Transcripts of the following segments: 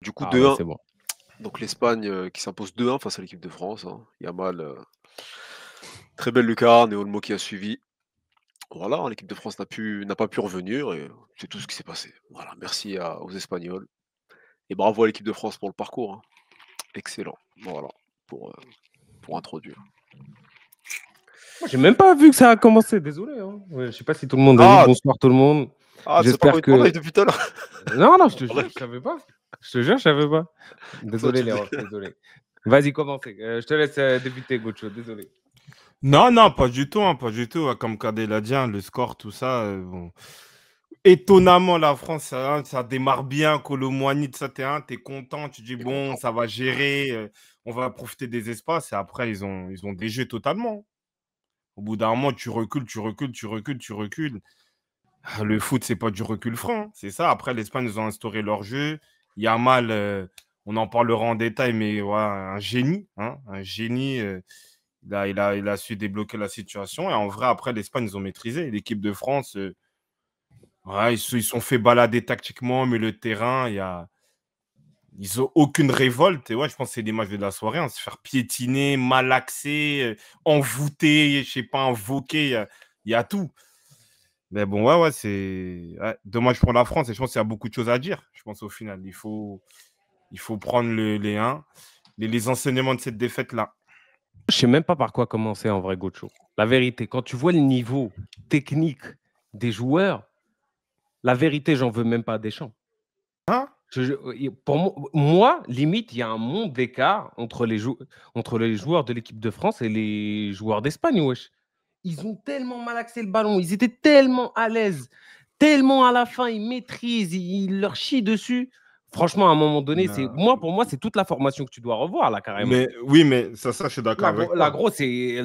Du coup, Ah ouais, 2-1. c'est bon. Donc l'Espagne qui s'impose 2-1 face à l'équipe de France, hein. Yamal, très belle lucarne et Olmo qui a suivi. Voilà, hein, l'équipe de France n'a pas pu revenir et c'est tout ce qui s'est passé. Voilà, merci aux Espagnols et bravo à l'équipe de France pour le parcours, hein. Excellent. Voilà, pour, heu, pour introduire. Moi, j'ai même pas vu que ça a commencé, désolé, hein. Ouais, je sais pas si tout le monde a vu. Ah! Bonsoir tout le monde. Ah, tu sais pas qu'on J'espère est en live que depuis tout à l'heure? non, non, je te En jure, live. je savais pas. Je te jure, je savais pas. Comme ça Désolé tu les dis. refs, désolé. Vas-y, commencez. Je te laisse, débuter Gocho, désolé. Non, non, pas du tout, hein, pas du tout. Comme Kadel l'a dit, hein, le score, tout ça. Bon. Étonnamment, la France, ça démarre bien. Kolo Muani, ça, t'es content. Tu dis, Tu es bon, content. ça va gérer. On va profiter des espaces. Et après, ils ont déjoué totalement. Au bout d'un moment, tu recules, tu recules, tu recules, tu recules. Le foot, c'est pas du recul franc, hein. C'est ça. Après, l'Espagne, ils ont instauré leur jeu. Yamal, on en parlera en détail, mais ouais, un génie, hein, un génie. Il a su débloquer la situation. Et en vrai, après, l'Espagne, ils ont maîtrisé. L'équipe de France, ouais, ils sont fait balader tactiquement, mais le terrain, ils ont aucune révolte. Et ouais, je pense que c'est l'image de la soirée, hein, se faire piétiner, malaxer, envoûter, je sais pas, invoquer, il y a tout. Mais bon, ouais, ouais, c'est ouais, dommage pour la France. Et je pense qu'il y a beaucoup de choses à dire. Je pense au final, il faut prendre les enseignements de cette défaite-là. Je sais même pas par quoi commencer en vrai, Gocho. La vérité, quand tu vois le niveau technique des joueurs, la vérité, j'en veux même pas à Deschamps. Hein? Pour moi, limite, il y a un monde d'écart entre les joueurs de l'équipe de France et les joueurs d'Espagne, wesh. Ils ont tellement malaxé le ballon, ils étaient tellement à l'aise, tellement à la fin, ils maîtrisent, ils leur chient dessus. Franchement, à un moment donné, pour moi, c'est toute la formation que tu dois revoir, là, carrément. Mais oui, mais ça, je suis d'accord avec Là, toi. gros, c'est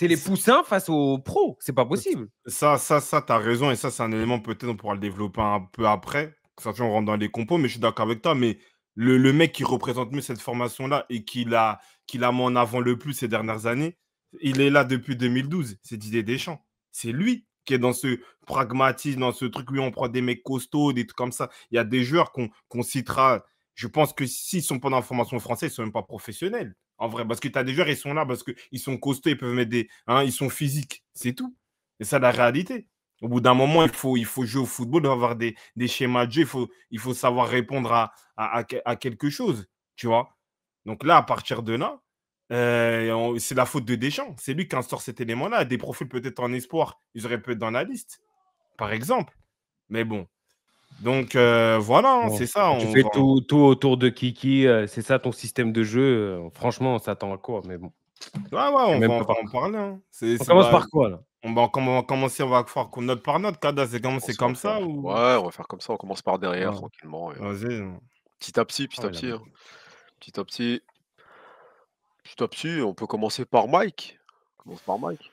les poussins face aux pros. C'est pas possible. T'as raison, et ça, c'est un élément, peut-être, on pourra le développer un peu après, ça, on rentre dans les compos, mais je suis d'accord avec toi, mais le mec qui représente mieux cette formation-là et qui l'a mis en avant le plus ces dernières années, il est là depuis 2012, c'est Didier Deschamps. C'est lui qui est dans ce pragmatisme, dans ce truc, lui, on prend des mecs costauds, des trucs comme ça. Il y a des joueurs qu'on citera, je pense que s'ils sont pas dans la formation française, ils sont même pas professionnels. En vrai, parce que tu as des joueurs, ils sont là parce qu'ils sont costauds, ils peuvent mettre des. Hein, ils sont physiques, c'est tout. C'est ça la réalité. Au bout d'un moment, il faut jouer au football, il faut avoir des schémas de jeu, il faut savoir répondre à quelque chose, tu vois. Donc là, à partir de là, c'est la faute de Deschamps. C'est lui qui instaure cet élément-là. Des profils peut-être en espoir, ils auraient pu être dans la liste, par exemple. Mais bon. Donc voilà, hein, Bon, c'est ça. tu fais tout autour de Kiki, c'est ça ton système de jeu. Franchement, on s'attend à quoi? Mais bon, Ouais, ouais, je sais on va, même on pas va par en quoi. parler, hein. On commence par quoi, là? On va commencer, on va faire note par note. Kada, c'est On va comme faire ça ou. ouais, on va faire comme ça, on commence par derrière Ouais, tranquillement et vas-y. petit à petit, Ah petit à ouais, là, petit, hein. Petit à petit, petit à petit, on peut commencer par Mike. On commence par Mike.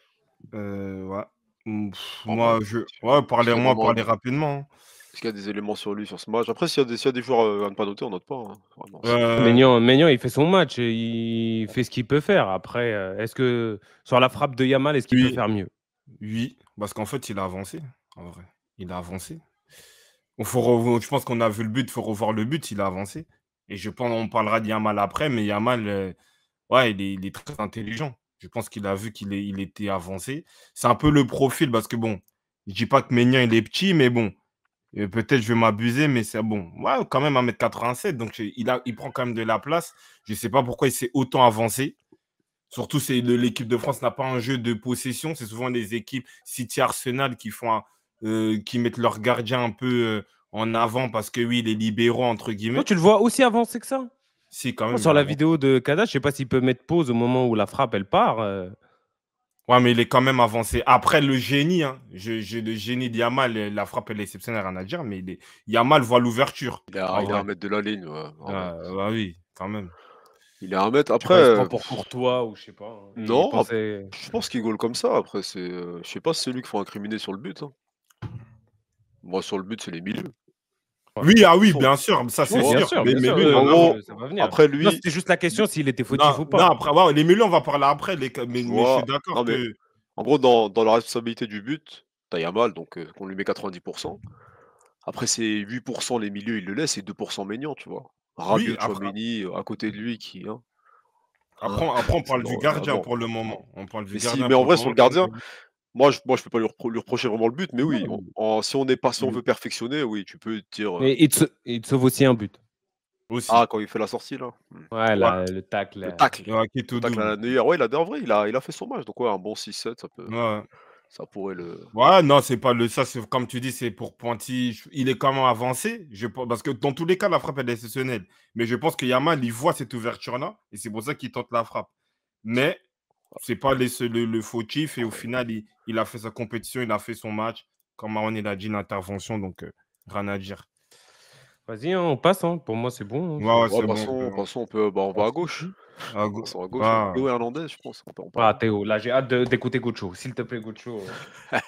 Ouais. Par Mike. Ouais, Est-ce qu'il y a vraiment parlez rapidement, hein. est-ce qu'il y a des éléments sur lui, sur ce match? Après s'il y a des joueurs, à ne pas noter, on note pas, hein. Vraiment, c'est Euh, Maignan, il fait son match et il fait ce qu'il peut faire. Après, est-ce que sur la frappe de Yamal, est-ce qu'il peut oui, faire mieux? oui, parce qu'en fait, il a avancé, en vrai. Il a avancé. Je pense qu'on a vu le but, il faut revoir le but, il a avancé. Et je pense on parlera de Yamal après, mais Yamal, ouais, il est très intelligent. Je pense qu'il a vu il était avancé. C'est un peu le profil, parce que bon, je dis pas que Maignan, il est petit, mais bon, peut-être je vais m'abuser, mais c'est bon. Ouais, quand même 1,87 m, donc il prend quand même de la place. Je sais pas pourquoi il s'est autant avancé. Surtout, l'équipe de France n'a pas un jeu de possession. C'est souvent les équipes City, Arsenal qui mettent leur gardien un peu en avant parce que oui, les libéraux, entre Toi, guillemets. tu le vois aussi avancé que ça? Si, quand Moi, même, il sur a la avancé. vidéo de Kada, je sais pas s'il peut mettre pause au moment où la frappe, elle part. Ouais, mais il est quand même avancé. Après, le génie, hein, le génie de Yamal, la frappe, elle est exceptionnelle, rien à dire, mais Yamal voit l'ouverture, en il est à 1 vrai. mètre de la ligne, ouais, en vrai. Bah oui, quand même. Il est à 1 mètre. Je sais pas, il se prend Après, pour Courtois ou je sais pas, hein. Il non, pensait je pense qu'il goal comme ça. Après, je sais pas si c'est lui qu'il faut incriminer sur le but, hein. Moi, sur le but, c'est les milieux. ouais. Oui, ah oui, Fond, bien sûr, ça tu c'est Oui, vois? sûr. Mais, bien mais sûr, lui, il En en a gros, avant. ça va venir. après Non, lui, c'était juste la question s'il était fautif Non, ou non, pas. après, ouais, les milieux, on va parler après. Mais, tu mais je suis vois? Non, d'accord mais que. en gros, dans la responsabilité du but, tu as Yamal, donc on lui met 90. Après, c'est 8% les milieux, il le laisse, et 2% Maignan, tu vois. Oui, Rabiot, après, Tchouaméni, à côté de lui qui, hein, après, on c'est parle du non, gardien vraiment. pour le moment. On parle du Mais si, gardien mais en pour vrai, le sur le moment. gardien, moi, je peux pas lui reprocher vraiment le but, mais oui, Non, si on veut perfectionner, oui, tu peux dire, mais il te sauve aussi un but. Aussi. quand il fait la sortie là. Ouais, Ouais, le tacle. Le tacle. ouais, qui est Le au tacle à double. la Neuer. Ouais, en vrai, il a fait son match, donc ouais, un bon 6-7, Ouais. ça pourrait le Ouais, non, c'est pas le ça, c'est comme tu dis, c'est pour Pointy. Il est quand même avancé. Parce que dans tous les cas, la frappe elle est exceptionnelle. Mais je pense que Yamal, il voit cette ouverture-là, et c'est pour ça qu'il tente la frappe. Mais c'est pas le fautif, et au final, il a fait sa compétition, il a fait son match. Comme Marwan il a dit, l'intervention, donc rien à dire. Vas-y, hein, on passe. Hein. Pour moi, c'est bon. Hein, Ouais, ouais, ouais, c'est bon. passons, on va à gauche. À go- Passons à gauche, hein. Ah. Théo Hernandez, je pense, on peut en Ah, parler. Théo, là, j'ai hâte d'écouter Gocho. S'il te plaît, Gocho.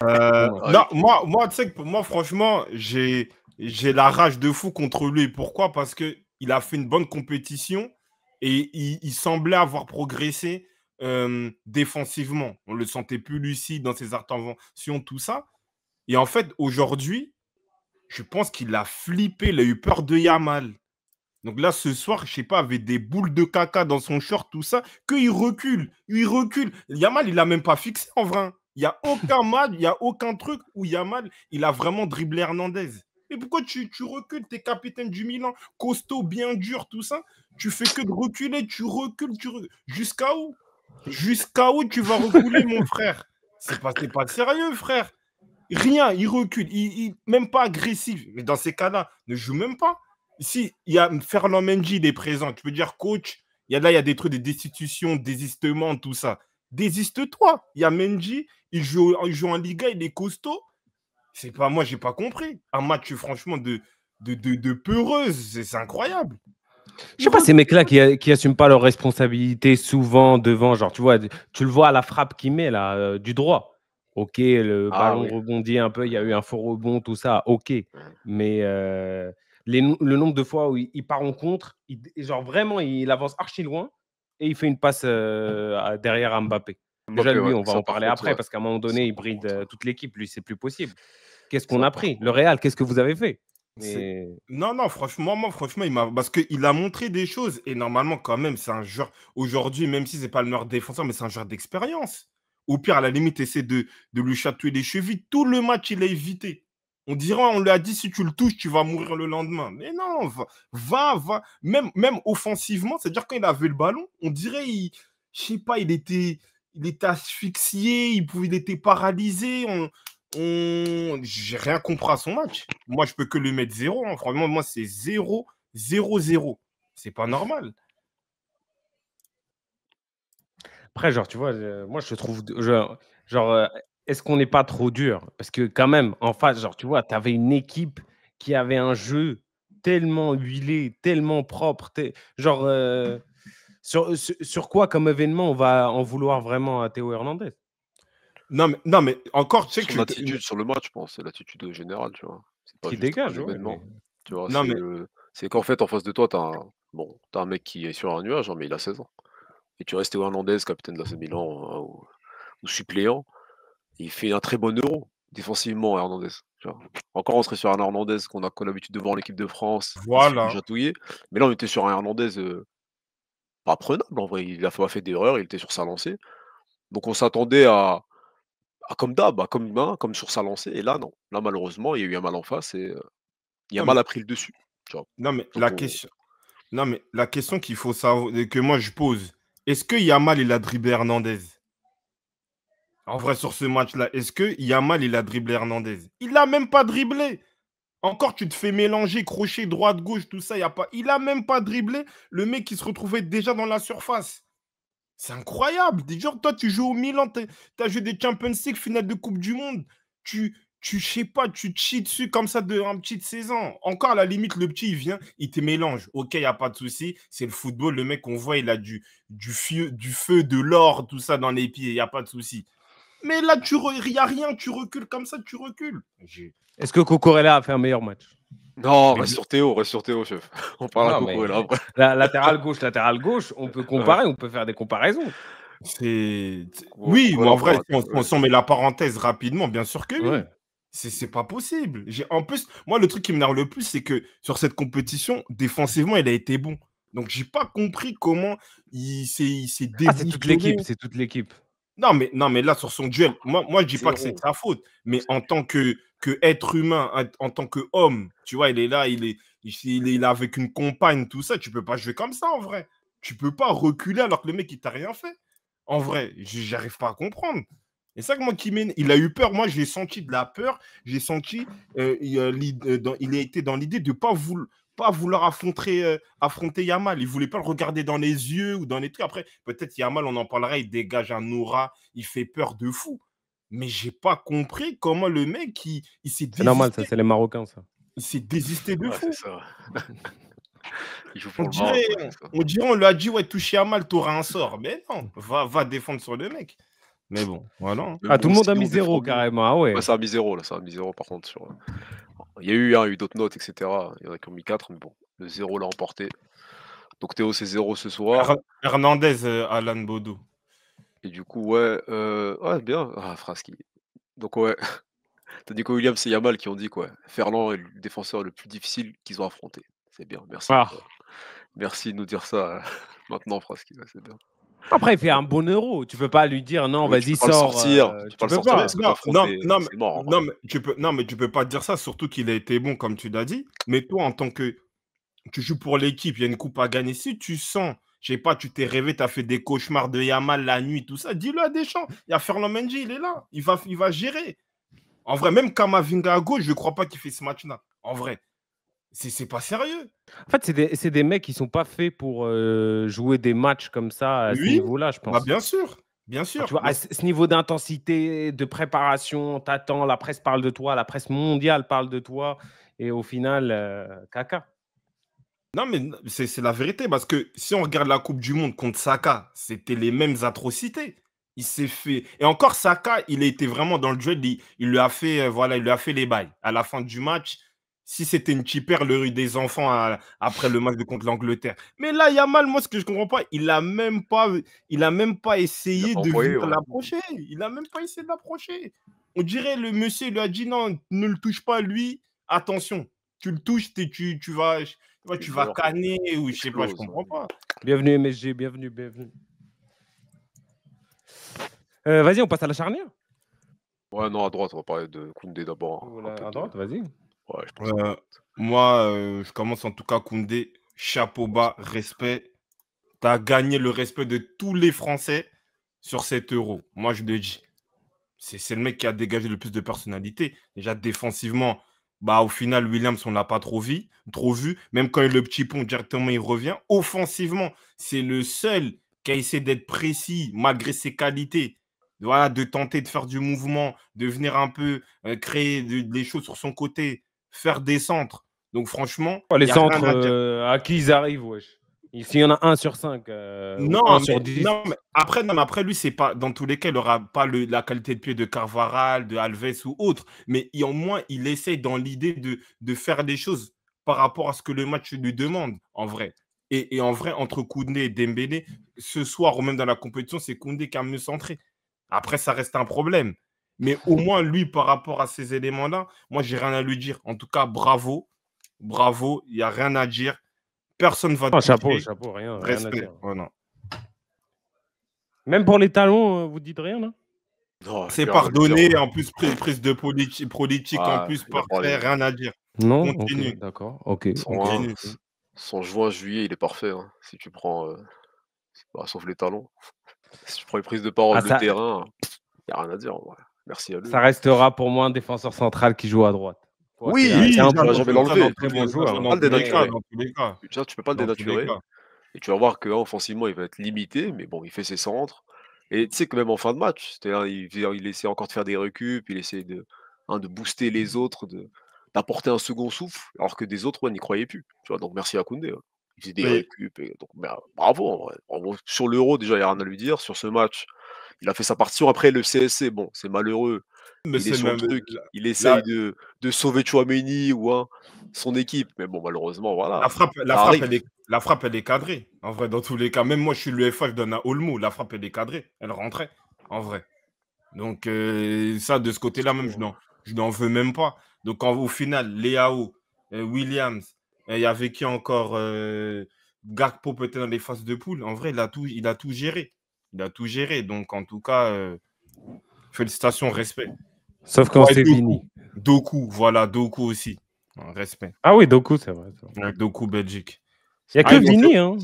Ah, Non, moi, tu sais que moi, franchement, j'ai la rage de fou contre lui. Pourquoi? Parce que il a fait une bonne compétition et il semblait avoir progressé défensivement. On le sentait plus lucide dans ses interventions, tout ça. Et en fait, aujourd'hui, je pense qu'il a flippé, il a eu peur de Yamal. Donc là, ce soir, je sais pas, avec des boules de caca dans son short, tout ça, qu'il recule. Il recule. Yamal, il a même pas fixé en vrai. Il n'y a aucun match, il n'y a aucun truc où Yamal, il a vraiment dribblé Hernandez. Mais pourquoi tu recules? Tu es capitaine du Milan, costaud, bien dur, tout ça. Tu fais que de reculer, tu recules, Jusqu'à où? Jusqu'à où tu vas reculer, mon frère? C'est pas sérieux, frère. Rien, il recule, même pas agressif. Mais dans ces cas-là, ne joue même pas. Ici, il y a Ferland Mendy, il est présent. Tu peux dire, coach, il y a des trucs de destitution, désistement, tout ça. Désiste-toi. Il y a Mendy, il joue en Liga, il est costaud. C'est pas moi, j'ai pas compris. Un match, franchement, de peureuse. C'est incroyable. Je sais pas, ces mecs-là qui assument pas leurs responsabilités souvent devant, genre, tu vois, tu le vois à la frappe qu'il met là, du droit. Ok, le Ah ballon oui. rebondit un peu, il y a eu un faux rebond, tout ça, ok. Mais le nombre de fois où il part en contre, genre vraiment, il avance archi loin et il fait une passe derrière à Mbappé. Déjà, Mbappé, lui, ouais, on va ça en par parler contre, après ouais. parce qu'à un moment Ça donné, il par bride contre, toute l'équipe. Lui, c'est plus possible. Qu'est-ce qu'on ça a par pris? contre. Le Real, qu'est-ce que vous avez fait? C'est- Mais Non, non, franchement, franchement, parce qu'il a montré des choses. Et normalement, quand même, c'est un joueur, aujourd'hui, même si c'est pas le meilleur défenseur, mais c'est un joueur d'expérience. Au pire, à la limite, essaie de lui chatouiller les chevilles. Tout le match, il a évité. On lui a dit, si tu le touches, tu vas mourir le lendemain. Mais non, va. Même offensivement, c'est-à-dire quand il avait le ballon, on dirait, je sais pas, il était asphyxié, il était paralysé. J'ai rien compris à son match. Moi, je peux que lui mettre 0. Hein. Franchement, moi, c'est 0, 0, 0. C'est pas normal. après, genre, tu vois, moi, je trouve, genre, est-ce qu'on n'est pas trop dur? Parce que quand même, en face, genre, tu vois, tu avais une équipe qui avait un jeu tellement huilé, tellement propre. Genre, sur quoi comme événement on va en vouloir vraiment à Théo Hernandez? Non, mais encore, tu sais Son que. attitude sur le match, je pense, c'est l'attitude générale, tu vois? C'est pas Qui juste un dégage, ouais, mais événement, tu vois? Non, mais. C'est qu'en fait, en face de toi, t'as un mec qui est sur un nuage, hein, mais il a 16 ans, et tu restes Théo Hernandez, capitaine de l'AC Milan, hein, ou suppléant, et il fait un très bon Euro, défensivement, Hernandez, tu vois? Encore, on serait sur un Hernandez qu'on a l'habitude de voir en équipe de France, qui se fait Voilà. chatouiller, mais là, on était sur un Hernandez, pas prenable en vrai, il a pas fait d'erreur, il était sur sa lancée, donc on s'attendait comme d'hab, comme sur sa lancée, et là non. Là malheureusement, il y a eu un mal en face, et Non, mais, Yamal a pris le dessus, tu vois? non, mais Donc la question. Non, mais la question qu'il faut savoir, que moi je pose, est-ce que Yamal, il a dribblé Hernandez? En vrai, sur ce match-là, est-ce que Yamal, il a dribblé Hernandez? Il l'a même pas dribblé. Encore, tu te fais mélanger, crochet, droite, gauche, tout ça, y a pas. Il a même pas dribblé le mec qui se retrouvait déjà dans la surface. C'est incroyable. Genre, toi, tu joues au Milan, tu as joué des Champions League, finale de Coupe du Monde. Je sais pas, tu te chies dessus comme ça de un petit de 16 ans. Encore, à la limite, le petit, il vient, il te mélange. Ok, il n'y a pas de souci. C'est le football. Le mec, on voit, il a du feu, de l'or, tout ça dans les pieds. Il n'y a pas de souci. Mais là, il n'y a rien. Tu recules comme ça, tu recules. est-ce que Cucurella a fait un meilleur match? non, Mais reste sur Théo, chef. On parle à Non, Coco là mais après. latéral gauche, on peut Ouais, comparer, on peut faire des comparaisons. c'est. Coco Oui, mais là, en vrai, si on met la parenthèse rapidement, bien sûr que Ouais. oui. C'est pas possible. En plus, moi, le truc qui m'énerve le plus, c'est que sur cette compétition, défensivement, il a été bon. Donc, j'ai pas compris comment il s'est Ah, c'est toute déboussolé. l'équipe, c'est toute l'équipe. Non, mais là, sur son duel, moi je dis pas que c'est de 0. sa faute, mais en C'est tant que être humain, en tant qu'homme, tu vois, il est là, il est là avec une compagne, tout ça, tu peux pas jouer comme ça en vrai. Tu peux pas reculer alors que le mec, il t'a rien fait. En vrai, j'arrive pas à comprendre. Et ça que moi qui m'énerve, il a eu peur. Moi, j'ai senti de la peur. J'ai senti, il a été dans l'idée de pas vouloir affronter Yamal. Il voulait pas le regarder dans les yeux ou dans les trucs. Après, peut-être Yamal, on en parlera, il dégage un aura, il fait peur de fou. Mais j'ai pas compris comment le mec, il s'est C'est normal, ça, désisté. c'est les Marocains, ça. Il s'est désisté de ouais, c'est fou. ça. Il joue On pour le Maroc, dirait, ouais, c'est ça. on dirait, on lui a dit, ouais, touche Yamal, t'auras un sort. Mais non, va défendre sur le mec. Mais bon, voilà, hein. Même Ah, tout le monde a si mis on 0 défend bien. carrément. Ah Ouais, ouais. ça a mis 0 là, ça a mis 0 par contre sur, il y a eu d'autres notes et cetera. Il y en a qui ont mis 4 mais bon, le 0 l'a emporté. Donc Théo, c'est 0 ce soir Hernandez, Alan Bodo. et du coup, ouais, ouais, bien. Ah, Fraski. Donc ouais, tu Nico Williams et Yamal qui ont dit quoi? Ferland est le défenseur le plus difficile qu'ils ont affronté. C'est bien, Ah. merci de nous dire ça, maintenant Fraski, ouais, c'est bien. Après, il fait un bon euro. Tu peux pas lui dire non, Oui, tu vas-y, peux pas le sors. sortir, tu peux pas Tu le peux sortir pas. parce que tu as affronté, c'est mort en vrai. Non, mais tu peux pas dire ça, surtout qu'il a été bon, comme tu l'as dit. Mais toi, en tant que tu joues pour l'équipe, il y a une coupe à gagner. Si tu sens, je sais pas, tu t'es rêvé, tu as fait des cauchemars de Yamal la nuit, tout ça, dis-le à Deschamps. Il y a Ferland Mendy, il est là. Il va gérer. En vrai, même Kamavinga à gauche, je ne crois pas qu'il fait ce match-là. En vrai, c'est pas sérieux. En fait, c'est des mecs qui sont pas faits pour jouer des matchs comme ça à ce Oui, niveau-là, je bah pense. bien sûr. Bien Enfin, sûr. tu vois, à ce niveau d'intensité, de préparation, t'attends, la presse parle de toi, la presse mondiale parle de toi, et au final, caca. Non, mais c'est la vérité, parce que si on regarde la Coupe du Monde contre Saka, c'était les mêmes atrocités. Il s'est fait. Et encore, Saka, il a été vraiment dans le duel, il lui a fait, voilà, il lui a fait les bails. À la fin du match, si c'était une chipère, le rue des enfants après le match contre l'Angleterre. Mais là, Yamal, moi, ce que je comprends pas, il a même pas Il a essayé pas de envoyé, venir ouais. l'approcher. Il a même pas essayé de l'approcher. On dirait le monsieur lui a dit non, ne le touche pas, lui. Attention, tu le touches, tu vas Meurs, canner ou il je sais pas, je explose, comprends pas. Bienvenue MSG, bienvenue, bienvenue. Vas-y, on passe à la charnière. Ouais, non, à droite, on va parler de Koundé d'abord, Ou un peu à de droite, vas-y. ouais, je pense à droite. Moi, je commence en tout cas Koundé, chapeau bas, respect. Tu as gagné le respect de tous les Français sur cet euro. Moi, je le dis. C'est le mec qui a dégagé le plus de personnalité. Déjà, défensivement, bah, au final, Williams, on ne l'a pas trop vu. Même quand il a le petit pont, directement, il revient. Offensivement, c'est le seul qui a essayé d'être précis malgré ses qualités. Voilà, de tenter de faire du mouvement, de venir un peu créer des choses sur son côté, faire des centres. Donc, franchement, Oh, il les n'y a rien centres, à dire. à qui ils arrivent, wesh. S'il y en a 1 sur 5 ou Non, 1 sur mais 10. non, mais après, non, mais après lui, c'est pas dans tous les cas, il n'aura pas la qualité de pied de Carvaral, de Alves ou autre. Mais au moins, il essaye dans l'idée de faire des choses par rapport à ce que le match lui demande, en vrai. Et en vrai, entre Koundé et Dembélé, ce soir ou même dans la compétition, c'est Koundé qui a mieux centré. Après, ça reste un problème. Mais au moins, lui, par rapport à ces éléments-là, moi, j'ai rien à lui dire. En tout cas, bravo. Bravo. Il n'y a rien à dire. Personne va te Oh, chapeau, toucher. chapeau, rien à Respect. dire. Voilà. Même pour les talons, vous dites rien, là? Non, C'est j'ai rien à lui dire, pardonné, ouais. en plus prise de politique, en Ah, plus il a parlé, parfait, rien à dire. Non? OK, Continue, d'accord. OK, OK, son continue. OK. son juin, juillet, il est parfait, hein. Si tu prends, bah, sauf les talons. Si tu prends les prises de Ah, parole, le ça terrain, il y a rien à dire, en vrai. Merci à lui, ça hein. restera pour moi un défenseur central qui joue à droite. Quoi qu'il Oui, arrive. C'est Oui, ça, un tu vas bon jamais ça l'enlever. très bon joueur, hein. Pas dans le tous les cas, dénaturer. dans tous les cas, Déjà, tu peux pas le dans tous les dénaturer cas. et tu vas voir qu'offensivement, il va être limité, mais bon, il fait ses centres et tu sais que même en fin de match, c'est-à-dire il essaie encore de faire des récup, il essaie de booster les autres, d'apporter un second souffle, alors que des autres, ouais, n'y croyaient plus, tu vois? Donc merci à Koundé, hein. Il faisait des Oui, récup et donc bah, bravo en vrai, bravo. Sur l'Euro, déjà, il y a rien à lui dire. Sur ce match, il a fait sa partition. Après le CSC, bon, c'est malheureux. mais Il est c'est sur le même truc, il la, essaye de sauver Tchouaméni ou hein, son équipe, mais bon, malheureusement, la voilà, frappe, la ça frappe, arrive. la frappe, elle est cadrée. En vrai, dans tous les cas, même moi, je suis l'UEFA, je donne à Olmo, la frappe, elle est cadrée. Elle rentrait, en vrai. Donc, ça, de ce C'est côté-là, même, tout, hein. non. je n'en veux même pas. Donc, au final, Leao, Williams, il y avait qui encore Gakpo peut-être dans les phases de poule. En vrai, il a tout géré. Il a tout géré. Donc, en tout cas, félicitations, respect. Sauf quand Ouais, c'est Vini. Doku, voilà, Doku aussi. Respect. Ah oui, Doku, c'est vrai. Ouais, Doku, Belgique. Il n'y a que Vini. Hein.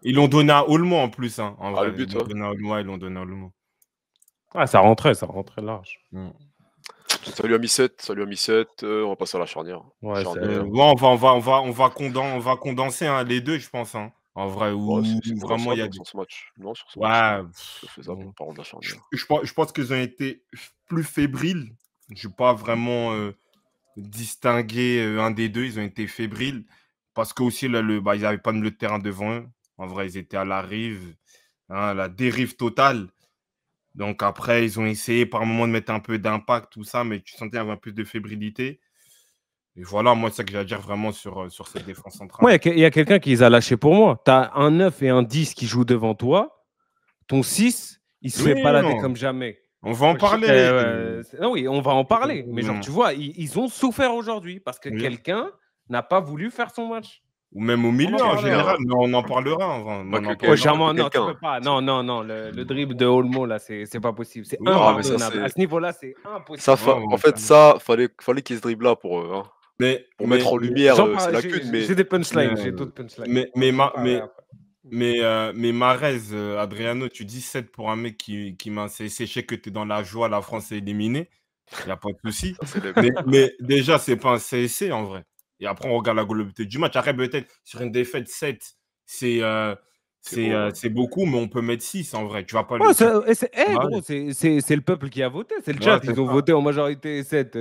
Ils l'ont donné à Olmo en plus. Hein, en vrai, le but, ils l'ont donné à Olmo. Ah, ça rentrait large. Salut à Mi7, on va passer à la charnière. Ouais, on va condenser hein, les deux, je pense. Hein. En vrai, c'est vraiment, il y a sur ce match. Non, sur ce ouais, match. C'est faisable, par contre, la charnière. Je pense qu'ils ont été plus fébriles. Je n'ai pas vraiment distingué un des deux. Ils ont été fébriles parce qu'aussi, ils n'avaient pas le terrain devant eux. En vrai, ils étaient à la rive, hein, la dérive totale. Donc après, ils ont essayé par moment de mettre un peu d'impact, tout ça, mais tu sentais qu'il y avait un peu de fébrilité. Et voilà, moi, c'est ça que j'ai à dire vraiment sur cette défense centrale. Ouais, il y a quelqu'un qui les a lâchés pour moi. Tu as un 9 et un 10 qui jouent devant toi. Ton 6, il se fait balader comme jamais. On va en parler. Non, oui, on va en parler. Mais genre, tu vois, ils ont souffert aujourd'hui parce que quelqu'un n'a pas voulu faire son match. Ou même au milieu en général, mais on en parlera. Non, tu peux pas. Non, le dribble de Olmo, là, c'est pas possible. C'est impardonnable. À ce niveau-là, c'est impossible. En fait, ça, fallait qu'il se dribble là pour mettre en lumière c'est la cul. J'ai des punchlines, j'ai d'autres punchlines. Mais Mahrez, Adriano, tu dis 7 pour un mec qui m'a séché que tu es dans la joie, la France est éliminée. Il n'y a pas de souci. mais déjà, c'est pas un CSC en vrai. Et après, on regarde la globalité du match. Après, peut-être sur une défaite 7, c'est beaucoup, mais on peut mettre 6 en vrai. Tu vas pas gros, c'est le peuple qui a voté. C'est le chat. Ils ont voté en majorité 7.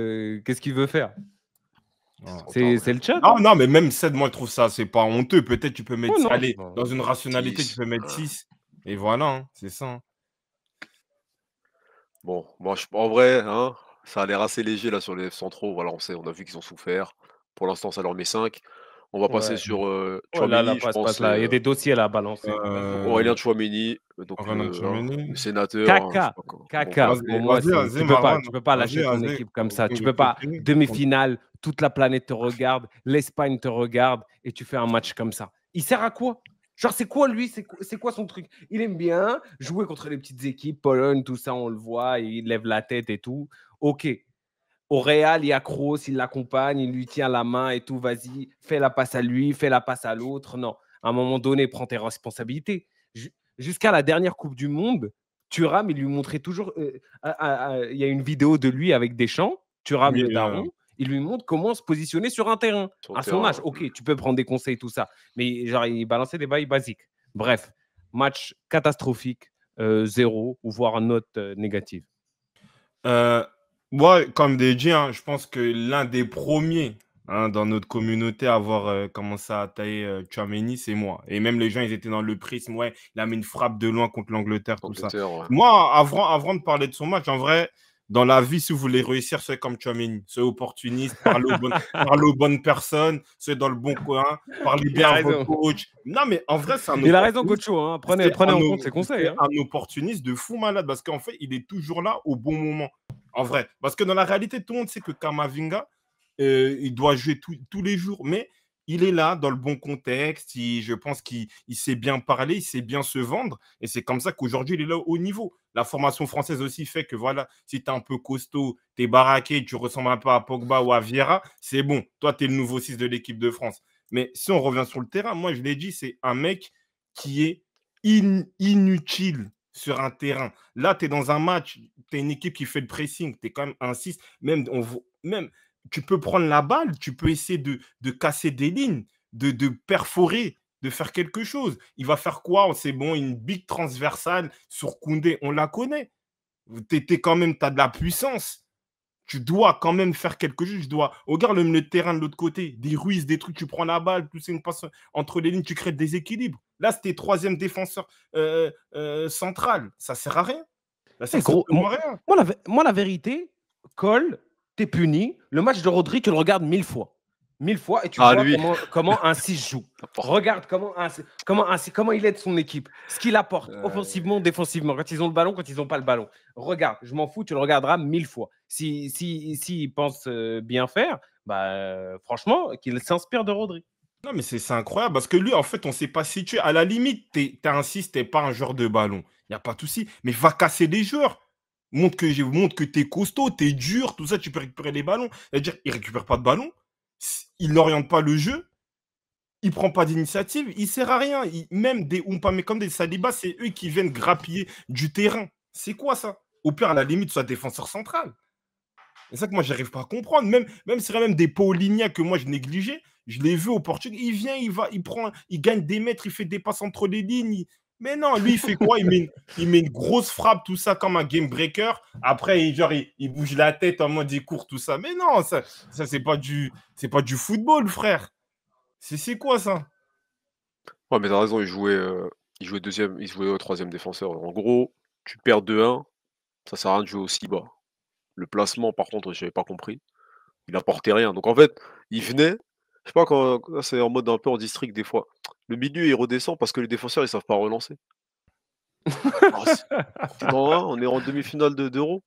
Qu'est-ce qu'il veut faire? C'est le chat. Non, mais même 7, moi, je trouve ça, c'est pas honteux. Peut-être tu peux mettre. Allez, dans une rationalité, tu peux mettre 6. Et voilà, hein, c'est ça. Hein. Bon, moi, en vrai, hein, ça a l'air assez léger là sur les centraux. Voilà, on a vu qu'ils ont souffert. Pour l'instant, ça leur met 5. On va passer sur Tchouaméni, je pense. Il y a des dossiers là à balancer. Aurélien Tchouaméni, donc le sénateur. Caca. Pour moi, tu peux pas lâcher ton équipe comme ça. Tu peux pas. Demi-finale, toute la planète te regarde, l'Espagne te regarde et tu fais un match comme ça. Il sert à quoi? Genre, c'est quoi lui? C'est quoi son truc? Il aime bien jouer contre les petites équipes, Pologne, tout ça, on le voit, il lève la tête et tout. Ok. Au Real, il y a Kroos, il l'accompagne, il lui tient la main et tout, vas-y, fais la passe à lui, fais la passe à l'autre. Non, à un moment donné, prends tes responsabilités. Jusqu'à la dernière Coupe du Monde, Thuram, il lui montrait toujours... il y a une vidéo de lui avec Deschamps, Thuram le daron, il lui montre comment se positionner sur un terrain. À son âge, ok, tu peux prendre des conseils, tout ça. Mais genre, il balançait des bails basiques. Bref, match catastrophique, 0, ou voire note négative. Moi, comme DJ, hein, je pense que l'un des premiers dans notre communauté à avoir commencé à tailler Tchouaméni, c'est moi. Et même les gens, ils étaient dans le prisme. Ouais, il a mis une frappe de loin contre l'Angleterre, tout ça. Ouais. Moi, avant de parler de son match, en vrai, dans la vie, si vous voulez réussir, soyez comme Tchouaméni. Soyez opportuniste, parlez aux bonnes personnes, soyez dans le bon coin, parlez bien à votre coach. Non, mais en vrai, c'est un Il a raison, coach. Hein. Prenez en compte ses conseils. C'est un opportuniste de fou malade parce qu'en fait, il est toujours là au bon moment. En vrai. Parce que dans la réalité, tout le monde sait que Kamavinga, il doit jouer tous les jours. Mais il est là dans le bon contexte. Je pense qu'il sait bien parler, il sait bien se vendre. Et c'est comme ça qu'aujourd'hui, il est là au haut niveau. La formation française aussi fait que voilà, si tu es un peu costaud, tu es baraqué, tu ressembles un peu à Pogba ou à Vieira, c'est bon. Toi, tu es le nouveau 6 de l'équipe de France. Mais si on revient sur le terrain, moi, je l'ai dit, c'est un mec qui est inutile sur un terrain. Là, tu es dans un match, tu es une équipe qui fait le pressing, tu es quand même un 6. Même, tu peux prendre la balle, tu peux essayer de casser des lignes, de perforer, de faire quelque chose. Il va faire quoi? C'est bon, une big transversale sur Koundé, on la connaît. Tu as de la puissance. Tu dois quand même faire quelque chose. Regarde le terrain de l'autre côté, des ruses, des trucs, tu prends la balle, tu sais, une passe entre les lignes, tu crées des équilibres. Là, c'était troisième défenseur central. Ça sert à rien. Là, ça sert à rien. Moi, la vérité, Cole, t'es puni. Le match de Rodri, tu le regardes 1000 fois. 1000 fois et tu vois comment un 6 joue. Regarde comment il aide son équipe, ce qu'il apporte offensivement, défensivement, quand ils ont le ballon, quand ils n'ont pas le ballon. Regarde, je m'en fous, tu le regarderas 1000 fois. S'il pense bien faire, bah, franchement, qu'il s'inspire de Rodri. Non, mais c'est incroyable parce que lui, en fait, on ne sait pas situer. À la limite, t'es un 6, t'es pas un joueur de ballon. Il n'y a pas de souci. Mais va casser les joueurs. Montre que tu es costaud, tu es dur, tout ça, tu peux récupérer les ballons. C'est-à-dire, il ne récupère pas de ballon. Il n'oriente pas le jeu. Il ne prend pas d'initiative. Il ne sert à rien. Même des Upamecano, des Saliba, c'est eux qui viennent grappiller du terrain. C'est quoi ça? Au pire, à la limite, soit défenseur central. C'est ça que moi, je n'arrive pas à comprendre. Même s'il y a même des Paulinha que moi, je négligeais, je l'ai vu au Portugal. Il vient, il gagne des mètres, il fait des passes entre les lignes. Mais non, lui, il fait quoi? Il met une grosse frappe, tout ça, comme un game breaker. Après, il bouge la tête en mode il court, tout ça. Mais non, ça c'est pas du football, frère. C'est quoi ça? Ouais, mais t'as raison, il jouait deuxième, il jouait au troisième défenseur. En gros, tu perds 2-1, ça sert à rien de jouer aussi bas. Le placement, par contre, j'avais pas compris. Il apportait rien. Donc en fait, il venait, je sais pas quand c'est en mode un peu en district des fois. Le milieu il redescend parce que les défenseurs ils savent pas relancer. Ah, t'es dans un, on est en demi-finale d'Euro.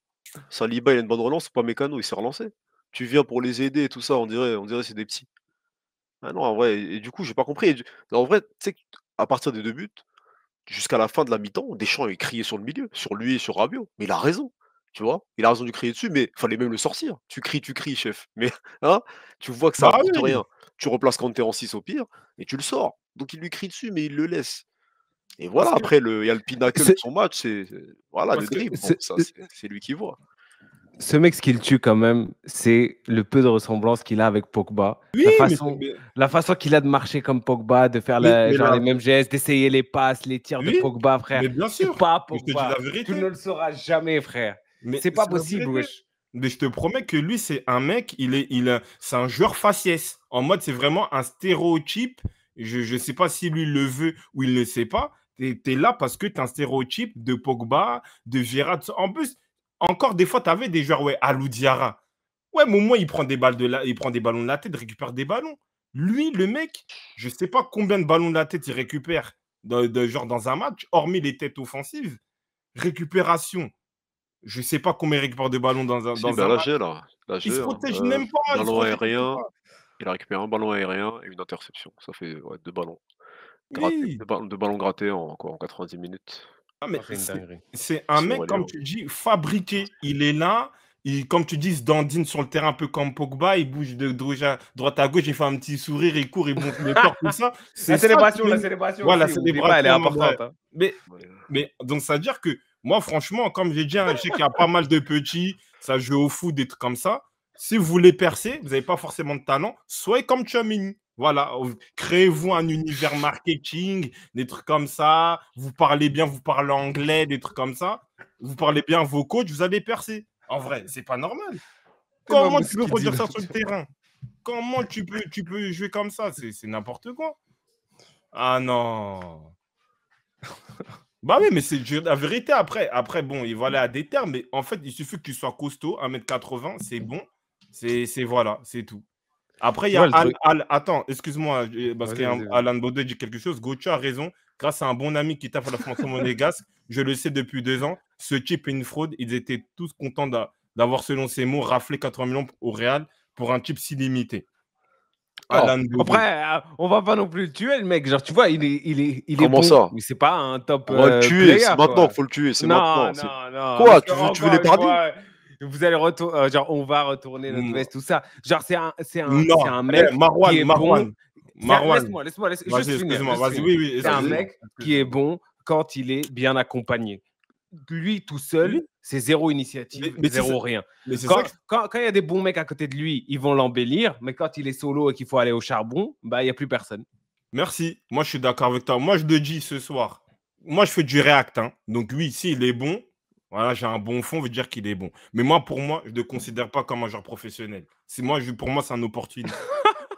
Saliba il a une bonne relance, pas Mécano, il s'est relancé. Tu viens pour les aider et tout ça, on dirait c'est des petits. Ah non, en vrai, et du coup, j'ai pas compris. En vrai, tu sais, à partir des 2 buts, jusqu'à la fin de la mi-temps, Deschamps il criait sur le milieu, sur lui et sur Rabiot. Mais il a raison, tu vois? Il a raison de crier dessus, mais fallait même le sortir. Tu cries, chef. Mais hein, tu vois que ça Bah apporte oui. rien. Tu replaces Kanté en 6 au pire et tu le sors. Donc il lui crie dessus, mais il le laisse. Et voilà, Parce que, après il y a le pinnacle de Ce, son match, voilà, le parce que dribble. ce, Bon, ça c'est lui qui voit. ce mec, ce qui le tue quand même, c'est le peu de ressemblance qu'il a avec Pogba. oui, La mais, façon, la façon qu'il a de marcher comme Pogba, de faire mais genre là, les mêmes gestes, d'essayer les passes, les tirs de oui, Pogba, frère. mais bien C'est sûr. pas Mais je te dis la Pogba. Tu ne vérité. le sauras jamais, frère. Mais C'est pas c'est la possible, vérité. wesh. Mais je te promets que lui, c'est un mec, c'est un joueur faciès. En mode, c'est vraiment un stéréotype. Je ne sais pas si lui le veut ou il ne sait pas. Tu es là parce que tu es un stéréotype de Pogba, de Vieira. En plus, encore des fois, tu avais des joueurs, ouais, Alou Diarra. Ouais, mais au moins, il prend des ballons de la tête, récupère des ballons. Lui, le mec, je ne sais pas combien de ballons de la tête il récupère genre dans un match, hormis les têtes offensives. Récupération. Je ne sais pas combien il récupère de ballons Si, dans bah un là match. j'ai là. Là Il j'ai, se hein. protège même pas. Il se Ballon protège même aérien, pas. il a récupéré un ballon aérien et une interception. Ça fait ouais, 2 ballons grattés. Oui. 2 ballons grattés en 90 minutes. Ah, Non, mais c'est une dinguerie. c'est un Sur mec, comme Aurélien. tu dis, fabriqué. Il est là. Comme tu dis, il se dandine sur le terrain un peu comme Pogba. Il bouge de droite à gauche. Il fait un petit sourire. Il court. Il monte le corps, tout ça. C'est ça qui La est. célébration Voilà, aussi, c'est des oublie pas, elle est célébration. Ouais. importante. Hein. Mais, mais donc, ça veut dire que moi, franchement, comme j'ai dit, hein, je sais qu'il y a pas mal de petits, ça joue au foot, des trucs comme ça. Si vous voulez percer, vous n'avez pas forcément de talent, soyez comme Tchouaméni. Voilà, créez-vous un univers marketing, des trucs comme ça. Vous parlez bien, vous parlez anglais, des trucs comme ça. Vous parlez bien vos coachs, vous allez percer. En vrai, c'est pas normal. C'est pas Comment beau tu ce peux qu'il dit produire là. ça sur le terrain? Comment tu peux jouer comme ça? C'est n'importe quoi. Ah non. Bah oui, mais c'est la vérité après. Après, bon, il va aller à des termes, mais en fait, il suffit que tu sois costaud, 1,80 m, c'est bon. Voilà, c'est tout. Après, il y Tu a vois le truc. Attends, excuse-moi, parce Vas-y, vas-y, vas-y. qu'Alan Baudouin dit quelque chose. Gauthier a raison. Grâce à un bon ami qui tape à la Fondation Monégasque, je le sais depuis 2 ans, ce type est une fraude. Ils étaient tous contents d'avoir, selon ses mots, raflé 80 millions au Real pour un type si limité. Oh, Alan Baudouin. après, on va pas non plus le tuer, le mec. Genre, tu vois, il est Comment bon, ça? mais c'est pas un top On va le tuer, player, c'est maintenant quoi. qu'il faut le tuer, c'est Non, maintenant. non, non. Quoi? Parce que Tu veux encore une l'épargner? fois, vous allez retourner, genre, on va retourner notre veste, tout ça. Genre, c'est Non, un mec qui est bon. Marwan. Laisse-moi Vas-y, juste finir. excuse-moi, vas-y, oui, C'est un excuse-moi. mec qui est bon quand il est bien accompagné. Lui, tout seul, Oui. c'est zéro initiative, Mais c'est zéro ça- rien. Mais c'est Quand ça. il y a des bons mecs à côté de lui, ils vont l'embellir, mais quand il est solo et qu'il faut aller au charbon, bah, il n'y a plus personne. Merci. Moi, je suis d'accord avec toi. Moi, je te dis ce soir. Moi, je fais du React. Hein. Donc, oui, s'il est bon, voilà, j'ai un bon fond, veut dire qu'il est bon. Mais moi, pour moi, je ne le considère pas comme un joueur professionnel. Pour moi, c'est un opportuniste.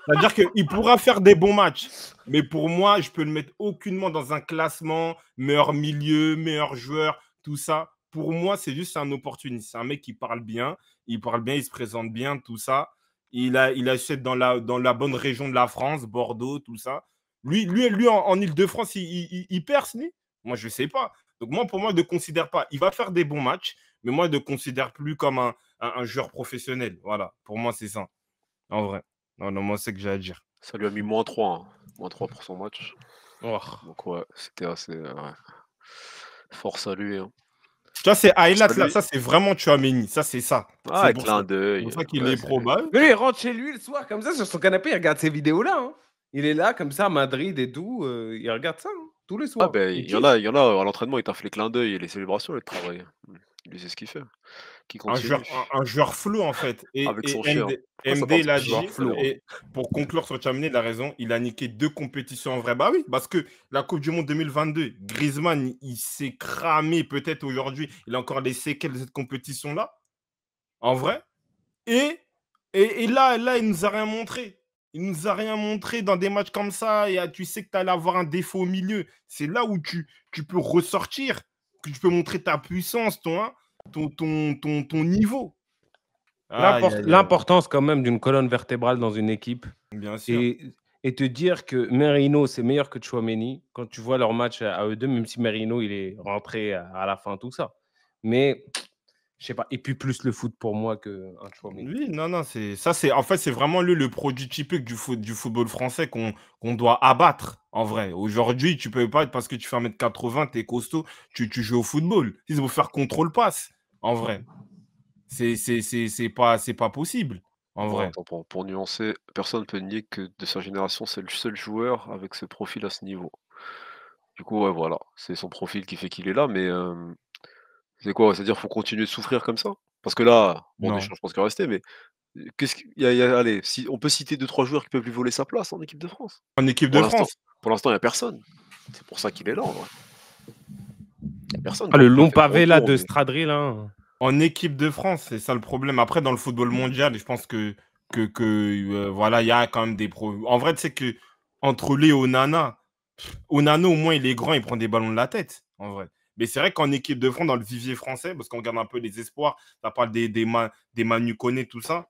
C'est-à-dire qu'il pourra faire des bons matchs. Mais pour moi, je peux le mettre aucunement dans un classement, meilleur milieu, meilleur joueur, tout ça. Pour moi, c'est juste un opportuniste. C'est un mec qui parle bien. Il se présente bien, tout ça. Il achète dans la bonne région de la France, Bordeaux, tout ça. Lui en Ile-de-France, il perce, lui? Moi, je ne sais pas. Donc, moi, pour moi, je ne le considère pas. Il va faire des bons matchs. Mais moi, je ne le considère plus comme un joueur professionnel. Voilà, pour moi, c'est ça, en vrai. Non, non, moi, c'est ce que j'ai à dire. Ça lui a mis -3, hein. -3 pour son match. Oh. Donc ouais, c'était assez, ouais. Force à lui, hein. Tu vois, ces Force à highlights là, lui. ça c'est vraiment Tchouaméni, ça c'est ça. Ah, C'est clin pour d'œil, ça qu'il ouais, est c'est probable. Mais lui, il rentre chez lui le soir comme ça sur son canapé, il regarde ces vidéos-là. Hein. Il est là comme ça à Madrid et tout, il regarde ça hein, tous les ah soirs. ben, Il il y en a kiffe. il y en a à l'entraînement, il taffe les clins d'œil et les célébrations et le travail. Il sait ce qu'il fait. Qu'il Un joueur, continue. un joueur flou en fait. Avec Et son chien. Pourquoi ça parle MD de son l'a chien Joueur dit. tout à l'heure? flow. Et pour conclure sur Tchouaméni, il a raison. Il a niqué 2 compétitions en vrai. Bah oui, parce que la Coupe du Monde 2022, Griezmann, il s'est cramé peut-être aujourd'hui. Il a encore les séquelles de cette compétition-là, en vrai. Et, et là, il nous a rien montré. Il nous a rien montré dans des matchs comme ça. Et tu sais que tu allais avoir un défaut au milieu. C'est là où tu peux ressortir, que tu peux montrer ta puissance, ton niveau. Aïe, aïe, aïe. L'importance quand même d'une colonne vertébrale dans une équipe Bien sûr. et, et te dire que Merino, c'est meilleur que Tchouaméni quand tu vois leur match à eux deux, même si Merino, il est rentré à la fin, tout ça. Mais, je sais pas, et puis plus le foot pour moi qu'un Tchouaméni. Oui, non, non, en fait, c'est vraiment lui le produit typique du football français qu'on doit abattre, en vrai. Aujourd'hui, tu peux pas, parce que tu fais 1m80, tu es costaud, tu joues au football. Il faut faire contrôle-passe, en vrai. C'est pas possible, en Bon, vrai. attends, pour nuancer, personne ne peut nier que de sa génération, c'est le seul joueur avec ce profil à ce niveau. Du coup, ouais, voilà, c'est son profil qui fait qu'il est là, mais c'est quoi? C'est-à-dire qu'il faut continuer de souffrir comme ça? Parce que là, bon, Non. Deschamps, je pense qu'il va rester, mais qu'est-ce qu'il y a allez, si on peut citer deux trois joueurs qui peuvent lui voler sa place en équipe de France. En équipe Pour de l'instant France. pour l'instant, il y a personne. C'est pour ça qu'il est là, en vrai. Il y a personne. Ah, le Courtois long fait le pavé là retour, de mais Stradri là. En équipe de France, c'est ça le problème. Après, dans le football mondial, je pense voilà, il y a quand même des pros. En vrai, tu sais que entre lui et Onana, au moins, il est grand, il prend des ballons de la tête, en vrai. Mais c'est vrai qu'en équipe de France, dans le vivier français, parce qu'on regarde un peu les espoirs, ça parle des Manu Koné, tout ça,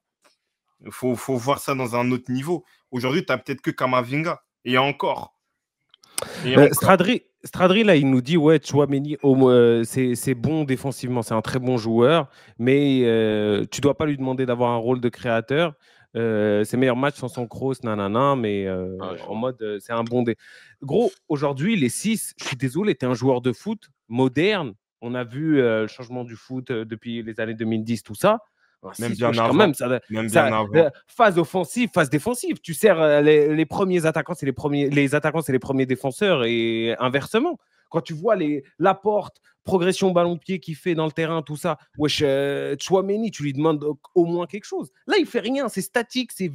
faut voir ça dans un autre niveau. Aujourd'hui, tu n'as peut-être que Kamavinga. Et encore. Et encore. Stradri, là, il nous dit ouais, Tchouaméni, c'est bon défensivement, c'est un très bon joueur, mais tu dois pas lui demander d'avoir un rôle de créateur. Ses meilleurs matchs sont son cross, nanana, mais ah, je en vois. mode c'est un bon. Gros, aujourd'hui, les 6, je suis désolé, tu es un joueur de foot moderne. On a vu le changement du foot depuis les années 2010, tout ça. Un Même 6, bien wesh, quand avant. même, Même bien avant. phase offensive, phase défensive. Tu sers les premiers attaquants, c'est les attaquants, c'est les premiers défenseurs et inversement. Quand tu vois l'apport, progression ballon-pied qu'il fait dans le terrain, tout ça, wesh, Tchouaméni, tu lui demandes au moins quelque chose. Là, il fait rien, c'est statique, c'est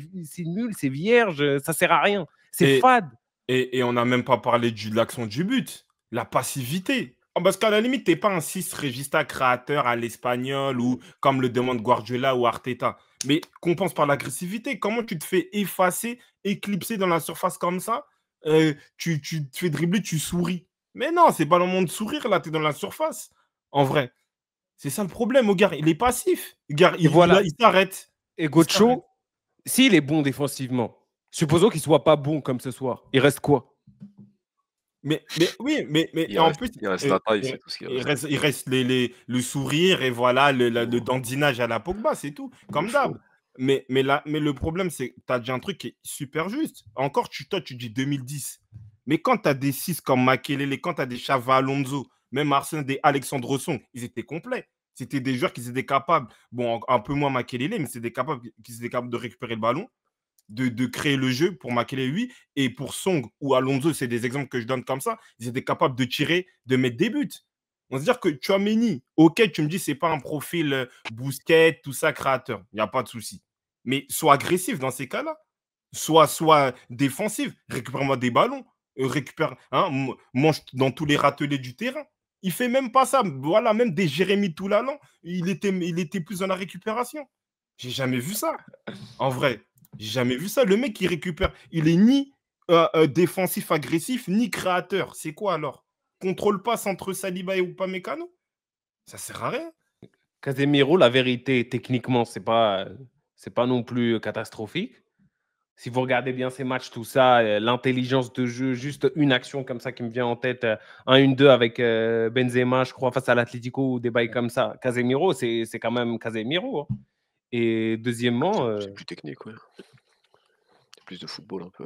nul, c'est vierge, ça sert à rien. C'est Et, fade. et on n'a même pas parlé de l'action du but. La passivité. Parce qu'à la limite, tu n'es pas un 6 régista créateur à l'espagnol ou comme le demande Guardiola ou Arteta. Mais compense par l'agressivité. Comment tu te fais effacer, éclipser dans la surface comme ça tu te fais dribbler, tu souris. Mais non, c'est pas le moment de sourire, là, tu es dans la surface. En vrai. C'est ça le problème, au gars. Il est passif. Gars, Et voilà. il s'arrête. Et Il s'arrête. Gocho, s'il est bon défensivement, supposons qu'il soit pas bon comme ce soir, il reste quoi? Mais oui, mais Il en reste plus, il reste la taille, c'est tout ce qui reste. il reste le sourire et voilà, le dandinage à la Pogba, c'est tout, Le comme flow. d'hab. Mais le problème, c'est que tu as dit un truc qui est super juste. Encore, toi, tu dis 2010. Mais quand tu as des 6 comme Makelele, quand tu as des Xavi Alonso, même Arsène, des Alexandre Song, ils étaient complets. C'était des joueurs qui étaient capables, bon, un peu moins Makelele, mais c'était capable, qui étaient capables de récupérer le ballon, de créer le jeu pour Makelele, oui. Et pour Song ou Alonso, c'est des exemples que je donne comme ça, ils étaient capables de tirer, de mettre des buts. On se dire que Tchouaméni, ok, tu me dis, c'est pas un profil Bousquet, tout ça, créateur. Il n'y a pas de souci. Mais sois agressif dans ces cas-là. Sois défensif. Récupère-moi des ballons. Récupère, hein, mange dans tous les râtelets du terrain. Il fait même pas ça. Voilà, même des Jérémy Toulalan, il était plus dans la récupération. J'ai jamais vu ça. En vrai, j'ai jamais vu ça. Le mec, il récupère. Il est ni défensif agressif, ni créateur. C'est quoi alors? Contrôle passe entre Saliba et Upamecano? Ça sert à rien. Casemiro, la vérité, techniquement, c'est pas non plus catastrophique. Si vous regardez bien ces matchs, tout ça, l'intelligence de jeu, juste une action comme ça qui me vient en tête, 1-1-2 avec Benzema, je crois, face à l'Atlético ou des bails comme ça. Casemiro, c'est quand même Casemiro, hein. Et deuxièmement, C'est plus technique, ouais. C'est plus de football un peu.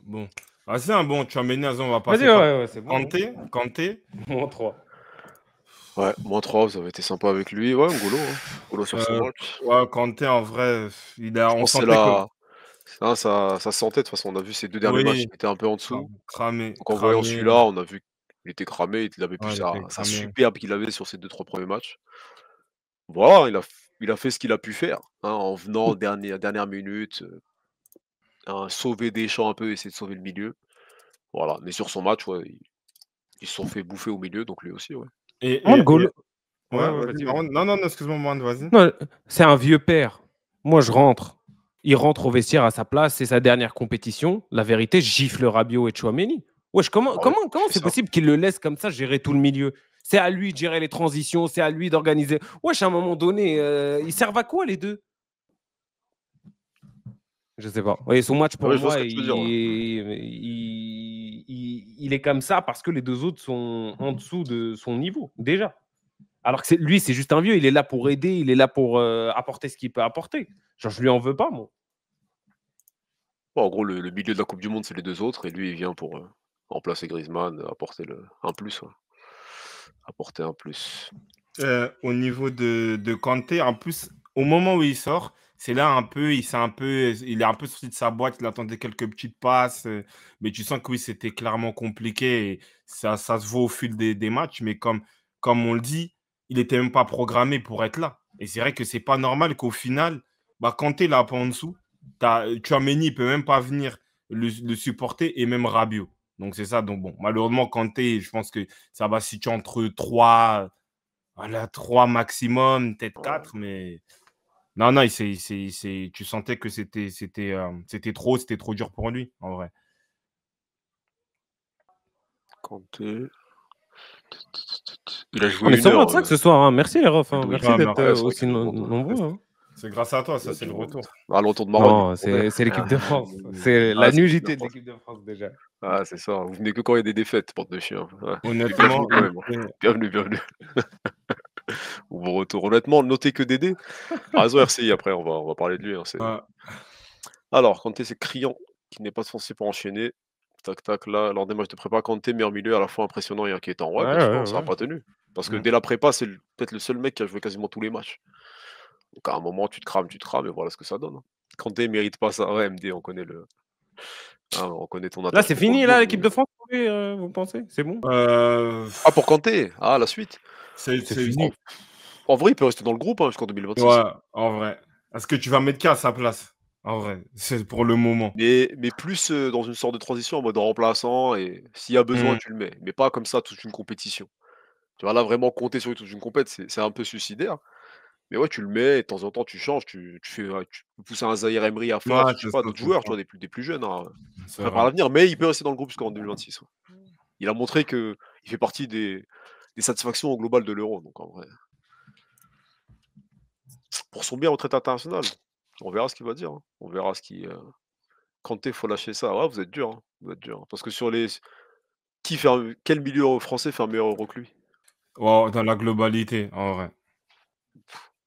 Bon. Ah, c'est un bon. Tchouaméni, on va vas-y, passer par ouais, c'est bon. Kanté. Moins 3. Ouais, -3, vous avez été sympa avec lui. Ouais, N'Golo, hein. N'Golo sur ce match. Ouais, Kanté, en vrai, Je on pense que sentait que. ça se sentait. De toute façon, on a vu ces 2 derniers matchs, Oui, il était un peu en dessous. cramé. Donc en voyant celui-là, on a vu qu'il était cramé, il avait plus Ouais, il était sa cramé. superbe qu'il avait sur ses 2-3 premiers matchs. Voilà, il a fait ce qu'il a pu faire, hein, en venant dernière minute, sauver Deschamps un peu, essayer de sauver le milieu. Voilà, mais sur son match, ouais, ils se sont fait bouffer au milieu, donc lui aussi, ouais. Moi, N'Golo. Ouais, Ouais, vas-y, vas-y. Marwan. Non, excuse-moi, Marwan, vas-y. Non, c'est un vieux père. Moi, je rentre. Il rentre au vestiaire à sa place, c'est sa dernière compétition. La vérité, je gifle Rabiot et Tchouaméni. Wesh, comment Ah ouais, il fait c'est ça. possible qu'il le laisse comme ça gérer tout le milieu? C'est à lui de gérer les transitions, c'est à lui d'organiser. Wesh, à un moment donné, ils servent à quoi les deux? Je sais pas. Et son match, Ah pour ouais, je vois ce moi, que tu veux dire, ouais. il est comme ça parce que les deux autres sont en dessous de son niveau, déjà. Alors que lui, c'est juste un vieux. Il est là pour aider, il est là pour apporter ce qu'il peut apporter. Genre, je lui en veux pas, moi. Bon, en gros, le milieu de la coupe du monde, c'est les 2 autres et lui, il vient pour, remplacer Griezmann, apporter un plus, ouais. Apporter un plus. Au niveau de Kanté, en plus, au moment où il sort, c'est là un peu, il est un peu sorti de sa boîte, il attendait quelques petites passes, mais tu sens que oui, c'était clairement compliqué et ça se voit au fil des matchs, mais comme on le dit, il n'était même pas programmé pour être là. Et c'est vrai que c'est pas normal qu'au final, bah, Kanté là pas en dessous, Tchouaméni, il peut même pas venir le supporter et même Rabiot. Donc c'est ça, donc bon, malheureusement, Kanté, je pense que ça va se situer entre 3. Voilà, 3 maximum, peut-être Ouais, 4, mais non, non, tu sentais que c'était trop dur pour lui, en vrai. Kanté. Il a On joué est 1 heure, 125 ce soir, hein. Merci les refs, hein. Edoui. Merci Ouais, d'être merci. Ouais, c'est vrai aussi qu'il y a du monde, nombreux, hein. C'est grâce à toi, il y ça, a c'est du le monde. retour. Ah, le retour de Maroc, Non, du coup, ouais. c'est l'équipe de France. C'est Ah, la c'est l'équipe de nudité de France. l'équipe de France déjà. Ah, c'est ça, vous venez que quand il y a des défaites, bande de chiens. Ouais. Mais bienvenue Honnêtement, quand même, hein. Bienvenue. Au bon retour. Honnêtement, notez que Dédé a raison RCI après, on va parler de lui, hein, c'est ouais, alors Kanté, c'est criant qu'il n'ait pas de foncier pour enchaîner. Tac tac, là, lors des matchs de prépa, Kanté, meilleur milieu à la fois impressionnant et inquiétant. Ouais, Ouais, bien sûr, ça ouais, a ouais. pas tenu. Parce que mm. dès la prépa, c'est peut-être le seul mec qui a joué quasiment tous les matchs. Donc à un moment, tu te crames et voilà ce que ça donne, hein. Kanté mérite pas ça. Ouais, MD, on connaît ton Là, c'est attachement pour le fini, là, monde, l'équipe mais de France, vous pensez? C'est bon? Euh, ah, pour Kanté? Ah, la suite? C'est c'est fini. En vrai, il peut rester dans le groupe, hein, jusqu'en 2026, ouais, hein. en vrai. Est-ce que tu vas mettre qui à sa place? En vrai, c'est pour le moment. Mais plus, dans une sorte de transition en mode remplaçant et s'il y a besoin, Mm. tu le mets. Mais pas comme ça toute une compétition. Tu vois, là, vraiment compter sur lui toute une compète, c'est un peu suicidaire. Mais ouais, tu le mets et de temps en temps, tu changes, tu fais, tu peux pousser un Zahir Emery à fond, Ouais, je sais c'est pas, ça, d'autres c'est joueurs, tu ça. vois, des plus jeunes, hein, C'est prépare vrai. l'avenir, mais il peut rester dans le groupe jusqu'en 2026, ouais. Il a montré qu'il fait partie des satisfactions au global de l'Euro, donc en vrai. Pour son bien retraite internationale, on verra ce qu'il va dire, hein. On verra ce qui, Kanté, faut lâcher ça. Ouais, vous êtes dur, hein, vous êtes dur, hein. Parce que sur les quel milieu français fait un meilleur Euro que lui? Ouais, dans la globalité, en vrai.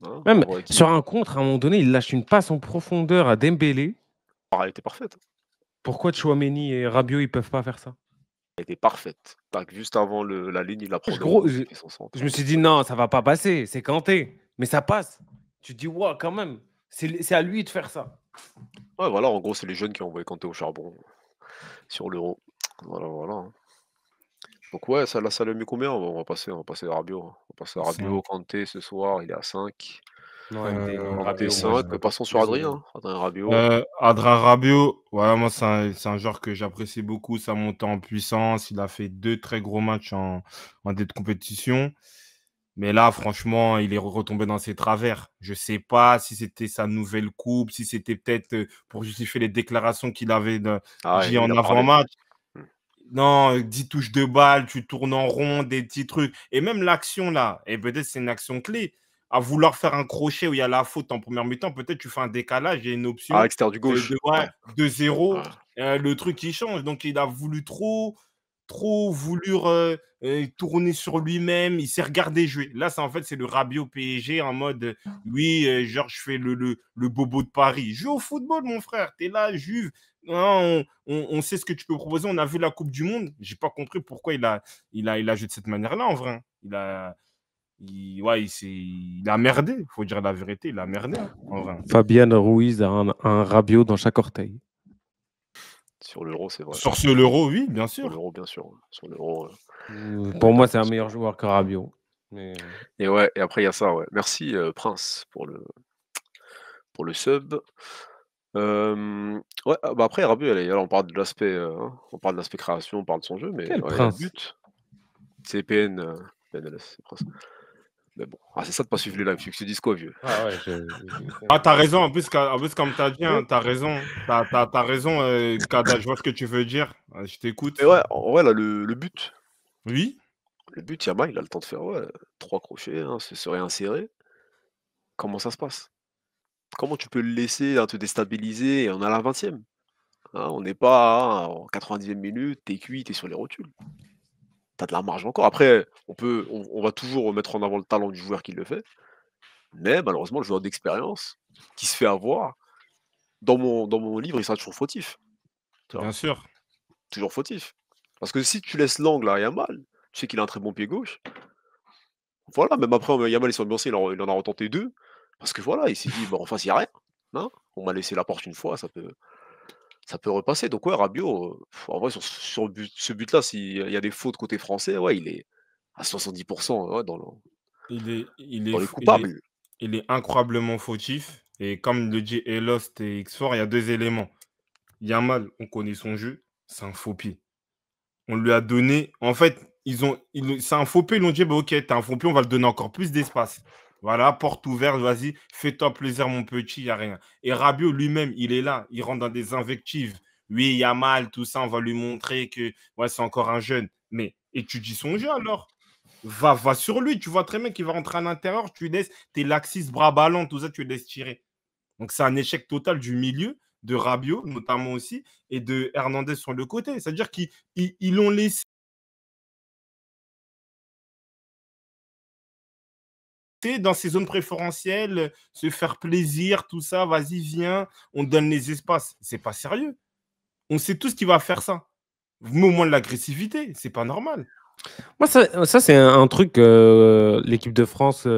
Hein? Même On voit qui? sur un contre, à un moment donné, il lâche une passe en profondeur à Dembélé. Ah, elle était parfaite. Pourquoi Tchouaméni et Rabiot, ils peuvent pas faire ça? Elle était parfaite. Tac, juste avant la ligne, il la prend de Gros, haut, il fait son centre. je me suis dit: «Non, ça va pas passer, c'est Kanté». Mais ça passe. Tu te dis: «Waouh, quand même, c'est à lui de faire ça». Ouais, voilà, en gros, c'est les jeunes qui ont envoyé Kanté au charbon sur l'Euro. Voilà, voilà, hein. Donc ouais, ça l'a mis combien? On va passer à Rabiot, hein. On va passer à Rabiot, 5. Kanté ce soir, il est à 5. Non, MD, Kanté Rabiot, moi, je 5. veux pas Passons sur plus de. Adrien, hein. Adrien Rabiot. Adrien Rabiot, ouais, moi, c'est un joueur que j'apprécie beaucoup. Sa montée en puissance. Il a fait 2 très gros matchs en début de compétition. Mais là, franchement, il est retombé dans ses travers. Je ne sais pas si c'était sa nouvelle coupe, si c'était peut-être pour justifier les déclarations qu'il avait Ah dit ouais, il en a parlé. avant-match. Mmh. Non, 10 touches de balle, tu tournes en rond, des petits trucs. Et même l'action là, et peut-être c'est une action clé. à vouloir faire un crochet où il y a la faute en première mi-temps, peut-être tu fais un décalage, il y a une À option l'extérieur du gauche. Ouais. 2-0, Ouais. le truc qui change. Donc, il a voulu trop voulu tourner sur lui-même. Il s'est regardé jouer. Là, en fait, c'est le Rabiot PSG en mode oui, genre, je fais le bobo de Paris. Joue au football, mon frère. T'es là, Juve. Non, on sait ce que tu peux proposer. On a vu la Coupe du Monde. J'ai pas compris pourquoi il a joué de cette manière-là, en vrai. Il a merdé. Il faut dire la vérité. Il a merdé, hein, en vrai. Fabian Ruiz a un Rabiot dans chaque orteil. Sur l'Euro, c'est vrai. Sur l'Euro, oui, bien Sur sûr. l'Euro, bien sûr. Sur l'Euro. Pour moi, c'est un meilleur joueur que Rabiot. Mais... Et ouais, et après, il y a ça, ouais. Merci, Prince, pour le sub. Ouais, bah après, Rabiot, là, on parle de l'aspect on parle de l'aspect création, on parle de son jeu, mais Quel ouais, il y a le Prince? but. C'est PNLS, c'est Prince. Mais bon, c'est ça de pas suivre les lives. Tu te dis quoi, vieux? Ah ouais, T'as raison. En plus, comme t'as dit, hein, t'as raison. T'as raison, Kada, je vois ce que tu veux dire. Je t'écoute. Et ouais, en vrai, là, le but. Oui. Le but, Yamal, il a le temps de faire 3 crochets, se réinsérer. Comment ça se passe? Comment tu peux le laisser te déstabiliser et on est à la 20e? On n'est pas en 90e minute, t'es cuit, t'es sur les rotules. T'as de la marge encore. Après, on va toujours mettre en avant le talent du joueur qui le fait, mais malheureusement, le joueur d'expérience qui se fait avoir, dans mon livre, il sera toujours fautif. Tu vois? Bien sûr. Toujours fautif. Parce que si tu laisses l'angle à Yamal, tu sais qu'il a un très bon pied gauche. Voilà, même après, Yamal, il s'est ambiancé, il en a retenté 2, parce que voilà, il s'est dit: «Bah, en face, il y a rien, hein. On m'a laissé la porte une fois, ça peut repasser». Donc ouais, Rabiot, en vrai, sur ce but-là, s'il y a des fautes côté français, ouais, il est à 70 ouais, Il dans les est, il est, coupables. il est incroyablement fautif. Et comme le dit Elost et X4, il y a 2 éléments. Yamal, on connaît son jeu, c'est un faux pied. On lui a donné. En fait, c'est un faux pied. Ils l'ont dit, bah, ok, t'as un faux pied, on va le donner encore plus d'espace. Voilà, porte ouverte, vas-y, fais-toi plaisir, mon petit, il n'y a rien. Et Rabiot lui-même, il est là, il rentre dans des invectives. Oui, Yamal, tout ça, on va lui montrer que ouais, c'est encore un jeune. Mais étudie son jeu alors. Va sur lui, tu vois très bien qu'il va rentrer à l'intérieur, tu laisses tes laxistes, bras ballants, tout ça, tu le laisses tirer. Donc, c'est un échec total du milieu, de Rabiot notamment aussi, et de Hernandez sur le côté. C'est-à-dire qu'ils l'ont laissé dans ses zones préférentielles, se faire plaisir, tout ça, vas-y, viens, on donne les espaces. C'est pas sérieux. On sait tous qu'il va faire ça. Mais au moins de l'agressivité, c'est pas normal. Moi, ça c'est un truc, l'équipe de France,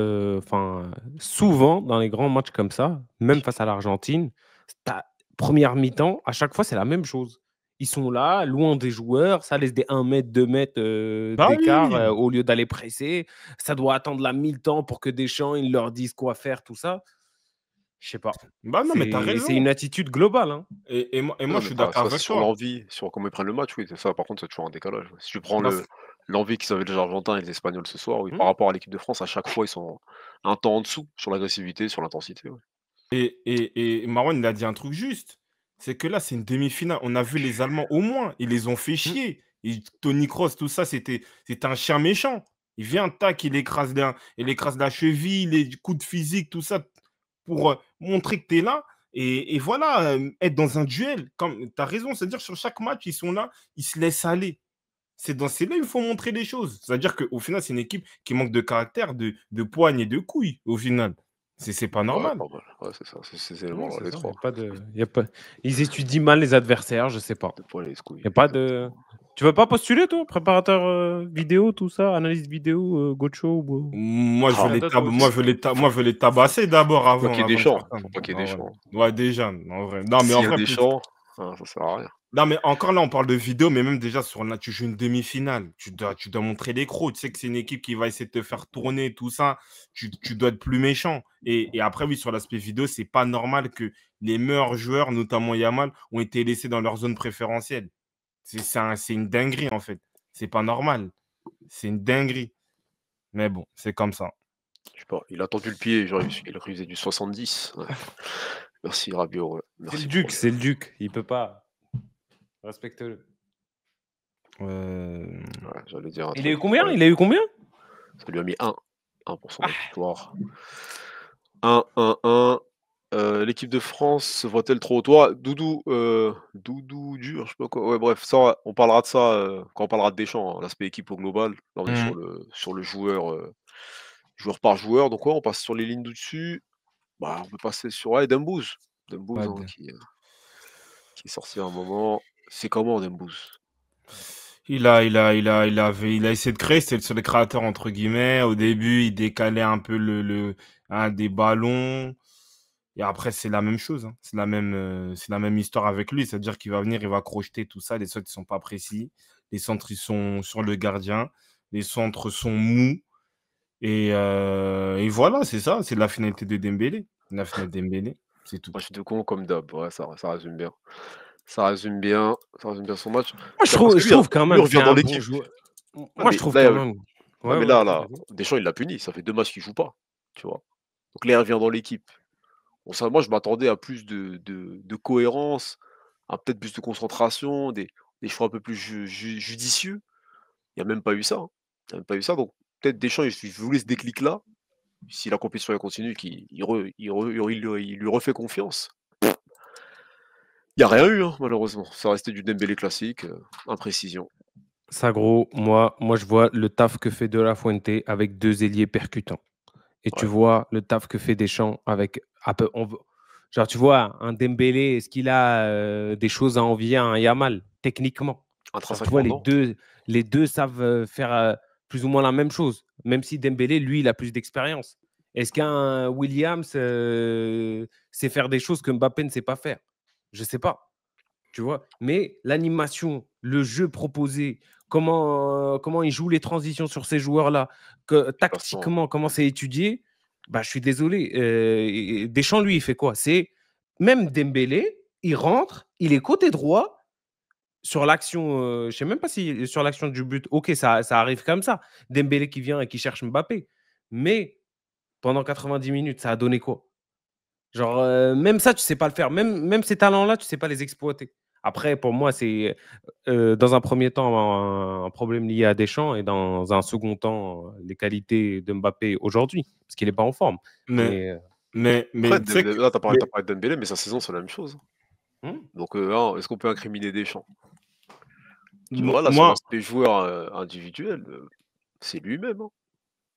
souvent dans les grands matchs comme ça, même face à l'Argentine, première mi-temps, à chaque fois, c'est la même chose. Ils sont là, loin des joueurs, ça laisse des 1 mètre, 2 mètres Bah d'écart oui. au lieu d'aller presser. Ça doit attendre la mi-temps pour que Deschamps ils leur disent quoi faire, tout ça. Je sais pas. Bah non, mais t'as C'est raison. une attitude globale. Hein. Et moi, Non, je mais suis d'accord ça, c'est avec sur toi. l'envie, sur comment ils prennent le match, oui, c'est ça, par contre, c'est toujours un décalage. Si tu prends Bah, l'envie qu'ils avaient les Argentins et les Espagnols ce soir, oui, Hmm. par rapport à l'équipe de France, à chaque fois, ils sont un temps en dessous sur l'agressivité, sur l'intensité, ouais. Et Marwan, il a dit un truc juste. C'est que là, c'est une demi-finale. On a vu les Allemands, au moins, ils les ont fait Hmm. chier. Et Tony Kroos, tout ça, c'était un chien méchant. Il vient, tac, il écrase la cheville, les coups de physique, tout ça, pour montrer que tu es là. Et voilà, être dans un duel. Tu as raison, c'est-à-dire sur chaque match, ils sont là, ils se laissent aller. C'est dans ces là il faut montrer les choses. C'est-à-dire qu'au final, c'est une équipe qui manque de caractère, de poigne et de couilles, au final. C'est pas Ouais, normal. pas mal. Ouais, c'est ça, c'est ces Ouais, éléments-là, c'est les ça. Y a 3. pas de, y a pas... Ils étudient mal les adversaires, je sais pas. De poil et les couilles, Y a pas de. exactement. Tu veux pas postuler, toi, préparateur vidéo, tout ça, analyse vidéo, Gocho ou... Moi, je veux Ah, Rien d'autre, wesh. moi, je veux les tabasser d'abord faut pas qu'il y ait avant des de faire champs, ça. faut pas qu'il y ait En des vrai. champs. Ouais, déjà, en vrai. Non, mais en S'il y a vrai, des champs, ça sert à rien. non, mais encore là, on parle de vidéo, mais même déjà tu joues une demi-finale. Tu dois montrer les crocs. Tu sais que c'est une équipe qui va essayer de te faire tourner, tout ça. Tu dois être plus méchant. Et après, oui, sur l'aspect vidéo, c'est pas normal que les meilleurs joueurs, notamment Yamal, ont été laissés dans leur zone préférentielle. C'est une dinguerie, en fait. C'est pas normal. C'est une dinguerie. Mais bon, c'est comme ça. Je sais pas, il a tendu le pied, genre, il faisait du 70. Ouais. Merci Rabiot, ouais. C'est le Merci pour duc, c'est le duc. Il peut pas. Respecte-le. Euh, ouais, j'allais dire un Il a eu truc. combien? Ouais, Il a eu combien? ça lui a mis 1. 1% de Ah, victoire. 1-1-1. L'équipe de France se voit-elle trop toi? Doudou dur, je sais pas quoi. Ouais, bref, ça, on parlera de ça quand on parlera de Deschamps, hein, l'aspect équipe au global. Là, on est Mmh. sur le joueur, joueur par joueur. Donc, ouais, on passe sur les lignes du dessus. Bah, on peut passer sur ouais, Dembouz. Dembouz, hein, Bad. qui est sorti à un moment. C'est comment, Dembouz? Il a essayé de créer, c'est le seul créateur, entre guillemets. Au début, il décalait un peu des ballons. Et après, c'est la même chose, hein. C'est la même histoire avec lui. C'est-à-dire qu'il va venir, il va crocheter tout ça. Les centres, ils sont pas précis. Les centres, ils sont sur le gardien. Les centres sont mous. Et voilà, c'est ça. C'est la finalité de Dembélé. La finalité de Dembélé, c'est tout. Match de con comme d'hab. Ouais, ça résume bien. Ça résume bien. Ça résume bien son match. Moi, Parce que je trouve quand lui, il même c'est revient dans un bon l'équipe. joueur. Ouais, Moi, je mais trouve là, quand même. ouais, Ouais, mais ouais, vas-y, là, vas-y. Deschamps, il l'a puni. Ça fait 2 matchs qu'il joue pas, tu vois? Donc là, il revient dans l'équipe. Bon, ça, moi, je m'attendais à plus de cohérence, à peut-être plus de concentration, des choix un peu plus judicieux. Il y a même pas eu ça, hein. Il y a même pas eu ça, donc peut-être Deschamps, il voulait ce déclic-là. Si la compétition elle continue, qu'il il lui refait confiance. Il y a rien eu, hein, malheureusement. Ça restait du Dembélé classique, imprécision. Ça, gros, moi, je vois le taf que fait De La Fuente avec deux ailiers percutants. Et tu Ouais, vois le taf que fait Deschamps avec genre tu vois un Dembélé, est-ce qu'il a des choses à envier à un Yamal techniquement? Genre tu vois intrinsèquement, non. les deux savent faire plus ou moins la même chose, même si Dembélé lui il a plus d'expérience. Est-ce qu'un Williams sait faire des choses que Mbappé ne sait pas faire? Je sais pas, tu vois. Mais l'animation, le jeu proposé, comment il joue les transitions sur ces joueurs-là, que Déplacement. tactiquement, comment c'est étudié, bah, je suis désolé. Deschamps, lui, il fait quoi? C'est même Dembélé, il rentre, il est côté droit sur l'action. Je ne sais même pas si sur l'action du but, ok, ça arrive comme ça. Dembélé qui vient et qui cherche Mbappé. Mais pendant 90 minutes, ça a donné quoi? Genre, même ça, tu sais pas le faire. Même ces talents-là, tu sais pas les exploiter. Après, pour moi, c'est dans un premier temps un problème lié à Deschamps et dans un second temps, les qualités de Mbappé aujourd'hui, parce qu'il est pas en forme. Mais, Mais mais tu sais que. Là, tu Mais, parlé de Dembélé, mais sa saison, c'est la même chose, hein. mmh, Donc, hein, est-ce qu'on peut incriminer Deschamps? Tu vois, là, sur moi, l'aspect joueur, individuel, c'est lui-même, hein.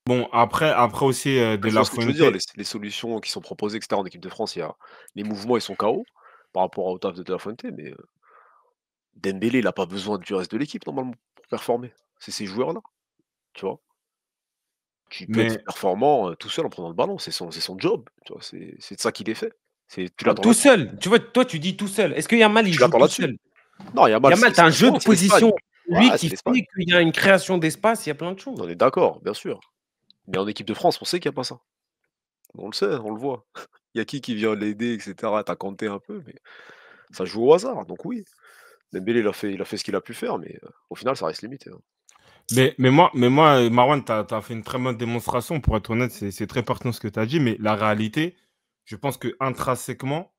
bon, après aussi, De Tu vois La ce que je veux Fuente. dire? Les solutions qui sont proposées et cetera en équipe de France, il y a les mouvements, ils sont KO par rapport au taf de La Fuente, mais Dembélé, il a pas besoin du reste de l'équipe normalement pour performer. C'est ces joueurs-là, tu vois? Qui peut être Mais performant, tout seul en prenant le ballon, c'est son job, tu vois? C'est de ça qu'il est fait. Tu l'attends tout là-dessus. seul, tu vois, toi, tu dis tout seul. Est-ce que Yamal, il Tu joue l'attends tout là-dessus. seul? Non, Yamal, Yamal, tu as un c'est jeu justement, de c'est l'Espagne. position, lui, Ouais, qui c'est l'Espagne. fait qu'il y a une création d'espace, il y a plein de choses. On est d'accord, bien sûr. Mais en équipe de France, on sait qu'il y a pas ça. On le sait, on le voit. Il y a qui vient l'aider et cetera? Tu as Kanté un peu, mais ça joue au hasard, donc oui. Dembélé, il a fait ce qu'il a pu faire, mais au final, ça reste limité, hein. mais moi, Marwan, tu as fait une très bonne démonstration. Pour être honnête, c'est très pertinent ce que tu as dit. Mais la réalité, je pense que intrinsèquement,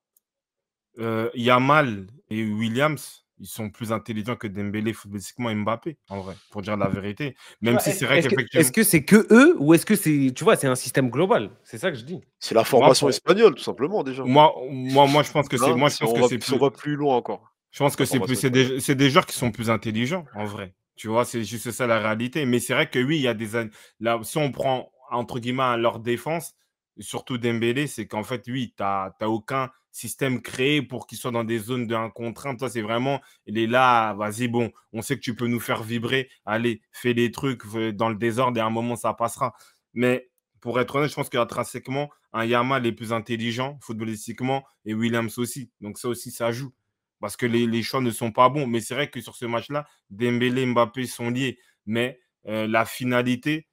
Yamal et Williams, ils sont plus intelligents que Dembélé footballistiquement et Mbappé, en vrai, pour dire la vérité. Tu Même vois, si c'est vrai est-ce qu'effectivement, que c'est que eux ou est-ce que c'est, tu vois, c'est un système global? C'est ça que je dis. C'est la moi, formation espagnole, tout simplement, déjà. je pense que c'est, Hein, moi, je pense que c'est si on plus, va plus loin encore, je pense que la c'est plus, formation espagnole. c'est des joueurs qui sont plus intelligents, en vrai. Tu vois, c'est juste ça la réalité. Mais c'est vrai que oui, il y a là, si on prend, entre guillemets, leur défense, surtout Dembélé, c'est qu'en fait, oui, tu n'as aucun système créé pour qu'il soit dans des zones de 1 contre 1. Toi, c'est vraiment, il est là, vas-y, bon, on sait que tu peux nous faire vibrer. Allez, fais des trucs dans le désordre et à un moment, ça passera. Mais pour être honnête, je pense qu'intrinsèquement, un Yamal est plus intelligent footballistiquement et Williams aussi. Donc ça aussi, ça joue parce que les choix ne sont pas bons. Mais c'est vrai que sur ce match-là, Dembélé et Mbappé sont liés. Mais la finalité,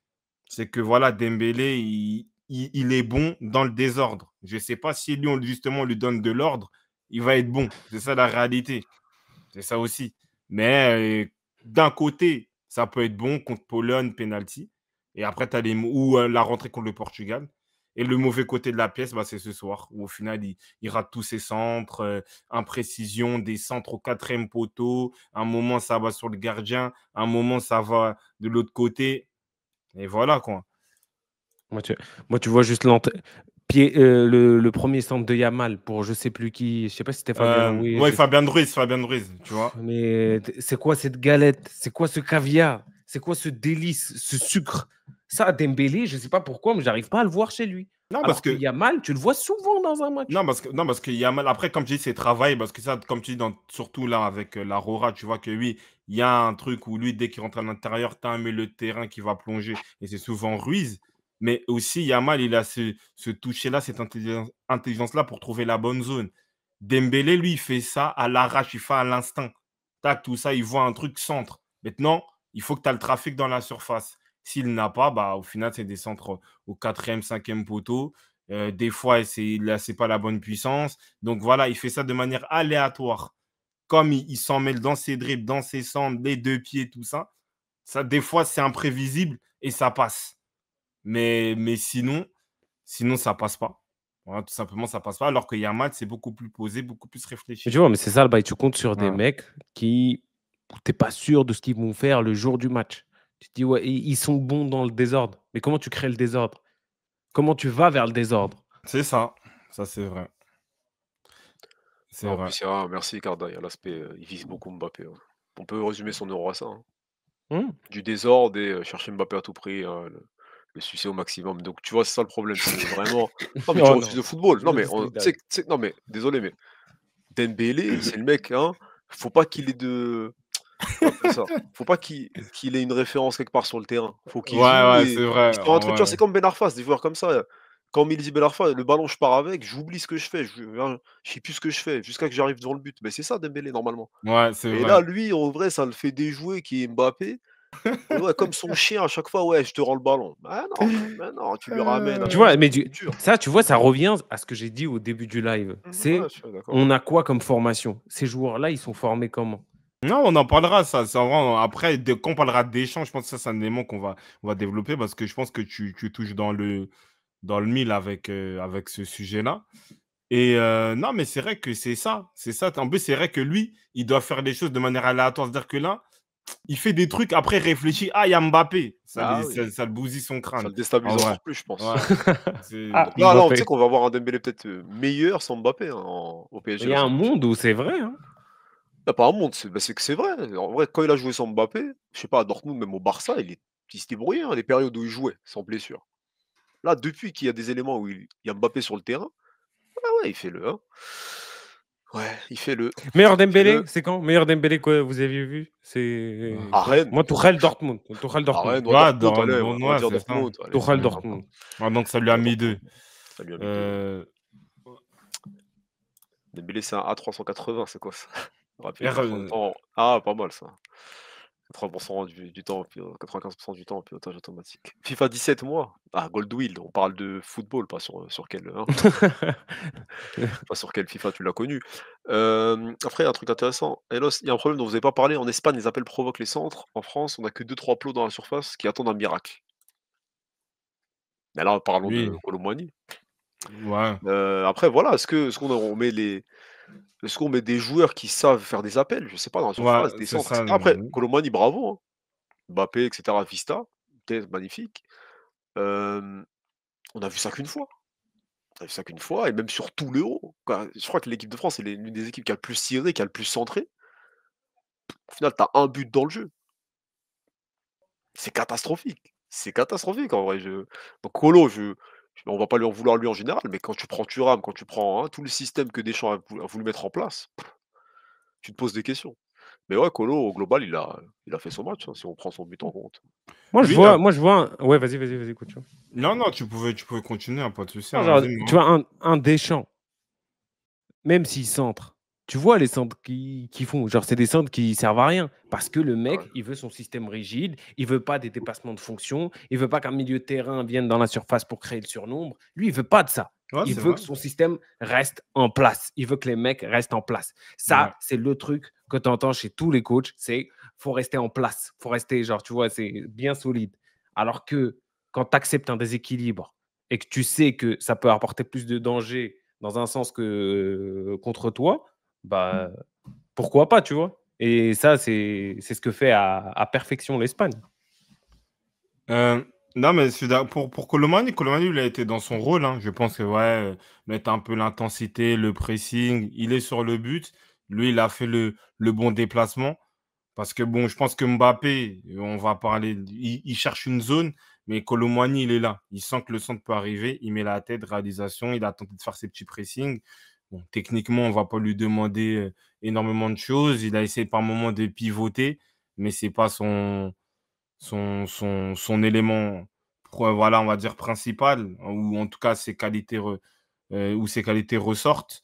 c'est que voilà, Dembélé, il est bon dans le désordre. Je ne sais pas si lui, justement, on lui donne de l'ordre, il va être bon. C'est ça la réalité. C'est ça aussi. Mais d'un côté, ça peut être bon contre Pologne, penalty. Et après, tu as la rentrée contre le Portugal. Et le mauvais côté de la pièce, bah, c'est ce soir, où au final, il rate tous ses centres, imprécision, des centres au quatrième poteau. Un moment, ça va sur le gardien. Un moment, ça va de l'autre côté. Et voilà, quoi. Moi, tu vois juste le premier centre de Yamal pour je sais plus qui. Je sais pas si c'était Fabien Ruiz. Ouais, Fabien Ruiz, tu vois. Mais c'est quoi cette galette? C'est quoi ce caviar? C'est quoi ce délice, ce sucre? Ça, Dembélé, je sais pas pourquoi, mais j'arrive pas à le voir chez lui. Non, parce Alors que que Yamal, tu le vois souvent dans un match. non, parce qu'il y a mal. Après, comme tu dis, c'est travail, parce que ça, comme tu dis, surtout là, avec la Rora, tu vois que oui, il y a un truc où lui, dès qu'il rentre à l'intérieur, tu as un milieu de terrain qui va plonger, et c'est souvent Ruiz. Mais aussi, Yamal, il a ce toucher-là, cette intelligence-là pour trouver la bonne zone. Dembélé, lui, il fait ça à l'arrache, il fait à l'instinct. Tac, tout ça, il voit un truc centre. Maintenant, il faut que tu as le trafic dans la surface. S'il n'a pas, bah, au final, c'est des centres au quatrième, cinquième poteau. Des fois, c'est pas la bonne puissance. Donc voilà, il fait ça de manière aléatoire. Comme il s'en mêle dans ses dribbles, dans ses centres, les deux pieds, tout ça. Ça, des fois, c'est imprévisible et ça passe. Mais sinon, ça passe pas. Voilà, tout simplement, ça passe pas. Alors que Yamal, c'est beaucoup plus posé, beaucoup plus Mais réfléchi. tu vois, mais c'est ça le bail. Tu comptes sur des Ouais. mecs qui, t'es pas sûr de ce qu'ils vont faire le jour du match. Tu te dis, ouais, ils sont bons dans le désordre. Mais comment tu crées le désordre? Comment tu vas vers le désordre? C'est ça. Ça, c'est vrai. C'est En vrai. plus, merci Carda, il y a l'aspect, il vise beaucoup Mbappé, ouais. On peut résumer son euro à ça, hein. Hmm. Du désordre et chercher Mbappé à tout prix, le sucer au maximum. Donc tu vois, c'est ça le problème, c'est vraiment non mais tu Oh refuses non, le football. je Non le mais tu sais discrédite. tu sais non mais désolé, mais Dembélé, c'est le mec, hein, faut pas qu'il ait de comment on appelle ça? Faut pas qu'il ait une référence quelque part sur le terrain. Faut qu'il Ouais, joue ouais, et c'est vrai. il sort un truc, tu vois? Ouais. C'est comme Ben Arfa, des joueurs comme ça, quand on me dit Ben Arfa, le ballon, je pars avec, j'oublie ce que je fais, je sais plus ce que je fais jusqu'à que j'arrive devant le but. Mais c'est ça Dembélé normalement. Ouais, c'est Et là, vrai. lui, en vrai, ça le fait déjouer qui est Mbappé. Et ouais, comme son chien à chaque fois: «Ouais, je te rends le ballon». Mais non, tu lui ramènes à Tu chaque vois, fois, mais c'est dur. ça, tu vois, ça revient à ce que j'ai dit au début du live. Ouais, C'est, je suis d'accord. on a quoi comme formation? Ces joueurs-là, ils sont formés comment? Non, on en parlera, ça. Ça après, quand on parlera d'échange, je pense que ça, c'est un élément qu'on va développer parce que je pense que tu touches dans le mille avec ce sujet-là. Et non, mais c'est vrai que c'est ça. C'est ça. En plus, c'est vrai que lui, il doit faire les choses de manière aléatoire. C'est-à-dire que là, il fait des trucs, après, il réfléchit. Ah, il y a Mbappé. Ça, Ah oui, ça le bousille son ça crâne. le déstabilise En vrai. encore plus, je pense. Ouais. C'est... Ah, Donc là, tu sais Mbappé. qu'on va avoir un Dembélé peut-être, meilleur sans Mbappé, hein, au Il PSG y la a un semaine prochaine. monde où c'est vrai, hein. Il y a pas un monde, c'est que c'est vrai. En vrai, quand il a joué sans Mbappé, je sais pas, à Dortmund, même au Barça, il se débrouillait, hein, les périodes où il jouait sans blessure. Là, depuis qu'il y a des éléments où il y a Mbappé sur le terrain, ah ouais, il fait le, hein. Ouais, Meilleur il fait Dembélé, le c'est quand? Meilleur Dembélé que vous avez vu? C'est à quoi? Rennes. Moi, Tuchel Dortmund. Tuchel À Dortmund. Rennes ou à Ouais, Dortmund, allez, on va ouais, dire c'est ça. Dortmund, allez, Tuchel pourquoi pas. Dortmund. Ouais, donc, ça lui On a va dire mis deux. Dortmund. Ça lui a mis 2, ouais. Euh, Dembélé, c'est un A380, c'est quoi ça? Rapide, R, 80 temps ah, pas mal ça. 80% du temps, 95% du temps en pilotage automatique. FIFA 17 mois? Ah, Goldwill, on parle de football, pas sur quel, hein, pas sur quel FIFA tu l'as connu. Après, un truc intéressant, Elos, il y a un problème dont vous avez pas parlé. En Espagne, les appels provoquent les centres. En France, on a que 2-3 plots dans la surface qui attendent un miracle. Mais là, parlons de oui, Kolo Muani. ouais, Après, voilà, est-ce qu'on met des joueurs qui savent faire des appels? Je sais pas, dans la ouais, surface, des c'est centres, et ça. cetera. Après, Kolo Muani, bravo, hein. Mbappé, et cetera, Vista, tête magnifique. Hem, on a vu ça qu'une fois. On a vu ça qu'une fois et même sur tout l'Euro, quoi. Je crois que l'équipe de France, c'est l'une des équipes qui a le plus tiré, qui a le plus centré. Au final, tu as 1 but dans le jeu. C'est catastrophique. C'est catastrophique en vrai, donc Kolo, on va pas lui en vouloir lui en général, mais quand tu prends Thuram, quand tu prends, hein, tout le système que Deschamps a voulu mettre en place, tu te poses des questions. Mais ouais, Kolo, au global, il a fait son match, hein, si on prend son but en compte. Oui, Moi, je vois ouais, vas-y, écoute. non, non, tu pouvais continuer, hein, pas de souci, Non, hein, genre, vas-y, tu moi. vois, un Deschamps, même s'il centre, tu vois les centres qu'ils font, genre, c'est des centres qui servent à rien. Parce que le Ah ouais, mec, il veut son système rigide, il veut pas des dépassements de fonction, il veut pas qu'un milieu de terrain vienne dans la surface pour créer le surnombre. Lui, il veut pas de ça. Ouais, Il c'est veut vrai. que son système reste en place. Il veut que les mecs restent en place. Ouais. Ça, c'est le truc que tu entends chez tous les coachs, c'est faut rester en place. Faut rester, genre, tu vois, c'est bien solide. Alors que quand tu acceptes un déséquilibre et que tu sais que ça peut apporter plus de danger dans un sens que contre toi, bah, pourquoi pas, tu vois? Et ça, c'est ce que fait à perfection l'Espagne. Non, mais pour Colomani, il a été dans son rôle, hein. Je pense que, ouais, mettre un peu l'intensité, le pressing, il est sur le but. Lui, il a fait le bon déplacement. Parce que bon, je pense que Mbappé, on va parler, il cherche une zone, mais Colomani, il est là. Il sent que le centre peut arriver, il met la tête, réalisation, il a tenté de faire ses petits pressings. Bon, techniquement, on ne va pas lui demander énormément de choses. Il a essayé par moments de pivoter, mais ce n'est pas son élément, voilà, on va dire principal, ou en tout cas où ses qualités ressortent.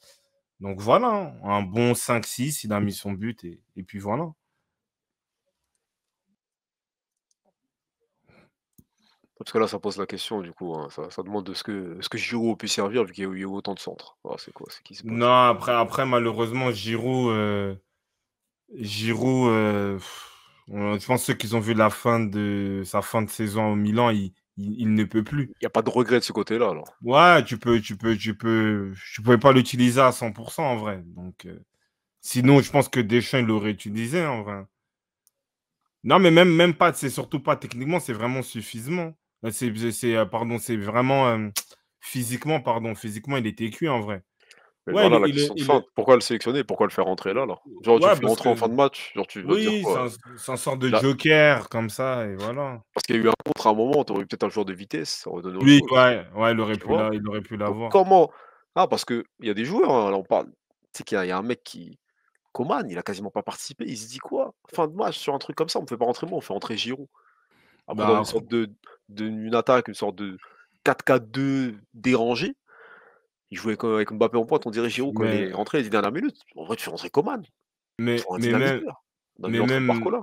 Donc voilà, hein, un bon 5-6, il a mis son but et puis voilà. Parce que là, ça pose la question, du coup, hein, ça demande de est-ce que Giroud peut servir vu qu'il y a eu autant de centres? Voilà, c'est quoi? C'est qui se passe? Non, après malheureusement, Giroud, je pense ceux qui ont vu sa fin de saison au Milan, il ne peut plus. Il y a pas de regret de ce côté-là, alors? Ouais, tu pouvais pas l'utiliser à 100% en vrai. Donc, sinon, je pense que Deschamps, il l'aurait utilisé en vrai. Non, mais même pas, c'est surtout pas techniquement, c'est vraiment suffisant. Pardon, c'est vraiment physiquement, il était cuit en vrai. Mais Ouais, voilà la question de fin, pourquoi le sélectionner? Pourquoi le faire rentrer là, alors? Genre, tu le ouais, fais parce rentrer en que fin de match, genre, tu vas te dire oui, quoi? c'est un sort de Là joker comme ça et voilà. parce qu'il y a eu un contre à un moment, tu aurais eu peut-être un joueur de vitesse, ça aurait donné autre Oui, chose, ouais, tu vois? il aurait pu Donc l'avoir. comment parce qu'il y a des joueurs, hein, là on parle, tu sais qu'il y a un mec qui Coman, il a quasiment pas participé, il se dit quoi? Fin de match sur un truc comme ça, on me fait pas rentrer moi, on fait rentrer Giroud. Après dans Bah, une sorte une attaque, une sorte de 4-4-2 dérangé, il jouait avec Mbappé en pointe, on dirait Giroud quand il mais est rentré les 10 dernières minutes. En vrai, tu fais rentrer Coman, il mais faut un mais même dynamiteur. On a vu mais l'entrée de même Barcola.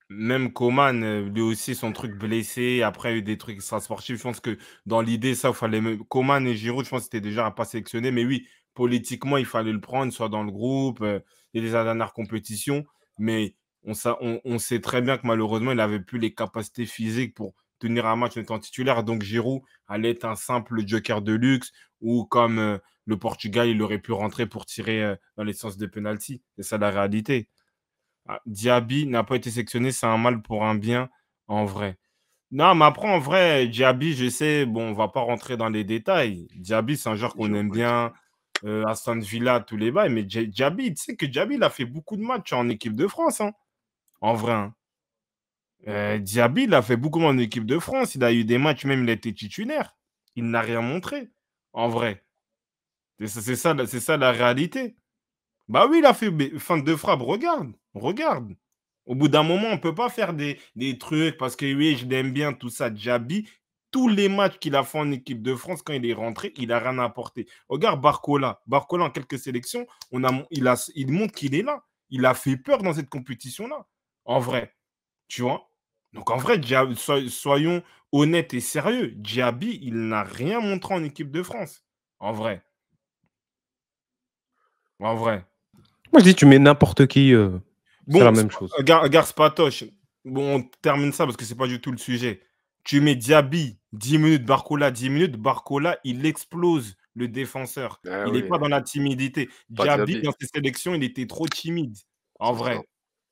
même Coman, lui aussi son truc blessé, après il y a eu des trucs extrasportifs. Je pense que dans l'idée, ça, il fallait Coman et Giroud, je pense que c'était déjà à pas sélectionner. Mais oui, politiquement, il fallait le prendre, soit dans le groupe, et les dernières compétitions. Mais on sait très bien que malheureusement, il n'avait plus les capacités physiques pour tenir un match en étant titulaire. Donc Giroud allait être un simple joker de luxe ou comme le Portugal, il aurait pu rentrer pour tirer dans les sens de penalty. C'est ça la réalité. Ah, Diaby n'a pas été sélectionné, c'est un mal pour un bien, en vrai. Non, mais après, en vrai, Diaby, je sais, bon, on va pas rentrer dans les détails. Diaby, c'est un joueur qu'on aime Giroud et bien, tout. Aston Villa, tous les bails, mais Diaby, tu sais que Diaby, il a fait beaucoup de matchs en équipe de France, hein, en vrai, hein. Diaby, il a fait beaucoup en équipe de France, il a eu des matchs, même il a été titulaire. Il n'a rien montré, en vrai. C'est ça la réalité. Bah oui, il a fait fin de frappe. Regarde, regarde. Au bout d'un moment, on ne peut pas faire des trucs parce que oui, je l'aime bien, tout ça. Diaby, tous les matchs qu'il a fait en équipe de France, quand il est rentré, il n'a rien apporté. Regarde Barcola. Barcola, en quelques sélections, il montre qu'il est là. Il a fait peur dans cette compétition-là. En vrai, tu vois. Donc en vrai, soyons honnêtes et sérieux. Diaby, il n'a rien montré en équipe de France. En vrai. En vrai. Moi, je dis, tu mets n'importe qui, c'est la Bon, même chose. regarde Spatoche. Bon, on termine ça parce que c'est pas du tout le sujet. Tu mets Diaby, 10 minutes, Barcola, 10 minutes, Barcola, il explose le défenseur. Ah Il n'est oui, pas dans la timidité. pas Diaby, Diaby, dans ses sélections, il était trop timide. En c'est ça. vrai.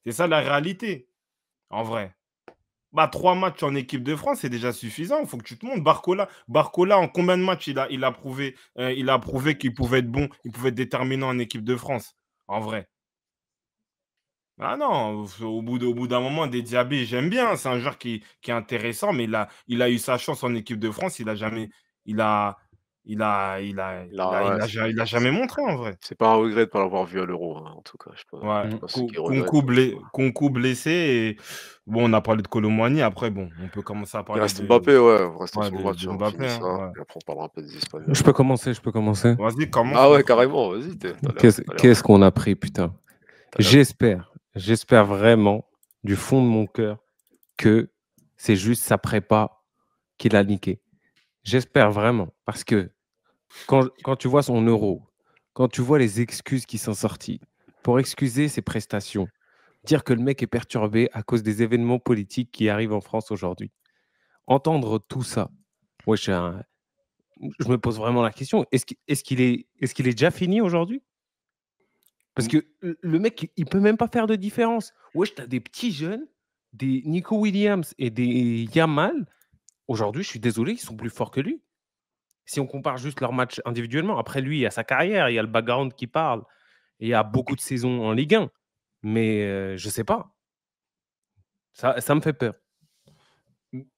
C'est ça la réalité. En vrai. Bah, 3 matchs en équipe de France, c'est déjà suffisant. Il faut que tu te montres. Barcola, en combien de matchs il a prouvé qu'il pouvait être bon, il pouvait être déterminant en équipe de France. En vrai. Ah non, au bout d'un moment, des Diaby, j'aime bien. C'est un joueur qui est intéressant, mais il a eu sa chance en équipe de France. Il a, Là, ouais, il a jamais montré en vrai. c'est pas un regret de pas l'avoir vu à l'Euro, hein, en tout cas, Ouais, je sais pas ceux qui regrettent, Kunku blessé. Et bon, on a parlé de Colomboigny. Après, bon, on peut commencer à il parler reste Mbappé, ouais, on restera sur le match, de hein, on Mbappé, finit hein, ça ouais. et après on parlera un peu des Je Espagnols. peux commencer, je peux commencer. Vas-y, commence, Ah mon ouais, frère. carrément, vas-y, tu Qu'est-ce l'air qu'est-ce qu'on a pris, putain. tu l'air J'espère vraiment, du fond de mon cœur, que c'est juste sa prépa qu'il a niqué. J'espère vraiment, parce que quand tu vois son euro, quand tu vois les excuses qui sont sorties pour excuser ses prestations, dire que le mec est perturbé à cause des événements politiques qui arrivent en France aujourd'hui, entendre tout ça, ouais, je me pose vraiment la question, est-ce qu'il est déjà fini aujourd'hui? Parce que le mec, il peut même pas faire de différence. Wesh, tu as des petits jeunes, des Nico Williams et des Yamal. Aujourd'hui, je suis désolé, ils sont plus forts que lui. Si on compare juste leurs matchs individuellement. Après, lui, il y a sa carrière, il y a le background qui parle, et il y a beaucoup de saisons en Ligue 1. Mais je sais pas. Ça me fait peur.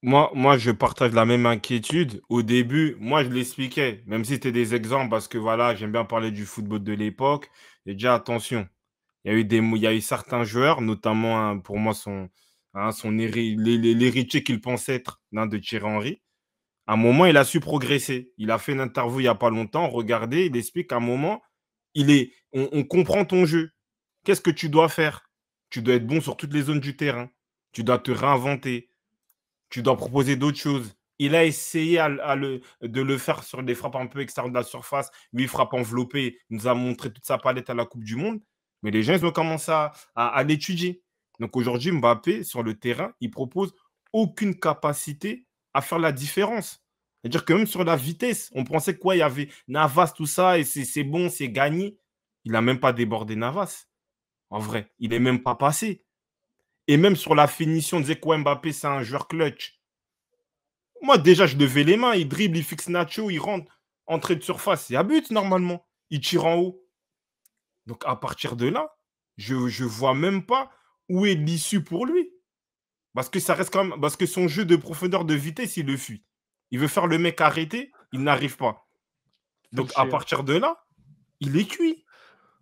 Moi, je partage la même inquiétude. Au début, moi, je l'expliquais, même si c'était des exemples, parce que voilà, j'aime bien parler du football de l'époque. Et déjà, attention, il y a eu certains joueurs, notamment pour moi, l'héritier qu'il pensait être de Thierry Henry. À un moment, il a su progresser. Il a fait une interview il n'y a pas longtemps. Regardez, il explique qu'à un moment, on comprend ton jeu. Qu'est-ce que tu dois faire? Tu dois être bon sur toutes les zones du terrain. Tu dois te réinventer. Tu dois proposer d'autres choses. Il a essayé de le faire sur des frappes un peu extérieures de la surface. Lui, il frappe enveloppé. Il nous a montré toute sa palette à la Coupe du Monde. Mais les gens, ils ont commencé à l'étudier. Donc aujourd'hui, Mbappé, sur le terrain, il propose aucune capacité à faire la différence. C'est-à-dire que même sur la vitesse, on pensait quoi, il y avait Navas, tout ça, et c'est bon, c'est gagné. Il n'a même pas débordé Navas. En vrai, il n'est même pas passé. Et même sur la finition, on disait quoi, Mbappé, c'est un joueur clutch. Moi, déjà, je levais les mains. Il dribble, il fixe Nacho, il rentre, entrée de surface. Il y a but, normalement. Il tire en haut. Donc, à partir de là, je ne vois même pas où est l'issue pour lui. Parce que ça reste quand même. Parce que son jeu de profondeur de vitesse, il le fuit. Il veut faire le mec arrêter, il n'arrive pas. Fait le Donc, à chien. partir de là, il est cuit.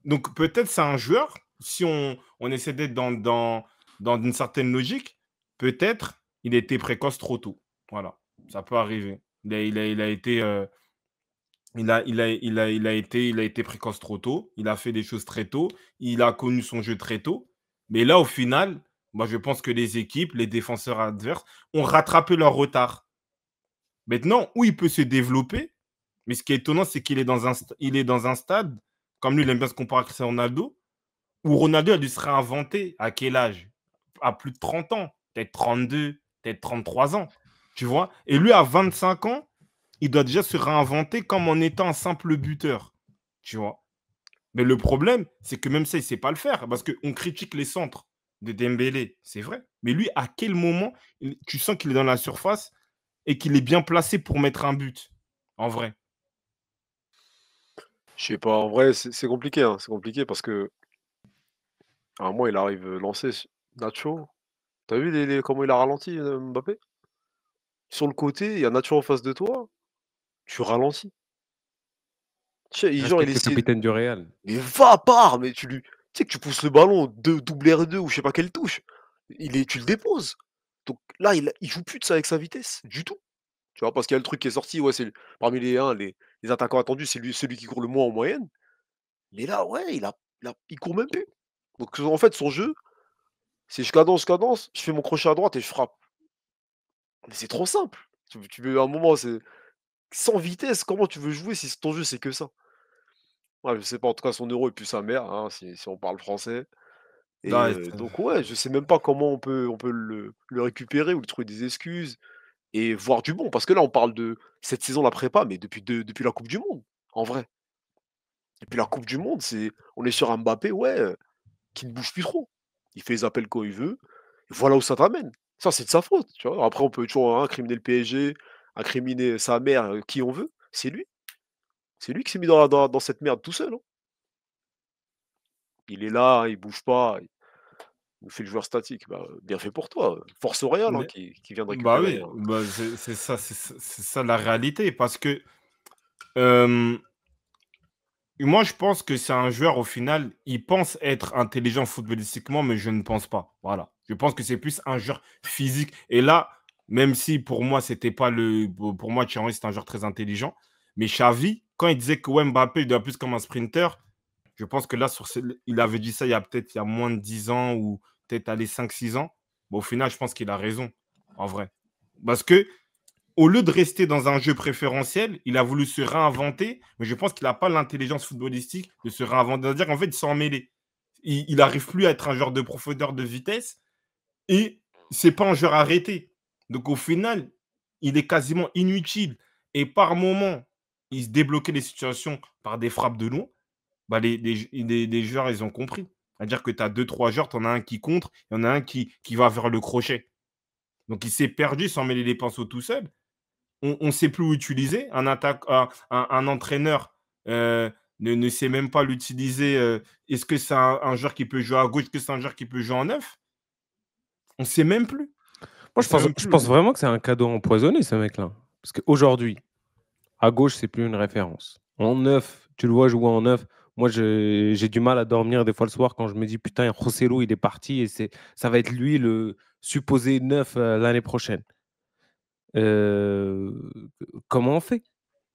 Donc, peut-être c'est un joueur, si on essaie d'être dans une certaine logique, peut-être il était précoce trop tôt. Voilà, ça peut arriver. Il a été, il a été précoce trop tôt. Il a fait des choses très tôt. Il a connu son jeu très tôt. Mais là, au final, moi, je pense que les équipes, les défenseurs adverses ont rattrapé leur retard. Maintenant, où il peut se développer, mais ce qui est étonnant, c'est qu'il est il est dans un stade, comme lui, il aime bien se comparer à Cristiano Ronaldo, où Ronaldo a dû se réinventer à quel âge? À plus de 30 ans, peut-être 32, peut-être 33 ans, tu vois? Et lui, à 25 ans, il doit déjà se réinventer comme en étant un simple buteur, tu vois? Mais le problème, c'est que même ça, il ne sait pas le faire parce qu'on critique les centres de Dembélé, c'est vrai. Mais lui, à quel moment tu sens qu'il est dans la surface et qu'il est bien placé pour mettre un but, en vrai? Je sais pas, en vrai, c'est compliqué, hein, c'est compliqué parce que à un moment, il arrive, lancé Nacho. T'as vu comment il a ralenti, Mbappé? Sur le côté, il y a Nacho en face de toi, tu ralentis. Tu sais, genre il Respecte le essaie capitaine du Real. mais va, part! Mais tu sais que tu pousses le ballon de double R2 ou je sais pas quelle touche, tu le déposes. Donc là, il joue plus de ça avec sa vitesse, du tout. Tu vois? Parce qu'il y a le truc qui est sorti, ouais, c'est parmi les attaquants attendus, c'est celui qui court le moins en moyenne. Mais là, ouais, il court même plus. Donc en fait, son jeu, c'est je cadence, je fais mon crochet à droite et je frappe. Mais c'est trop simple. Tu veux un moment, c'est sans vitesse, comment tu veux jouer si ton jeu, c'est que ça? Ouais, je sais pas, en tout cas, son euro est plus sa mère, hein, si on parle français et Ouais, donc ouais, je sais même pas comment on peut le récupérer ou lui trouver des excuses et voir du bon. Parce que là, on parle de cette saison, la prépa, mais depuis la coupe du monde, en vrai. Depuis la coupe du monde, on est sur un Mbappé, ouais, qui ne bouge plus trop. Il fait les appels quand il veut et voilà où ça t'amène. Ça, c'est de sa faute, tu vois? Après, on peut toujours incriminer le PSG, incriminer sa mère, qui on veut. C'est lui. C'est lui qui s'est mis dans cette merde tout seul, hein. Il est là, hein, il bouge pas, il nous fait le joueur statique. Bah, bien fait pour toi, force au Real, hein, mais qui vient de bah récupérer, oui, hein. bah, c'est ça la réalité parce que, hem moi, je pense que c'est un joueur, au final, il pense être intelligent footballistiquement, mais je ne pense pas. Voilà. Je pense que c'est plus un joueur physique. Et là, même si pour moi, c'était pas le. Pour moi, Thierry, c'est un joueur très intelligent. Mais Xavi, quand il disait que ouais, Mbappé, il doit plus comme un sprinter, je pense que là, il avait dit ça il y a moins de 10 ans ou peut-être aller 5, 6 ans. Bon, au final, je pense qu'il a raison, en vrai. Parce que au lieu de rester dans un jeu préférentiel, il a voulu se réinventer, mais je pense qu'il n'a pas l'intelligence footballistique de se réinventer. C'est-à-dire qu'en fait, il s'en mêler. Il n'arrive plus à être un joueur de profondeur de vitesse et c'est pas un joueur arrêté. Donc au final, il est quasiment inutile. Et par moment, il se débloquait les situations par des frappes de loin. Bah, les joueurs, ils ont compris. C'est-à-dire que tu as deux, trois joueurs, tu en as un qui contre, il y en a un qui va vers le crochet. Donc, il s'est perdu sans mêler les pinceaux tout seul. On ne sait plus où utiliser. Un entraîneur ne sait même pas l'utiliser. Est-ce que c'est un joueur qui peut jouer à gauche? Est-ce que c'est un joueur qui peut jouer en neuf? On ne sait même plus. Moi, On sait même je plus. pense vraiment que c'est un cadeau empoisonné, ce mec-là. Parce qu'aujourd'hui, à gauche, c'est plus une référence. En neuf, tu le vois jouer en neuf. Moi, j'ai du mal à dormir des fois le soir quand je me dis putain, Joselu, il est parti et ça va être lui le supposé neuf l'année prochaine. Euh, Comment on fait?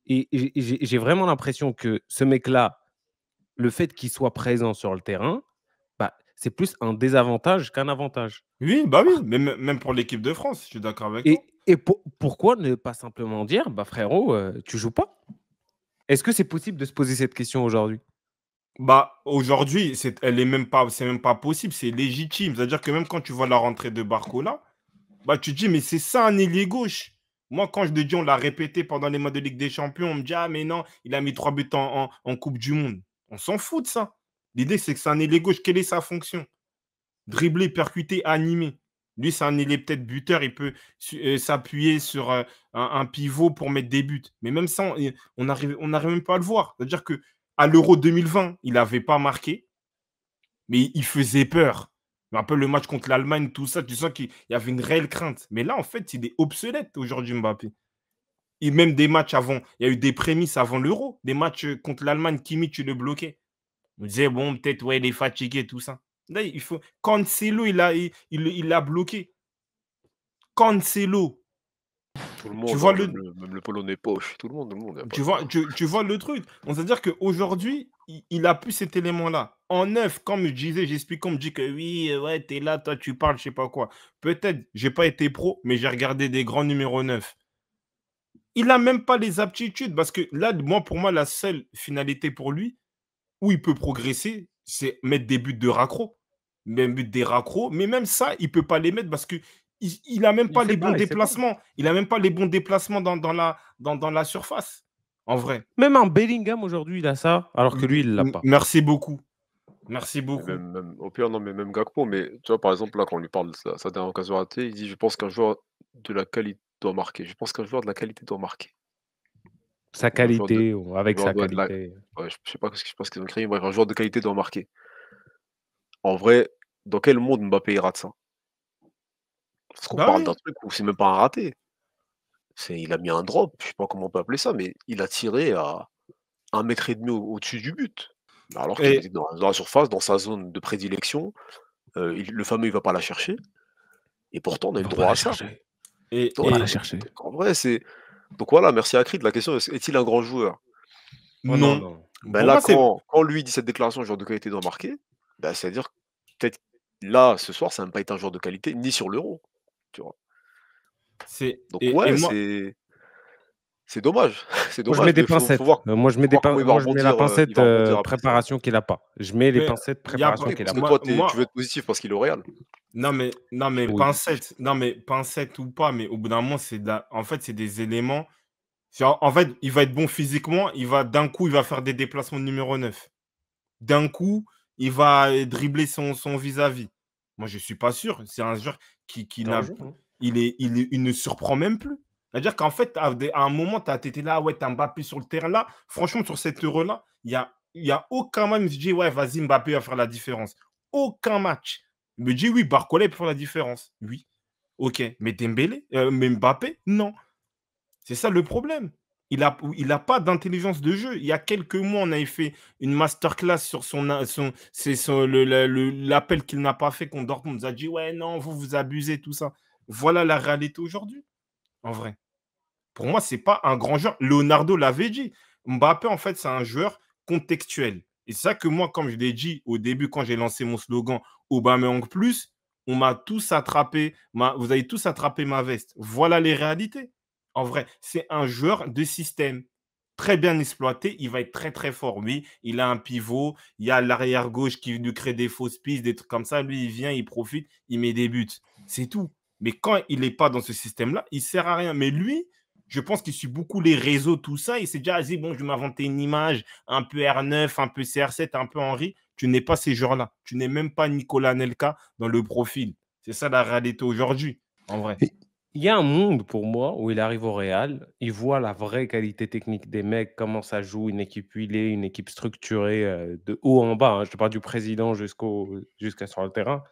Et j'ai vraiment l'impression que ce mec-là, le fait qu'il soit présent sur le terrain, bah, c'est plus un désavantage qu'un avantage. Oui, bah oui, même pour l'équipe de France, je suis d'accord avec toi. Et pourquoi ne pas simplement dire, bah frérot, tu joues pas? Est-ce que c'est possible de se poser cette question aujourd'hui? Bah, aujourd'hui, c'est même pas possible, c'est légitime. C'est-à-dire que même quand tu vois la rentrée de Barcola, bah, tu te dis, mais c'est ça un ailier gauche. Moi, quand je te dis, on l'a répété pendant les matchs de Ligue des Champions, on me dit, ah, mais non, il a mis 3 buts en Coupe du Monde. On s'en fout de ça. L'idée, c'est que c'est un ailier gauche. Quelle est sa fonction? Dribbler, percuter, animer. Lui, c'est un ailier peut-être buteur. Il peut s'appuyer sur un pivot pour mettre des buts. Mais même ça, on n'arrive même pas à le voir. C'est-à-dire qu'à l'Euro 2020, il n'avait pas marqué, mais il faisait peur. Un peu le match contre l'Allemagne, tout ça, tu sens qu'il y avait une réelle crainte. Mais là, en fait, il est obsolète aujourd'hui, Mbappé. Et même des matchs avant, il y a eu des prémices avant l'Euro. Des matchs contre l'Allemagne, Kimi, tu le bloquais. On disait, bon, peut-être, ouais, il est fatigué, tout ça. Là, il faut. Cancelo, il l'a bloqué. Cancelo. Tout le Tu monde, vois hein, le, même le Polonais poche, tout le monde, y a pas tu de vois, tu vois le truc. Donc, c'est-à-dire qu'aujourd'hui, il a plus cet élément-là. En neuf, comme je disais, j'explique, on me dit que oui, ouais, t'es là, toi, tu parles, je sais pas quoi. Peut-être, j'ai pas été pro, mais j'ai regardé des grands numéros 9. Il n'a même pas les aptitudes parce que là, moi, pour moi, la seule finalité pour lui, où il peut progresser, c'est mettre des buts de raccro. Même but des raccros, mais même ça, il peut pas les mettre parce que il a même Il pas sait les bons pas, il sait pas. déplacements. Il a même pas les bons déplacements dans la surface, en vrai. Même un Bellingham aujourd'hui, il a ça, alors que lui, il l'a pas. Merci beaucoup. Merci Mais beaucoup. même au pire, non, mais même Gakpo, mais tu vois, par exemple, là, quand on lui parle de sa dernière occasion ratée, il dit: «Je pense qu'un joueur de la qualité doit marquer. Je pense qu'un joueur de la qualité doit marquer. Sa Ou qualité, ou un avec joueur sa doit de la» qualité. ouais, je sais pas ce qu'ils ont créé, bref, un joueur de qualité doit marquer. En vrai, dans quel monde Mbappé, il rate ça? Parce qu'on Bah parle d'un oui. truc où c'est même pas un raté. Il a mis un drop, je sais pas comment on peut appeler ça, mais il a tiré à 1 m au-dessus du but. Alors qu'il Et, était dans la surface, dans sa zone de prédilection, le fameux, il va pas la chercher et pourtant on a eu Il le va pas droit la à ça. chercher. et, Il va pas Ouais, la et chercher. donc en vrai, c'est donc voilà, merci à Creed. La question est-il un grand joueur? Oh non, non. non. Ben Pour là, moi, c'est. quand lui dit cette déclaration, joueur de qualité doit marquer, bah, c'est-à-dire que peut-être là, ce soir, ça a même pas été un joueur de qualité, ni sur l'Euro, tu vois? Donc Et ouais, moi, c'est dommage, c'est Moi, je mets dommage, des mais faut pincettes. voir comment Moi, je mets la il pincette va rebondir après ça. préparation qu'il a pas. Je mets les mais pincettes il y a préparation Oui, qu'il parce a que pas. toi, tu veux moi, être positif parce qu'il est au Real. non, mais Oui. pincette, non, mais pincette ou pas, mais au bout d'un moment, en fait, c'est des éléments. En fait, il va être bon physiquement, d'un coup, il va faire des déplacements de numéro 9. D'un coup, il va dribbler son vis-à-vis. Moi, je ne suis pas sûr. C'est un joueur qui C'est un n'a. jour, hein. Il ne surprend même plus. C'est-à-dire qu'en fait, à un moment, tu étais là, ouais, tu as Mbappé sur le terrain là. Franchement, sur cette Euro-là, il y a aucun match. Je me dis, ouais, vas-y, Mbappé va faire la différence. Aucun match. Je me dis, oui, Barcola, il peut faire la différence. Oui. Ok. Mais Dembélé, mais Mbappé, non. C'est ça le problème. Il a pas d'intelligence de jeu. Il y a quelques mois, on avait fait une masterclass sur l'appel qu'il n'a pas fait contre Dortmund. On nous a dit, ouais, non, vous abusez, tout ça. Voilà la réalité aujourd'hui, en vrai. Pour moi, c'est pas un grand joueur. Leonardo l'avait dit. Mbappé, en fait, c'est un joueur contextuel. Et c'est ça que moi, comme je l'ai dit au début, quand j'ai lancé mon slogan Aubameyang Plus, on m'a tous attrapé, vous avez tous attrapé ma veste. Voilà les réalités. En vrai, c'est un joueur de système très bien exploité. Il va être très, très fort. Oui, il a un pivot. Il y a l'arrière gauche qui lui crée des fausses pistes, des trucs comme ça. Lui, il vient, il profite, il met des buts. C'est tout. Mais quand il n'est pas dans ce système-là, il ne sert à rien. Mais lui, je pense qu'il suit beaucoup les réseaux, tout ça. Il s'est déjà dit, bon, je vais m'inventer une image, un peu R9, un peu CR7, un peu Henry. Tu n'es pas ces joueurs-là. Tu n'es même pas Nicolas Nelka dans le profil. C'est ça la réalité aujourd'hui. en vrai. Il y a un monde pour moi où il arrive au Real, il voit la vraie qualité technique des mecs, comment ça joue, une équipe huilée, une équipe structurée de haut en bas, hein, je te parle du président jusqu'à sur le terrain,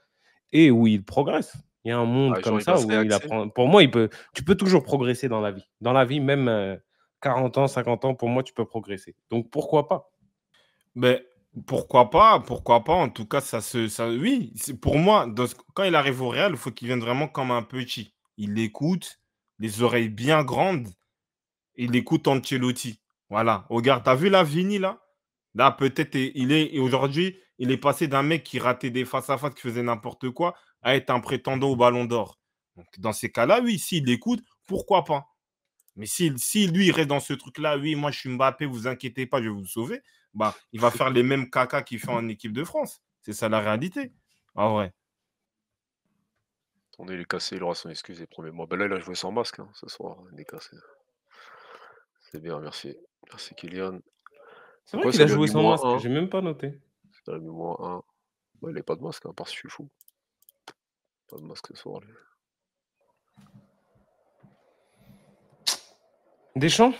et où il progresse. Il y a un monde Ah, genre, comme il va ça se où il réaxer. apprend. Pour moi, tu peux toujours progresser dans la vie. Dans la vie, même 40 ans, 50 ans, pour moi, tu peux progresser. Donc pourquoi pas? Mais pourquoi pas? Pourquoi pas? En tout cas, oui, pour moi, quand il arrive au Real, il faut qu'il vienne vraiment comme un petit. Il écoute, les oreilles bien grandes, il écoute Ancelotti. Voilà. Regarde, t'as vu la Vini là? Là, peut-être, et aujourd'hui, il est passé d'un mec qui ratait des face-à-face, qui faisait n'importe quoi, à être un prétendant au Ballon d'Or. Donc, dans ces cas-là, oui, s'il écoute, pourquoi pas? Mais si lui, il reste dans ce truc-là, oui, moi, je suis Mbappé, vous inquiétez pas, je vais vous sauver, bah, il va faire les mêmes caca qu'il fait en équipe de France. C'est ça la réalité. En vrai. Attendez, il est cassé, il aura son excuse les premiers mois. Ben là, il a joué sans masque hein, ce soir. Il est cassé. C'est bien, merci. Merci Kylian. C'est Donc vrai ouais, qu'il ça a lui a joué mis sans moins masque, un. j'ai même pas noté. Ça lui a mis moins un. Ouais, il a pas de masque, hein, parce que je suis fou. Pas de masque ce soir, lui. Deschamps?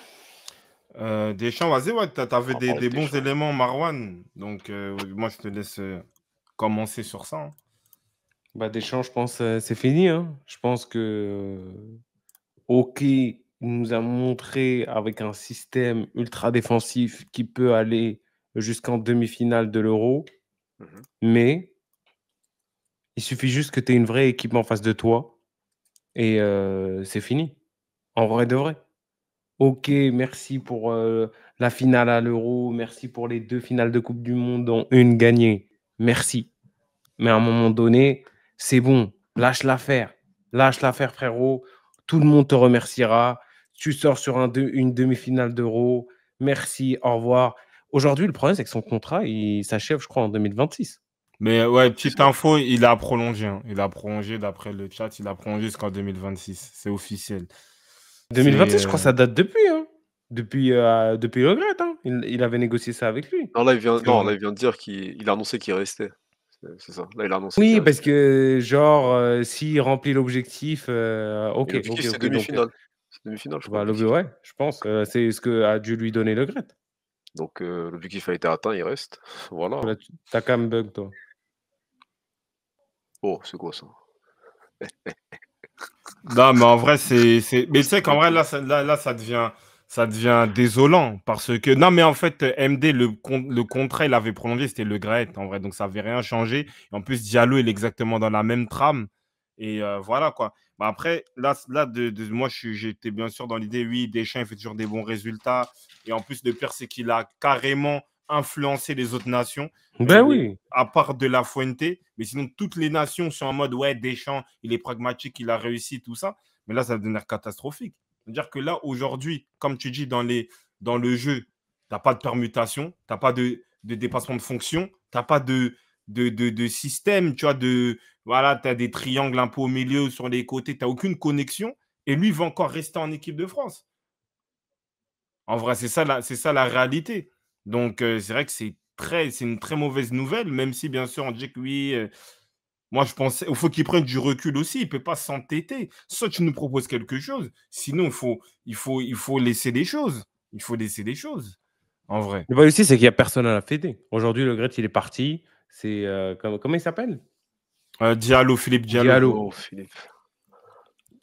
Deschamps, vas-y, ouais, t'avais On va parler des de bons Deschamps. éléments, Marwan. Donc, moi, je te laisse commencer sur ça, hein. Bah, Deschamps, je pense, c'est fini, hein. Je pense que, OK, il nous a montré avec un système ultra défensif qui peut aller jusqu'en demi-finale de l'Euro, Mhm. mais il suffit juste que tu aies une vraie équipe en face de toi et c'est fini, en vrai de vrai. OK, merci pour, la finale à l'Euro, merci pour les 2 finales de coupe du monde dont une gagnée. Merci. Mais à un moment donné, c'est bon, lâche l'affaire. Lâche l'affaire, frérot. Tout le monde te remerciera. Tu sors sur une demi-finale d'Euro. Merci, au revoir. Aujourd'hui, le problème, c'est que son contrat, il s'achève, je crois, en 2026. Mais ouais, C'est petite ça. info, il a prolongé, hein. Il a prolongé d'après le chat, il a prolongé jusqu'en 2026. C'est officiel. C'est 2026, je crois que ça date depuis, hein. Depuis Le Gret, hein. Il avait négocié ça avec lui. Non, c'est vrai. là, il vient de dire qu'il a annoncé qu'il restait. C'est ça. Là, il a annoncé qu'il Oui, parce restait. que genre, s'il remplit l'objectif, Et OK, l'objectif, OK, c'est OK, donc demi-finale. C'est demi-finale, je crois, bah, l'objectif. ouais, je pense, c'est ce que a dû lui donner Le Gret. Donc, l'objectif a été atteint, il reste. Voilà. Là, tu as quand même bug, toi. Oh, c'est quoi ça? Non, mais en vrai, Oh, Mais tu c'est sais qu'en vrai, bugué. là, ça devient désolant. Parce que. Non, mais en fait, MD, le contrat, il avait prolongé, c'était Le Graët, en vrai. Donc, ça n'avait rien changé. Et en plus, Diallo, il est exactement dans la même trame. Et voilà, quoi. Bah, après, moi, j'étais bien sûr dans l'idée, oui, Deschamps, il fait toujours des bons résultats. Et en plus, le pire, c'est qu'il a carrément influencé les autres nations. Ben oui. À part de la Fuente, mais sinon toutes les nations sont en mode ouais, Deschamps, il est pragmatique, il a réussi, tout ça. Mais là, ça va devenir catastrophique. C'est-à-dire que là, aujourd'hui, comme tu dis, dans le jeu, tu n'as pas de permutation, tu n'as pas de dépassement de fonction, tu n'as pas de système, tu vois, voilà, tu as des triangles un peu au milieu, sur les côtés, tu n'as aucune connexion. Et lui, il va encore rester en équipe de France. En vrai, c'est ça la réalité. Donc, c'est vrai que c'est une très mauvaise nouvelle, même si, bien sûr, on dit que oui, moi, je pensais, il faut qu'il prenne du recul aussi. Il ne peut pas s'entêter. Soit tu nous proposes quelque chose, sinon, il faut laisser des choses. Il faut laisser des choses, en vrai. Le problème aussi, c'est qu'il y a personne à la fédé. Aujourd'hui, Le Gret, il est parti. C'est, comment il s'appelle? Diallo, Philippe Diallo. Diallo. Oh, Philippe.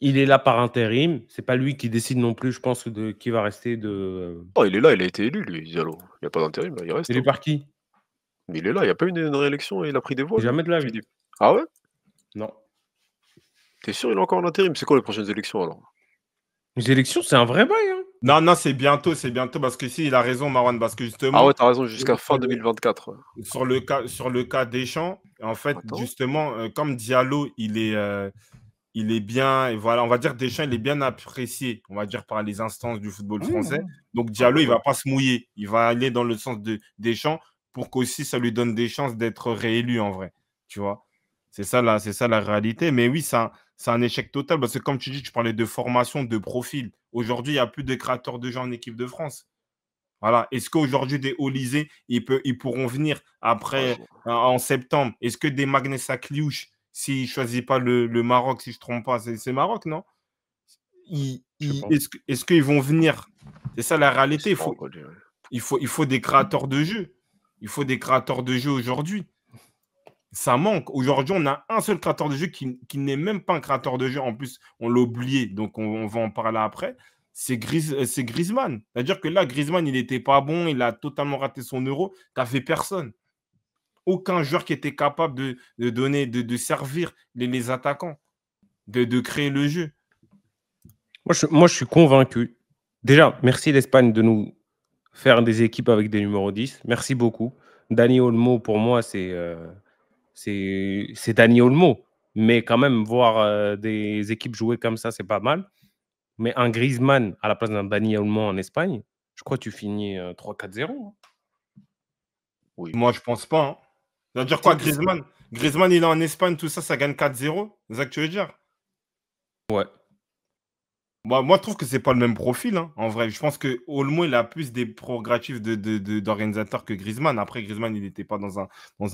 Il est là par intérim. C'est pas lui qui décide non plus, je pense, de qui va rester de, Oh, il est là, il a été élu, lui, Diallo. Il n'y a pas d'intérim, là, il reste, il est hein. par qui? Mais il est là, il n'y a pas eu une réélection et il a pris des voix, lui, Jamais de la vie. Philippe. Ah ouais? Non. T'es sûr, il est encore en intérim? C'est quoi les prochaines élections alors? Les élections, c'est un vrai bail, hein. Non, non, c'est bientôt, parce que si, il a raison, Marwan, parce que Ah justement, ouais, t'as raison, jusqu'à fin 2024. Ouais. sur le cas Deschamps, en fait, Attends. justement, comme Diallo, il est bien, et voilà, on va dire Deschamps, il est bien apprécié, on va dire, par les instances du football Oui, français. voilà. Donc Ah Diallo, ouais, il ouais. va pas se mouiller. Il va aller dans le sens de Deschamps pour qu'aussi ça lui donne des chances d'être réélu en vrai. Tu vois? C'est ça la réalité. Mais oui, c'est un échec total parce que comme tu dis, tu parlais de formation, de profil. Aujourd'hui, il n'y a plus de créateurs de jeux en équipe de France. Voilà. Est-ce qu'aujourd'hui, des Olysée, ils pourront venir Ah, après, en septembre? Est-ce que des Magnessa Kliouch, s'il ne choisit pas le Maroc, si je ne trompe pas, c'est Maroc, non? Est-ce qu'ils vont venir? C'est ça la réalité. Il faut des créateurs de jeux. Il faut des créateurs de jeux aujourd'hui. Ça manque. Aujourd'hui, on a un seul créateur de jeu qui n'est même pas un créateur de jeu. En plus, on l'a oublié, donc on va en parler après. C'est Griezmann. C'est-à-dire que là, Griezmann, il n'était pas bon. Il a totalement raté son euro. Tu n'avais personne. Aucun joueur qui était capable de donner, de servir les attaquants, de créer le jeu. Moi, je suis convaincu. Déjà, merci l'Espagne de nous faire des équipes avec des numéros 10. Merci beaucoup. Dani Olmo, pour moi, c'est Dani Olmo. Mais quand même, voir des équipes jouer comme ça, c'est pas mal. Mais un Griezmann à la place d'un Dani Olmo en Espagne, je crois que tu finis 3-4-0. Oui. Moi, je pense pas. Hein. Ça veut dire quoi, Griezmann? Griezmann, il est en Espagne, tout ça, ça gagne 4-0. C'est ça que tu veux dire? Ouais. Moi, je trouve que c'est pas le même profil. Hein, en vrai, je pense que Olmo, il a plus des prérogatives d'organisateur que Griezmann. Après, Griezmann, il n'était pas dans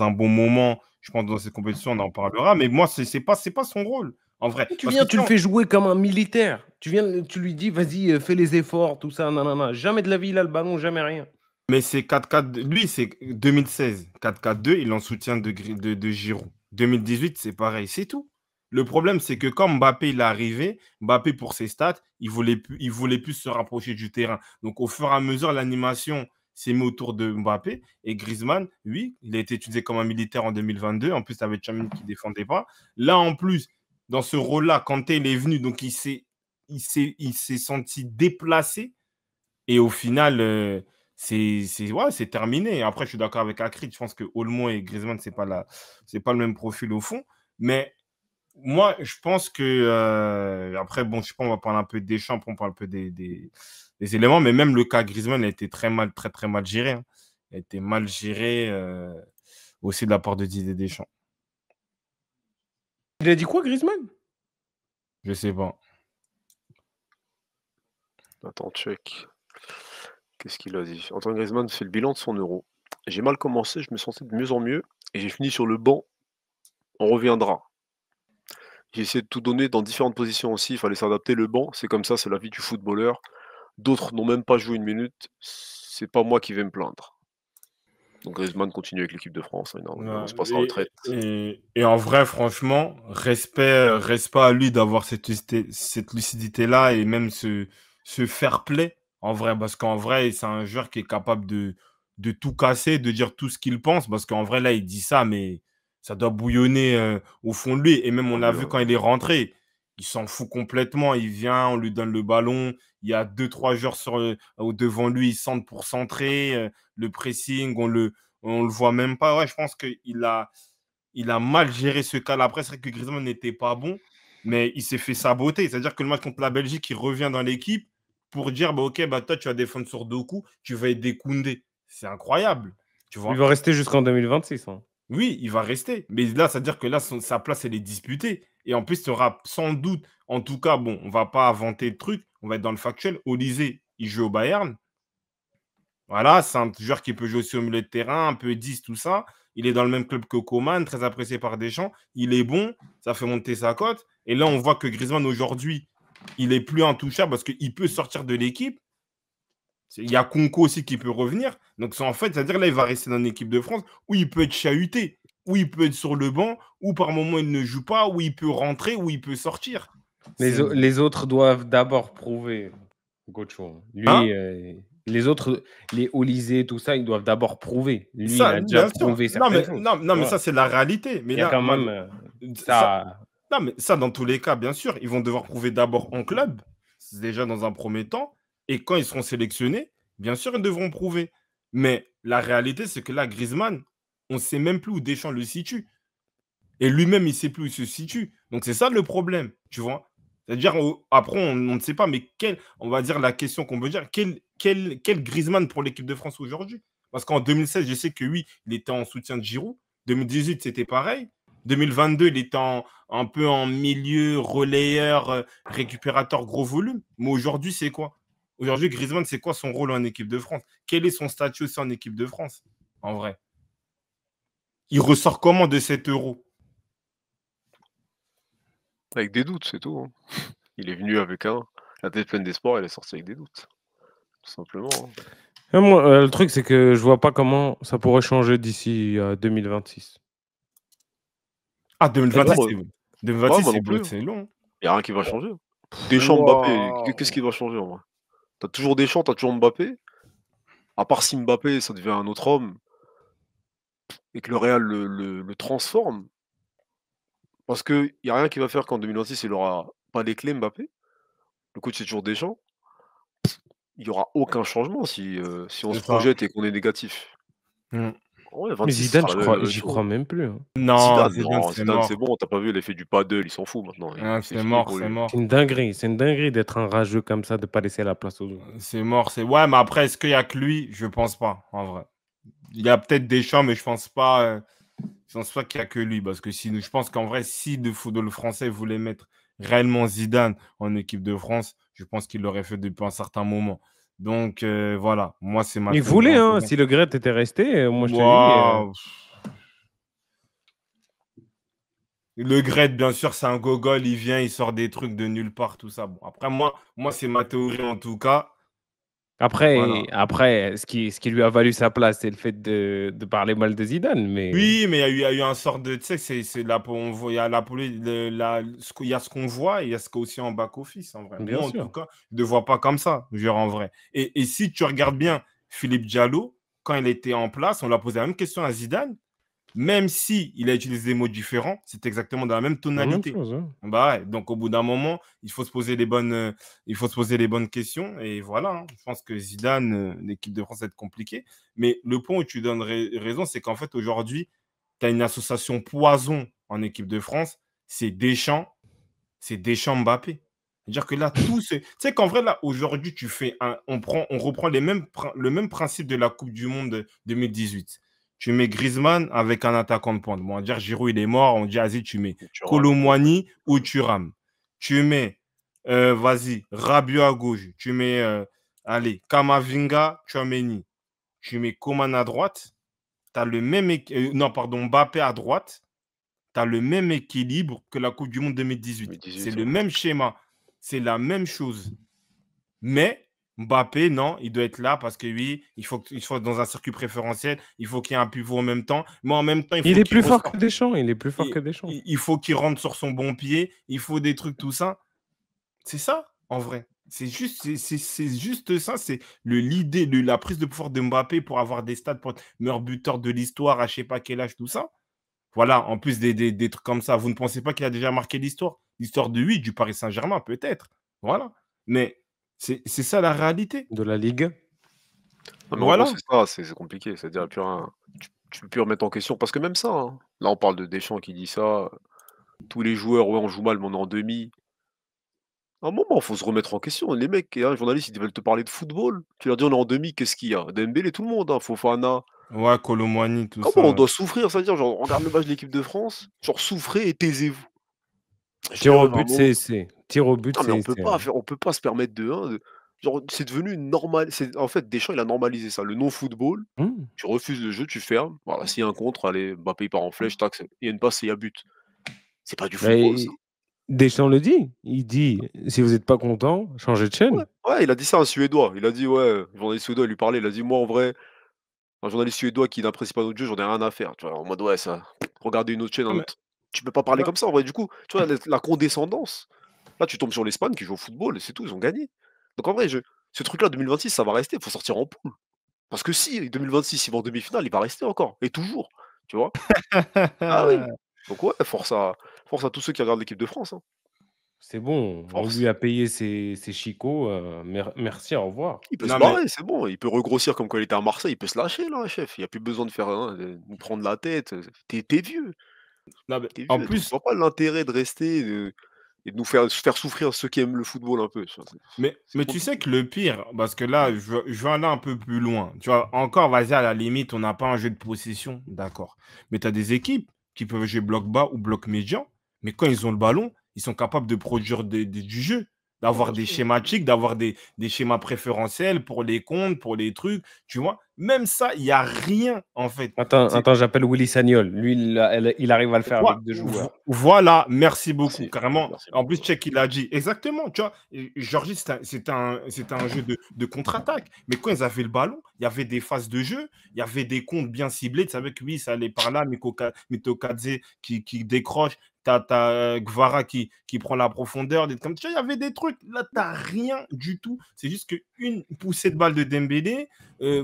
un bon moment. Je pense dans cette compétition, on en parlera. Mais moi, c'est pas son rôle. En vrai. Tu le fais jouer comme un militaire. Tu lui dis, vas-y, fais les efforts, tout ça. Non. Jamais de la vie, il a le ballon, jamais rien. Mais c'est 4-4. Lui, c'est 2016. 4-4-2, il est en soutien de Giroud. 2018, c'est pareil. C'est tout. Le problème, c'est que quand Mbappé il est arrivé, Mbappé, pour ses stats, il voulait plus se rapprocher du terrain. Donc, au fur et à mesure, l'animation s'est mise autour de Mbappé. Et Griezmann, oui, il a été utilisé comme un militaire en 2022. En plus, il y avait Tchouaméni qui ne défendait pas. Là, en plus, dans ce rôle-là, Kanté il est venu, donc il s'est senti déplacé. Et au final, c'est terminé. Après, je suis d'accord avec Akrit. Je pense que Olmo et Griezmann, c'est pas le même profil au fond. Mais moi, je pense que après, bon, je sais pas, on va parler un peu des Deschamps, on parle un peu des éléments, mais même le cas Griezmann a été très mal géré. Hein. Il a été mal géré aussi de la part de Didier Deschamps. Il a dit quoi, Griezmann? Je sais pas. Attends, check. Qu'est-ce qu'il a dit? Antoine Griezmann fait le bilan de son euro. J'ai mal commencé, je me sentais de mieux en mieux et j'ai fini sur le banc. On reviendra. J'ai essayé de tout donner dans différentes positions aussi, il fallait s'adapter. Le banc, c'est comme ça, c'est la vie du footballeur. D'autres n'ont même pas joué une minute. C'est pas moi qui vais me plaindre. Donc Griezmann continue avec l'équipe de France. Il se passe en retraite. Et en vrai, franchement, respect à lui d'avoir cette lucidité-là et même ce fair play. En vrai, parce qu'en vrai, c'est un joueur qui est capable de tout casser, de dire tout ce qu'il pense. Parce qu'en vrai, là, il dit ça, mais ça doit bouillonner au fond de lui. Et même, on a vu quand il est rentré, il s'en fout complètement. Il vient, on lui donne le ballon. Il y a 2-3 joueurs devant lui, ils sentent pour centrer. Le pressing, on le voit même pas. Ouais, je pense qu'il a mal géré ce cas-là. Après, c'est vrai que Griezmann n'était pas bon, mais il s'est fait saboter. C'est-à-dire que le match contre la Belgique, il revient dans l'équipe pour dire ok, toi, tu vas défendre sur Doku, tu vas aider Koundé. C'est incroyable. Tu vois. Il va rester jusqu'en 2026. Hein. Oui, il va rester. Mais là, c'est-à-dire que là, sa place, elle est disputée. Et en plus, tu auras sans doute, en tout cas, bon, on ne va pas inventer de trucs, on va être dans le factuel. Olysée, il joue au Bayern. Voilà, c'est un joueur qui peut jouer aussi au milieu de terrain, un peu 10, tout ça. Il est dans le même club que Coman, très apprécié par Deschamps. Il est bon, ça fait monter sa cote. Et là, on voit que Griezmann, aujourd'hui, il est plus intouchable parce qu'il peut sortir de l'équipe. Il y a Kunko aussi qui peut revenir. Donc, en fait, c'est-à-dire là, il va rester dans l'équipe de France où il peut être chahuté, où il peut être sur le banc, où par moment il ne joue pas, où il peut rentrer, où il peut sortir. Les autres doivent d'abord prouver, Gocho. Lui, hein les autres, les Olysée, tout ça, ils doivent d'abord prouver. Lui, ça, il a déjà bien sûr. prouvé certaines choses. Non, mais ça, c'est la réalité. Mais il y a là, quand même ça. Non, mais ça, dans tous les cas, bien sûr, ils vont devoir prouver d'abord en club, déjà dans un premier temps. Et quand ils seront sélectionnés, bien sûr, ils devront prouver. Mais la réalité, c'est que là, Griezmann, on ne sait même plus où Deschamps le situe. Et lui-même, il ne sait plus où il se situe. Donc, c'est ça le problème, tu vois. C'est-à-dire, après, on ne sait pas, mais on va dire la question qu'on peut dire, quel Griezmann pour l'équipe de France aujourd'hui? Parce qu'en 2016, je sais que oui, il était en soutien de Giroud. 2018, c'était pareil. 2022, il était un peu en milieu, relayeur, récupérateur, gros volume. Mais aujourd'hui, c'est quoi? Aujourd'hui, Griezmann, c'est quoi son rôle en équipe de France? Quel est son statut aussi en équipe de France? En vrai. Il ressort comment de cet euro? Avec des doutes, c'est tout, hein. Il est venu avec la tête pleine d'espoir, il est sorti avec des doutes, tout simplement, hein. Moi, le truc, c'est que je vois pas comment ça pourrait changer d'ici à 2026. Ah, Et toi? 2026, Moi, c'est ouais, 2026, moi non plus, hein. c'est long. Il y a rien qui va changer, hein. Deschamps, Mbappé, qu'est-ce qui Waouh! va changer en vrai? Tu as toujours Deschamps, tu as toujours Mbappé, à part si Mbappé, ça devient un autre homme et que le Real le transforme, parce qu'il y a rien qui va faire qu'en 2026, il aura pas les clés Mbappé. Le coach, c'est toujours Deschamps. Il y aura aucun changement si on C'est se ça. projette et qu'on est négatif. Mmh. Ouais, Mais 26, ce Zidane, sera la même j'y chose. crois même plus, hein. Non, Zidane, Zidane, non, c'est Zidane, c'est mort. bon, tu as pas vu l'effet du paddle, il s'en fout maintenant, Hein, c'est c'est fini mort, pour c'est lui. C'est mort. une dinguerie. C'est une dinguerie d'être un rageux comme ça, de pas laisser la place aux autres. C'est mort, c'est ouais, mais après, est-ce qu'il y a que lui? Je pense pas, en vrai. Il y a peut-être Deschamps, mais je pense pas qu'il y a que lui, parce que si, je pense qu'en vrai, si le football français voulait mettre réellement Zidane en équipe de France, je pense qu'il l'aurait fait depuis un certain moment. Donc voilà, moi c'est ma Il théorie voulait, en tout hein. cas. Si Le Gret était resté, moi je te dis. Waouh. Le Gret, bien sûr, c'est un gogol, il vient, il sort des trucs de nulle part, tout ça. Bon, après, moi c'est ma théorie en tout cas. Après, Voilà. après ce qui lui a valu sa place, c'est le fait de parler mal de Zidane. Mais Oui, mais il y a eu un sort de. Tu sais, c'est là pour. Il y a il y a ce qu'on voit et il y a ce qu'il y a aussi en back-office, en vrai. bien Moi, en tout sûr. cas, je ne le vois pas comme ça, je veux dire, en vrai. Et si tu regardes bien Philippe Diallo, quand il était en place, on lui a posé la même question à Zidane. Même si il a utilisé des mots différents, c'est exactement dans la même La même tonalité. chose, hein. Bah ouais, donc au bout d'un moment, il faut se poser les bonnes questions. Et voilà, hein. Je pense que Zidane, l'équipe de France, va être compliqué. Mais le point où tu donnes raison, c'est qu'en fait, aujourd'hui, tu as une association poison en équipe de France, c'est Deschamps Mbappé. C'est-à-dire que là, Tu sais qu'en vrai, là, aujourd'hui, on reprend le même principe de la Coupe du Monde 2018. Tu mets Griezmann avec un attaquant de pointe. Bon, on va dire Giroud, il est mort. On dit, vas-y, tu mets Tu rames, Kolo ouais. Muani ou Thuram. Tu mets, vas-y, Rabiot à gauche. Tu mets, allez, Kamavinga, Tchouaméni. Tu mets Coman à droite. T'as le même non, pardon, Mbappé à droite. Tu as le même équilibre que la Coupe du Monde 2018. C'est 2018, le ouais. même schéma. C'est la même chose. Mais Mbappé, non, il doit être là parce que oui, il faut être dans un circuit préférentiel. Il faut qu'il y ait un pivot en même temps. Mais en même temps, il Il faut est qu'il plus fort que ressorte. Deschamps. Il est plus fort que Deschamps. Il faut qu'il rentre sur son bon pied. Il faut des trucs, tout ça. C'est ça, en vrai. C'est juste ça. C'est l'idée, la prise de pouvoir de Mbappé pour avoir des stats pour être meilleur buteur de l'histoire à je sais pas quel âge, tout ça. Voilà, en plus des trucs comme ça, vous ne pensez pas qu'il a déjà marqué l'histoire? L'histoire de oui, du Paris Saint-Germain, peut-être. Voilà. Mais c'est ça la réalité. De la Ligue. Non, mais en gros, Voilà. c'est ça, c'est compliqué, c'est-à-dire, il y a plus rien tu peux plus remettre en question parce que même ça, hein, là, on parle de Deschamps qui dit ça, tous les joueurs, ouais, on joue mal, mais on est en demi. À un moment, faut se remettre en question. Les mecs, il y a un journaliste, ils veulent te parler de football. Tu leur dis: «On est en demi», qu'est-ce qu'il y a? Dembélé, tout le monde, hein, Fofana. Ouais, Kolo Muani, tout Comment on ça. doit souffrir? C'est-à-dire, genre, on regarde le match de l'équipe de France, genre, souffrez et taisez-vous. Je dis: Tir «Ouais, au mais à un but, moment». c'est essai. Tir au but, Non, mais c'est essai, hein. on peut pas se permettre de 1 de genre, c'est devenu normal. C'est en fait, Deschamps, il a normalisé ça, le non-football. Mmh. Tu refuses le jeu, tu fermes. Voilà, s'il y a un contre, allez, Mbappé, il part en flèche, tac, il y a une passe et il y a but. C'est pas du football ça. Mais Deschamps le dit. Il dit: «Si vous êtes pas content, changez de Ouais, chaîne». ouais, il a dit ça à un Suédois. Il a dit ouais, le journaliste suédois, il lui parlait, il a dit: «Moi, en vrai, un journaliste suédois qui n'apprécie pas notre jeu, j'en ai rien à faire». Tu vois? En mode ouais, ça regardez une autre chaîne, un Non, mais, autre tu peux pas parler non, comme ça en vrai. Du coup, tu vois la condescendance, là, tu tombes sur l'Espagne qui joue au football et c'est tout, ils ont gagné. Donc en vrai, je ce truc-là 2026, ça va rester, il faut sortir en poule. Parce que si 2026, il va en demi-finale, il va rester encore et toujours, tu vois? Ah oui. Donc ouais, force à tous ceux qui regardent l'équipe de France, hein. C'est bon, on lui Force. a payé ses chicots, merci, au revoir. Il peut se non, mais, barrer, c'est bon, il peut regrossir comme quand il était à Marseille, il peut se lâcher là, chef. Il y a plus besoin de faire, hein, de nous prendre la tête, tu vieux, non, mais tu en vieux, donc tu plus, vois pas l'intérêt de rester et de nous faire souffrir ceux qui aiment le football un peu, tu vois? C'est mais tu sais compliqué. que le pire, parce que là, je vais aller un peu plus loin. Tu vois, encore, vas-y, à la limite, on n'a pas un jeu de possession, d'accord. Mais tu as des équipes qui peuvent jouer bloc bas ou bloc médian, mais quand ils ont le ballon, ils sont capables de produire du jeu. d'avoir bien des sûr. schématiques, d'avoir des schémas préférentiels pour les comptes, pour les trucs, tu vois. Même ça, il n'y a rien, en fait. Attends, j'appelle Willy Sagnol. Lui, il arrive à le faire Voi- avec deux joueurs. Voilà, merci beaucoup. Merci. Carrément. Merci En plus, beaucoup. Check, il a dit exactement. Tu vois, Georgie, c'était un jeu de contre-attaque. Mais quand ils avaient le ballon, il y avait des phases de jeu, il y avait des comptes bien ciblés. Tu savais que oui, ça allait par là. Mitokadze qui décroche. T'as Gvara qui prend la profondeur. Comme, tu vois, il y avait des trucs. Là, t'as rien du tout. C'est juste qu'une poussée de balle de Dembélé,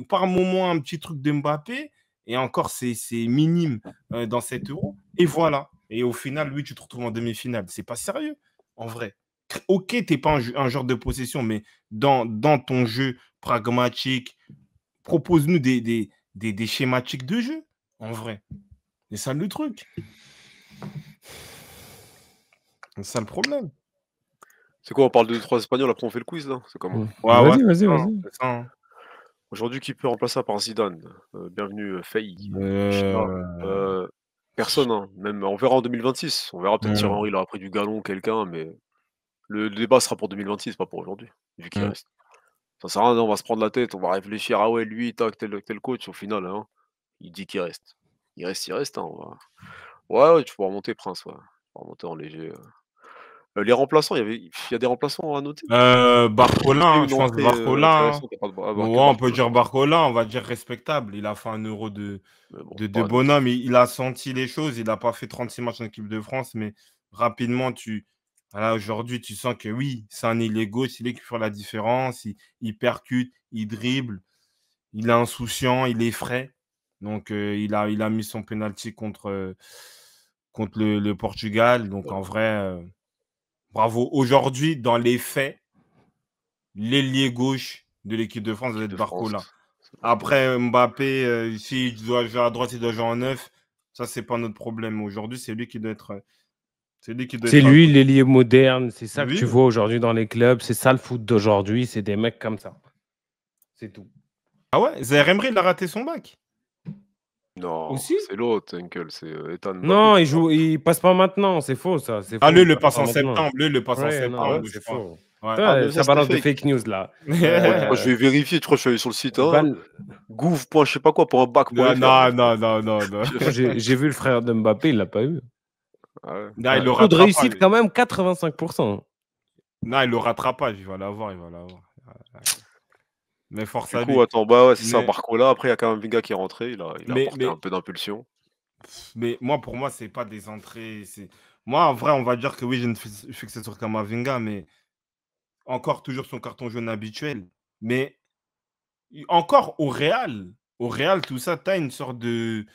par moment, un petit truc de Mbappé. Et encore, c'est minime dans 7 euros. Et voilà. Et au final, lui, tu te retrouves en demi-finale. C'est pas sérieux, en vrai. Ok, t'es pas un genre de possession, mais dans ton jeu pragmatique, propose-nous des schématiques de jeu, en vrai. C'est ça le truc. C'est ça le problème. C'est quoi, on parle de 3 Espagnols, après on fait le quiz, là? C'est comment? Ouais, ouais, Vas-y, c'est ça, vas-y. c'est ça, hein. Aujourd'hui, qui peut remplacer par Zidane? Bienvenue, Faye, China. Euh, Personne, hein. Même on verra en 2026. On verra peut-être Thierry Henry, il aura pris du galon, quelqu'un, mais le débat sera pour 2026, pas pour aujourd'hui, vu qu'il reste. Ça sert à rien, on va se prendre la tête, on va réfléchir: «Ah ouais, lui, tac, tel coach», au final, hein, il dit qu'il reste. Il reste, hein, on va ouais, ouais, tu peux remonter Prince, ouais. Tu peux remonter en léger. Les remplaçants, il y a des remplaçants à noter? Barcola, Qui fait hein, une je pense entrée, Barcola, hein. intéressante, il y a pas de Ouais, que on peut Barcola, je dire pense. Barcola, on va dire respectable. Il a fait un euro de, Mais bon, de pas de bonhomme. Il a senti les choses. Il n'a pas fait 36 matchs en équipe de France, mais rapidement, voilà, aujourd'hui, tu sens que oui, c'est un ailier gauche. Il est qui fait la différence. Il percute, il dribble, il est insouciant, il est frais. Donc, il a mis son penalty contre le Portugal. Donc, en vrai, bravo. Aujourd'hui, dans les faits, l'ailier gauche de l'équipe de France doit équipe être de France, Barcola. c'est Barcola. Après, Mbappé, s'il doit jouer à droite, il doit jouer en neuf. Ça, c'est pas notre problème. Aujourd'hui, c'est lui qui doit être, c'est lui qui doit C'est être à lui, gauche. l'ailier moderne. C'est ça que tu Oui. vois aujourd'hui dans les clubs. C'est ça le foot d'aujourd'hui. C'est des mecs comme ça. C'est tout. Ah ouais, Zaire Emery, il a raté son bac. Non, Aussi? c'est l'autre, Henkel, c'est, Ethan Mbappé Non, qui l'a. il passe pas maintenant. C'est faux, ça. C'est Ah, faux. lui, Il il le passe passe pas en maintenant. septembre. Lui, il le passe en Ouais, non, septembre, je c'est crois. faux. Ouais. Ah, Toi, mais ça, ça c'était balance des fake. fake news là. Moi, je vais vérifier, tu crois que je suis allé sur le site, hein, Val- gouv. Je sais pas quoi, pour un bac.fr, Non, mon non, frère. non, non, non, non. Moi, j'ai vu le frère de Mbappé, il l'a pas eu. Ah ouais. Non, il le Taux de rattrape pas, réussite lui. quand même 85%. Non, il le rattrape pas. Il va l'avoir, il va l'avoir. Mais force Du à coup, lui. attends, bah ouais, c'est ça, Mais, Barcola. Après, il y a quand même Vinga qui est rentré, il a mais, apporté un mais, peu d'impulsion. Mais moi, pour moi, c'est pas des entrées. Moi, en vrai, on va dire que oui, j'ai une fixette sur Kamavinga, mais encore toujours son carton jaune habituel. Mais encore au Real, tout ça, tu as une sorte de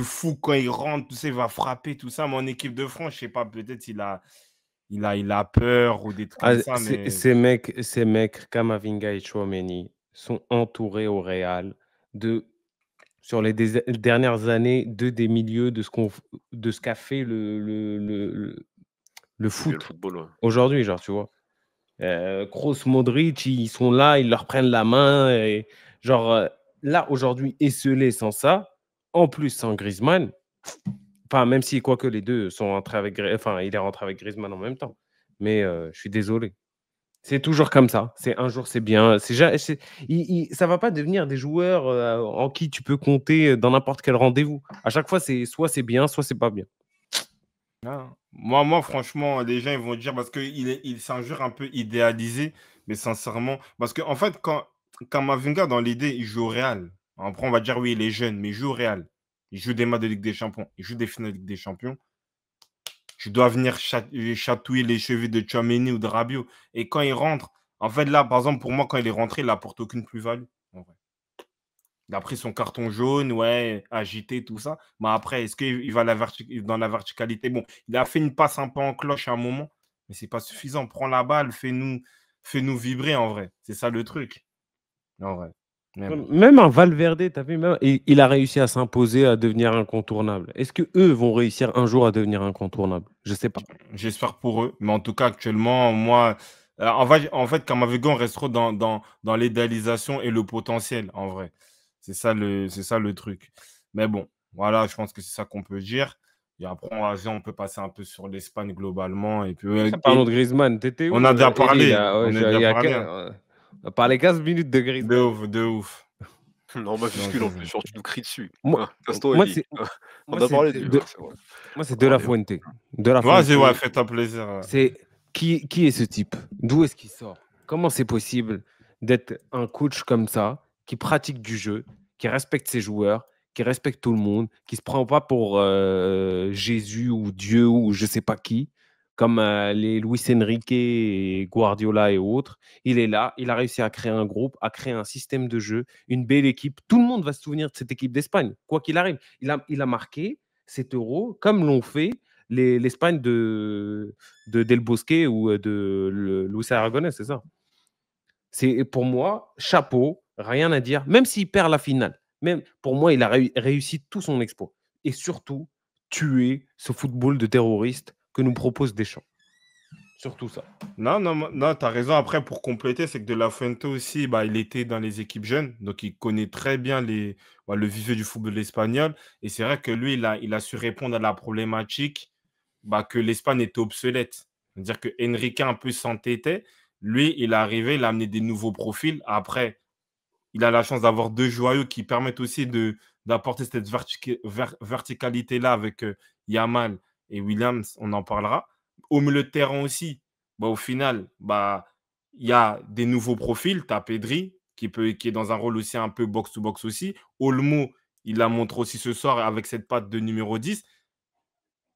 fou quand il rentre, tout ça, il va frapper, tout ça. Mais en équipe de France, je sais pas, peut-être il a peur ou des trucs Ah, comme ça, mais ces mecs, Kamavinga et Chouameni, sont entourés au Real sur les dernières années, des milieux de ce qu'a fait le Le foot football, ouais. aujourd'hui, genre, tu vois. Kroos, Modric, ils sont là, ils leur prennent la main. Et, genre, là, aujourd'hui, esselé sans ça, en plus sans Griezmann, enfin, même si, quoique les deux sont rentrés avec, enfin, il est rentré avec Griezmann en même temps. Mais je suis désolé. C'est toujours comme ça. C'est un jour c'est bien. Ça va pas devenir des joueurs en qui tu peux compter dans n'importe quel rendez-vous. À chaque fois, c'est bien, soit c'est pas bien. ah. Moi, franchement, les gens ils vont dire parce que c'est un joueur un peu idéalisé, mais sincèrement, parce que en fait, quand Kamavinga, dans l'idée, il joue au Real. Après, on va dire oui, il est jeune, mais il joue au Real. Il joue des matchs de Ligue des Champions, il joue des finales de Ligue des Champions. Tu dois venir chatouiller les chevilles de Tchouaméni ou de Rabiot. Et quand il rentre, en fait, là, par exemple, pour moi, quand il est rentré, il n'apporte aucune plus-value. En vrai. Il a pris son carton jaune, ouais, agité, tout ça. Mais après, est-ce qu'il va dans la verticalité? Bon, il a fait une passe un peu en cloche à un moment, mais c'est pas suffisant. Prends la balle, fais-nous vibrer en vrai. C'est ça le truc. En vrai. Mais bon. Même un Valverde, tu as vu, il a réussi à s'imposer, à devenir incontournable. Est-ce que eux vont réussir un jour à devenir incontournables? Je sais pas. J'espère pour eux. Mais en tout cas, actuellement, moi, en fait, Kamavinga, on reste trop dans l'idéalisation et le potentiel, en vrai. C'est ça le truc. Mais bon, voilà, je pense que c'est ça qu'on peut dire. Et après, on peut passer un peu sur l'Espagne globalement. Et puis, Ça, parlons de Griezmann. T'étais on où, a déjà Elie, parlé. là? Ouais, On a déjà parlé. on a parlé 15 minutes de De Griezmann. ouf, de ouf. En Donc, majuscule en plus, genre tu nous cries dessus. Moi, Casse-toi, moi, Eli. c'est On moi, a c'est parlé de lui, ouais, c'est vrai. moi, c'est On a De La parlé, ouais. Fuente. De La vas-y, ouais, Fuente, fais-toi plaisir. c'est qui est ce type? D'où est-ce qu'il sort? Comment c'est possible d'être un coach comme ça, qui pratique du jeu, qui respecte ses joueurs, qui respecte tout le monde, qui se prend pas pour Jésus ou Dieu ou je sais pas qui, comme les Luis Enrique et Guardiola et autres. Il est là, il a réussi à créer un groupe, à créer un système de jeu, une belle équipe. Tout le monde va se souvenir de cette équipe d'Espagne, quoi qu'il arrive. Il a marqué cet euro comme l'ont fait l'Espagne de Del Bosque ou de Luis Aragonés, c'est ça. C'est pour moi, chapeau, rien à dire. Même s'il perd la finale, même pour moi, il a réussi tout son exploit. Et surtout, tuer ce football de terroriste que nous propose Deschamps. Surtout ça. Non, non, non, tu as raison. Après, pour compléter, c'est que De La Fuente aussi, bah, il était dans les équipes jeunes. Donc, il connaît très bien le vivier du football espagnol. Et c'est vrai que lui, il a su répondre à la problématique bah, que l'Espagne était obsolète. C'est-à-dire que Enrique un peu s'entêtait. Lui, il est arrivé, il a amené des nouveaux profils. Après, il a la chance d'avoir deux joyaux qui permettent aussi d'apporter cette verticalité-là avec Yamal et Williams, on en parlera. Au milieu de terrain aussi, bah, au final, bah, il y a des nouveaux profils. Tu as Pedri qui est dans un rôle aussi un peu box-to-box aussi. Olmo, il la montre aussi ce soir avec cette patte de numéro 10.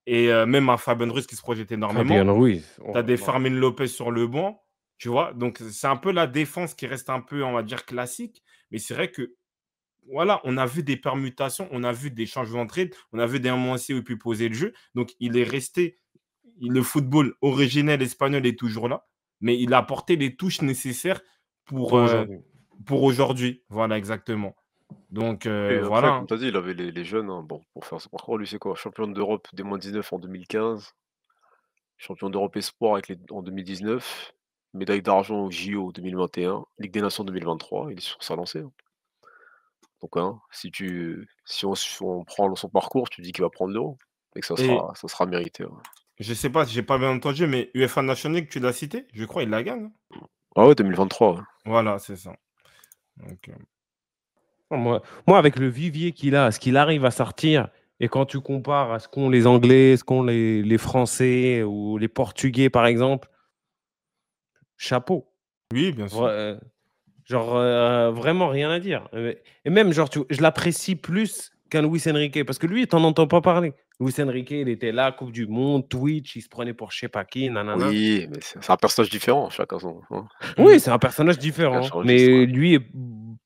Et même un Fabien Ruiz qui se projette énormément. Fabien Ruiz. Tu as des Fermin Lopez sur le banc, tu vois. Donc, c'est un peu la défense qui reste un peu, on va dire, classique. Mais c'est vrai que, voilà, on a vu des permutations, on a vu des changements d'entrée, on a vu des moments aussi où il peut poser le jeu. Donc, il est resté, le football originel espagnol est toujours là, mais il a apporté les touches nécessaires pour, Pour aujourd'hui. pour aujourd'hui. Voilà, exactement. Donc, Et après, voilà. comme tu as dit, il avait les jeunes. Bon, pour faire ça, par contre, lui, c'est quoi? Champion d'Europe des moins 19 en 2015, champion d'Europe Espoir en 2019, médaille d'argent au JO 2021, Ligue des Nations 2023. Il est sur sa lancée. Donc, si on prend son parcours, tu dis qu'il va prendre l'Euro et que Et ça sera mérité. Ouais. je sais pas, j'ai pas bien entendu, mais UEFA National League, tu l'as cité? Je crois il la gagne. Ah ouais, 2023. Ouais. Voilà, c'est ça. Donc, Moi, avec le vivier qu'il a, ce qu'il arrive à sortir, et quand tu compares à ce qu'ont les Anglais, ce qu'ont les Français ou les Portugais, par exemple, chapeau. oui, bien sûr. Vraiment rien à dire. Et même, je l'apprécie plus qu'un Luis Enrique, parce que lui, t'en entends pas parler. Luis Enrique, il était là, Coupe du Monde, Twitch, il se prenait pour je sais pas qui, nanana. Oui, mais c'est un personnage différent, chacun son. Hein. Oui, c'est un personnage Chacun différent, son registre. mais Ouais. lui est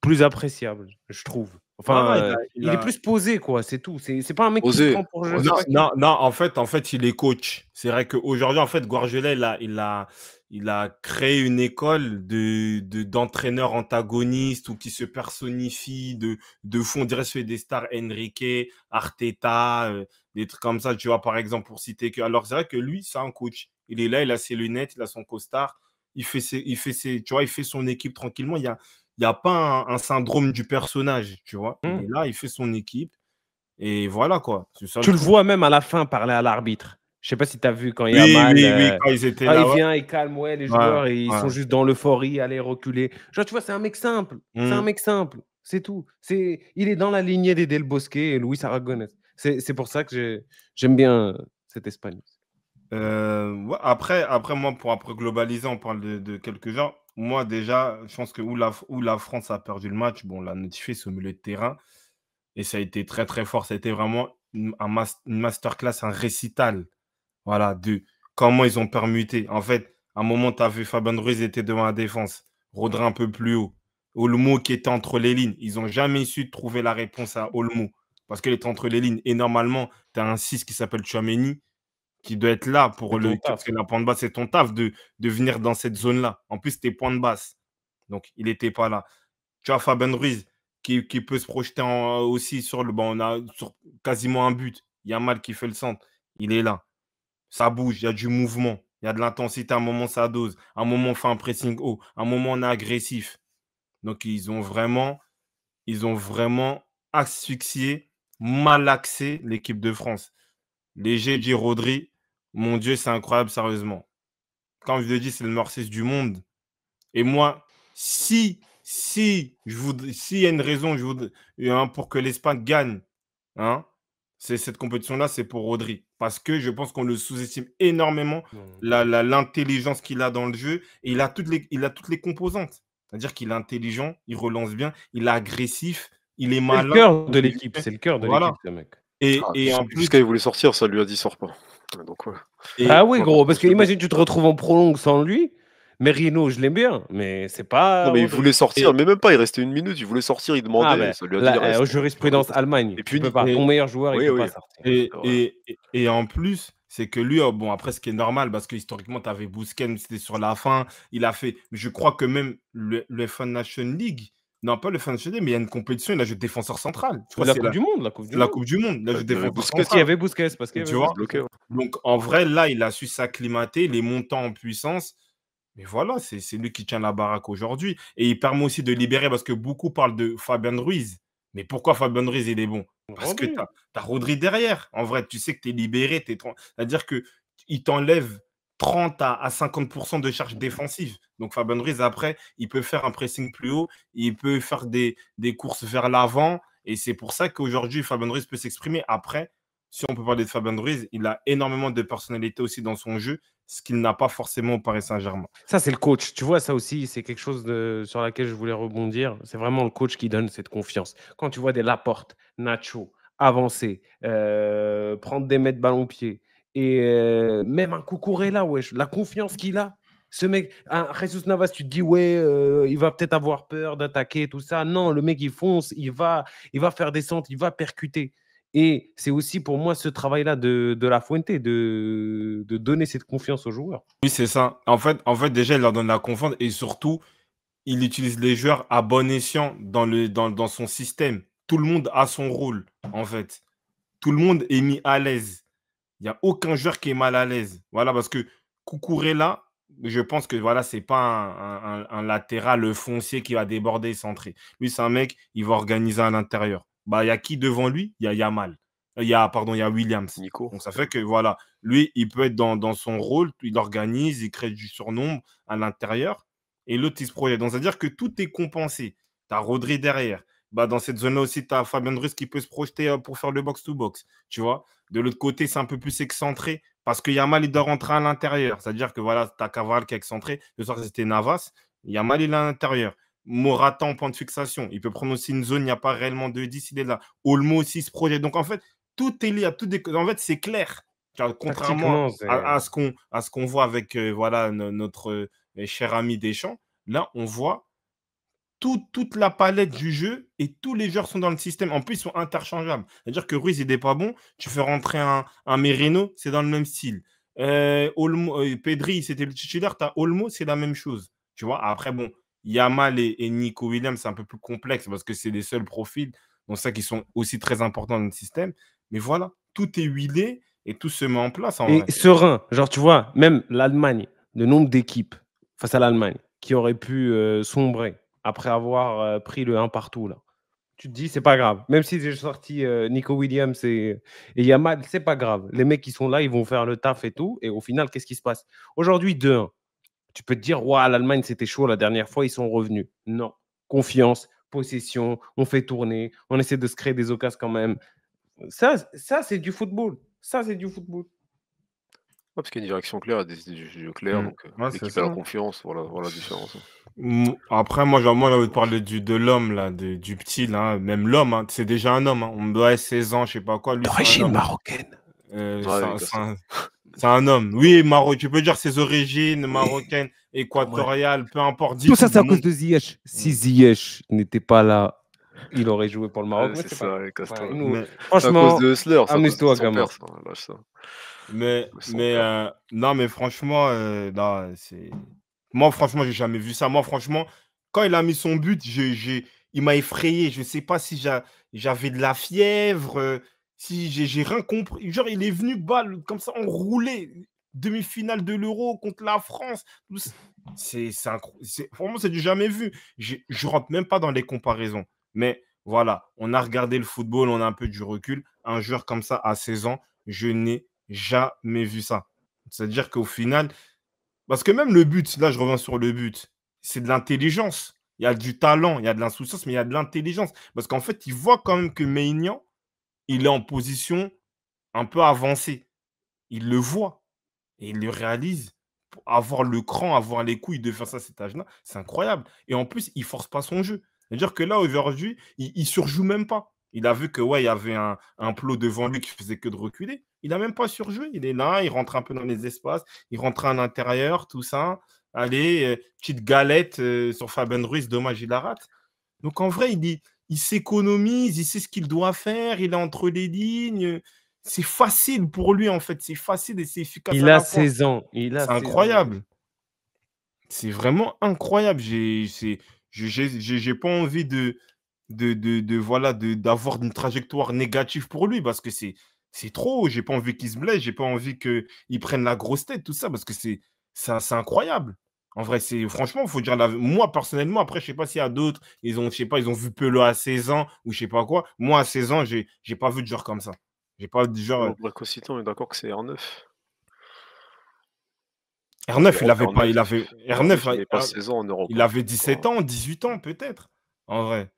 plus appréciable, je trouve. Non, non, Enfin, il il est a... plus posé, quoi, c'est tout. C'est pas un mec qui se Osé, prend pour je sais Non, pas qui. non, non, en fait, il est coach. C'est vrai qu'aujourd'hui, en fait, Guardiola, il a créé une école d'entraîneurs antagonistes ou qui se personnifient de fond. On dirait que c'est des stars Enrique, Arteta, des trucs comme ça, tu vois, par exemple, pour citer que. Alors, c'est vrai que lui, c'est un coach. Il est là, il a ses lunettes, il a son costard, tu vois, il fait son équipe tranquillement. Il y a pas un syndrome du personnage, tu vois. Il est Hmm. là, il fait son équipe. Et voilà, quoi. C'est ça le Tu le truc. vois même à la fin parler à l'arbitre. Je sais pas si tu as vu quand il y a Oui, mal. oui, oui, quand ils étaient Quand il là, ouais. vient, il calme ouais, les Ouais, joueurs et ils ouais. sont juste dans l'euphorie, allez reculer. Genre, tu vois, c'est un mec simple. C'est un Mmh. mec simple. C'est tout. Il est dans la lignée des Del Bosque et Luis Aragonés. C'est pour ça que j'aime bien cette Espagne. Ouais, après, moi, pour après globaliser, on parle de quelques genres. Moi, déjà, je pense que où la France a perdu le match, bon, on l'a notifié, c'est au milieu de terrain. Et ça a été très, très fort. Ça a été vraiment une masterclass, un récital. Voilà, de comment ils ont permuté. En fait, à un moment, tu as vu Fabien Ruiz était devant la défense, Rodri un peu plus haut, Olmo qui était entre les lignes. Ils n'ont jamais su trouver la réponse à Olmo parce qu'il était entre les lignes. Et normalement, tu as un 6 qui s'appelle Tchouaméni qui doit être là pour C'est ton parce taf. que la pointe basse, c'est ton taf de venir dans cette zone-là. En plus, t'es pointe basse. Donc, il n'était pas là. Tu as Fabien Ruiz qui peut se projeter aussi sur le banc. On a sur quasiment un but. Il y a Mal qui fait le centre. Il est là. Ça bouge, il y a du mouvement, il y a de l'intensité. À un moment, ça dose. À un moment, on fait un pressing haut. À un moment, on est agressif. Donc, ils ont vraiment asphyxié, malaxé l'équipe de France. Léger dit Rodri. Mon Dieu, c'est incroyable, sérieusement. Quand je le dis, c'est le meilleur 6 du monde. Et moi, s'il y a une raison pour que l'Espagne gagne, hein, c'est cette compétition-là, c'est pour Rodri. Parce que je pense qu'on le sous-estime énormément, Non. l'intelligence qu'il a dans le jeu. Et il a toutes les composantes. C'est-à-dire qu'il est intelligent, il relance bien, il est agressif, il est C'est le malin. cœur de l'équipe, c'est le cœur de l'équipe, Voilà. ce mec. Et en plus, Jusqu'à il voulait sortir, ça lui a dit sors pas. Donc ouais. Ah et, oui, Ouais, gros, bon, parce que c'est bon. imagine, tu te retrouves en prolongue sans lui. Merino, je l'aime bien, mais c'est pas Non mais il Rodri. voulait sortir, mais même pas, il restait 1 minute, il voulait sortir, il Ah demandait, ben, ça lui a dit reste. jurisprudence Allemagne, Et tu peux puni. pas. Ton et, meilleur joueur, il Oui, peut oui, pas sortir. Et, c'est vrai. et en plus, c'est que lui, bon, après, ce qui est normal, parce que historiquement, tu avais Busquets, c'était sur la fin. Il a fait. Je crois que même le Fan Nation League, non, pas le Fan Nation League, mais il y a une compétition, il a joué défenseur central. Je crois que La Coupe du Monde, la Coupe du la Monde. Coupe du Monde, il a Bah, joué il y avait défenseur Busquets, Parce qu'il y central. avait Busquets, parce qu'il y Tu avait vois? il se bloquait. Busquets. Ouais. Donc, en vrai, là, il a su s'acclimater, il est montant en puissance. Mais voilà, c'est lui qui tient la baraque aujourd'hui. Et il permet aussi de libérer, parce que beaucoup parlent de Fabian Ruiz. Mais pourquoi Fabian Ruiz, il est bon? Parce que tu Rodri. as Rodri derrière. En vrai, tu sais que tu es libéré. C'est-à-dire qu'il t'enlève 30 à 50% de charge défensive. Donc Fabian Ruiz, après, il peut faire un pressing plus haut, il peut faire des courses vers l'avant. Et c'est pour ça qu'aujourd'hui, Fabian Ruiz peut s'exprimer. Après, si on peut parler de Fabian Ruiz, il a énormément de personnalité aussi dans son jeu, ce qu'il n'a pas forcément au Paris Saint-Germain. Ça, c'est le coach. Tu vois, ça aussi, c'est quelque chose sur laquelle je voulais rebondir. C'est vraiment le coach qui donne cette confiance. Quand tu vois des Laporte, Nacho, avancer, prendre des mètres ballon au pied, et même un Cucurella, wesh, la confiance qu'il a. Ce mec, un Jesus Navas, tu te dis, ouais, il va peut-être avoir peur d'attaquer, tout ça. Non, le mec, il fonce, il va faire des centres, il va percuter. Et c'est aussi pour moi ce travail-là de La Fuente, de donner cette confiance aux joueurs. Oui, c'est ça. En fait, déjà, il leur donne la confiance et surtout, il utilise les joueurs à bon escient dans son système. Tout le monde a son rôle, en fait. Tout le monde est mis à l'aise. Il n'y a aucun joueur qui est mal à l'aise. Voilà, parce que Cucurella, je pense que voilà, c'est pas un latéral foncier qui va déborder et centrer. Lui, c'est un mec, il va organiser à l'intérieur. Bah, il y a qui devant lui? Il y a Yamal. Pardon, il y a Williams. Nico. Donc, ça fait que voilà, lui, il peut être dans son rôle, il organise, il crée du surnombre à l'intérieur. Et l'autre, il se projette. Donc, c'est-à-dire que tout est compensé. Tu as Rodri derrière. Bah, dans cette zone-là aussi, tu as Fabien Ruiz qui peut se projeter pour faire le box-to-box. Tu vois? De l'autre côté, c'est un peu plus excentré parce que Yamal, il doit rentrer à l'intérieur. C'est-à-dire que voilà, tu as Cavral qui est excentré. Le soir, c'était Navas. Yamal, il est à l'intérieur. Morata en point de fixation. Il peut prendre aussi une zone, il n'y a pas réellement de 10, il est là. Olmo aussi se projette. Donc, en fait, tout est lié à tout. En fait, c'est clair. Contrairement Tactiquement, c'est. à ce qu'on voit avec voilà, notre cher ami Deschamps, là, on voit toute la palette du jeu et tous les joueurs sont dans le système. En plus, ils sont interchangeables. C'est-à-dire que Ruiz, il n'est pas bon. Tu fais rentrer un Merino, c'est dans le même style. Pedri, c'était le titulaire. Tu as Olmo, c'est la même chose. Tu vois, après, bon, Yamal et Nico Williams, c'est un peu plus complexe parce que c'est les seuls profils. Donc, ça qui sont aussi très importants dans le système. Mais voilà, tout est huilé et tout se met en place en vrai. Et serein, genre, tu vois, même l'Allemagne, le nombre d'équipes face à l'Allemagne qui auraient pu sombrer après avoir pris le 1 partout, là. Tu te dis, c'est pas grave. Même si j'ai sorti Nico Williams et Yamal, c'est pas grave. Les mecs qui sont là, ils vont faire le taf et tout. Et au final, qu'est-ce qui se passe? Aujourd'hui, 2-1. Tu peux te dire, ouais, l'Allemagne, c'était chaud la dernière fois, ils sont revenus. Non. Confiance, possession, on fait tourner, on essaie de se créer des occasions quand même. Ça c'est du football. Ça, c'est du football. Ouais, parce qu'il y a une direction claire, des idées du jeu claires, donc Ouais, c'est l'équipe a la ça. confiance, voilà la différence. Après, moi, j'ai envie de parler de l'homme, là, du petit, là. Même l'homme, hein, c'est déjà un homme. Hein. On me doit 16 ans, je sais pas quoi. Lui, c'est un D'origine homme. marocaine. Ouais, C'est un homme. Oui, tu peux dire ses origines marocaines, équatoriales, peu importe. Dis Tout ça, tout, c'est à bon. cause de Ziyech. Si Ziyech n'était pas là, il aurait joué pour le Maroc. Mais c'est c'est ça, pas ouais, casse-toi. grave. Nous, Mais, C'est à cause franchement, de Hustler, c'est à cause de amuse-toi, son gamin. père, ça, lâche ça. mais, Son mais, père. non, mais franchement, non, c'est. Moi, franchement, j'ai jamais vu ça. Moi, franchement, quand il a mis son but, il m'a effrayé. Je sais pas si j'avais de la fièvre, si j'ai rien compris. Genre, il est venu balle comme ça, enroulé. Demi-finale de l'Euro contre la France. Vraiment, c'est du jamais vu. Je rentre même pas dans les comparaisons. Mais voilà, on a regardé le football, on a un peu du recul. Un joueur comme ça, à 16 ans, je n'ai jamais vu ça. C'est-à-dire qu'au final, parce que même le but, là, je reviens sur le but, c'est de l'intelligence. Il y a du talent, il y a de l'insouciance, mais il y a de l'intelligence. Parce qu'en fait, il voit quand même que Maignan, il est en position un peu avancée. Il le voit et il le réalise. Pour avoir le cran, avoir les couilles de faire ça à cet âge-là, c'est incroyable. Et en plus, il force pas son jeu. C'est-à-dire que là, aujourd'hui, il surjoue même pas. Il a vu que ouais, il y avait un plot devant lui qui faisait que de reculer. Il n'a même pas surjoué. Il est là, il rentre un peu dans les espaces, il rentre à l'intérieur, tout ça. Allez, petite galette sur Fabien Ruiz, dommage, il la rate. Donc en vrai, il s'économise, il sait ce qu'il doit faire, il est entre les lignes. C'est facile pour lui, en fait. C'est facile et c'est efficace Il à a la fois. 16 ans. Il a C'est 16 ans. incroyable. C'est vraiment incroyable. J'ai pas envie voilà, d'avoir une trajectoire négative pour lui parce que c'est trop. J'ai pas envie qu'il se blesse. J'ai pas envie qu'il prenne la grosse tête, tout ça, parce que c'est incroyable. En vrai, franchement, il faut dire moi, personnellement, après, je sais pas s'il y a d'autres, je sais pas, ils ont vu Pelé à 16 ans ou je sais pas quoi. Moi, à 16 ans, j'ai pas vu de genre comme ça. J'ai pas de genre. Bon, précocité, on est d'accord que c'est R9. En R9, Europe, R9, R9, il R9, n'avait pas 16 ans en Europe. il avait 17 ans, 18 ans peut-être, en vrai.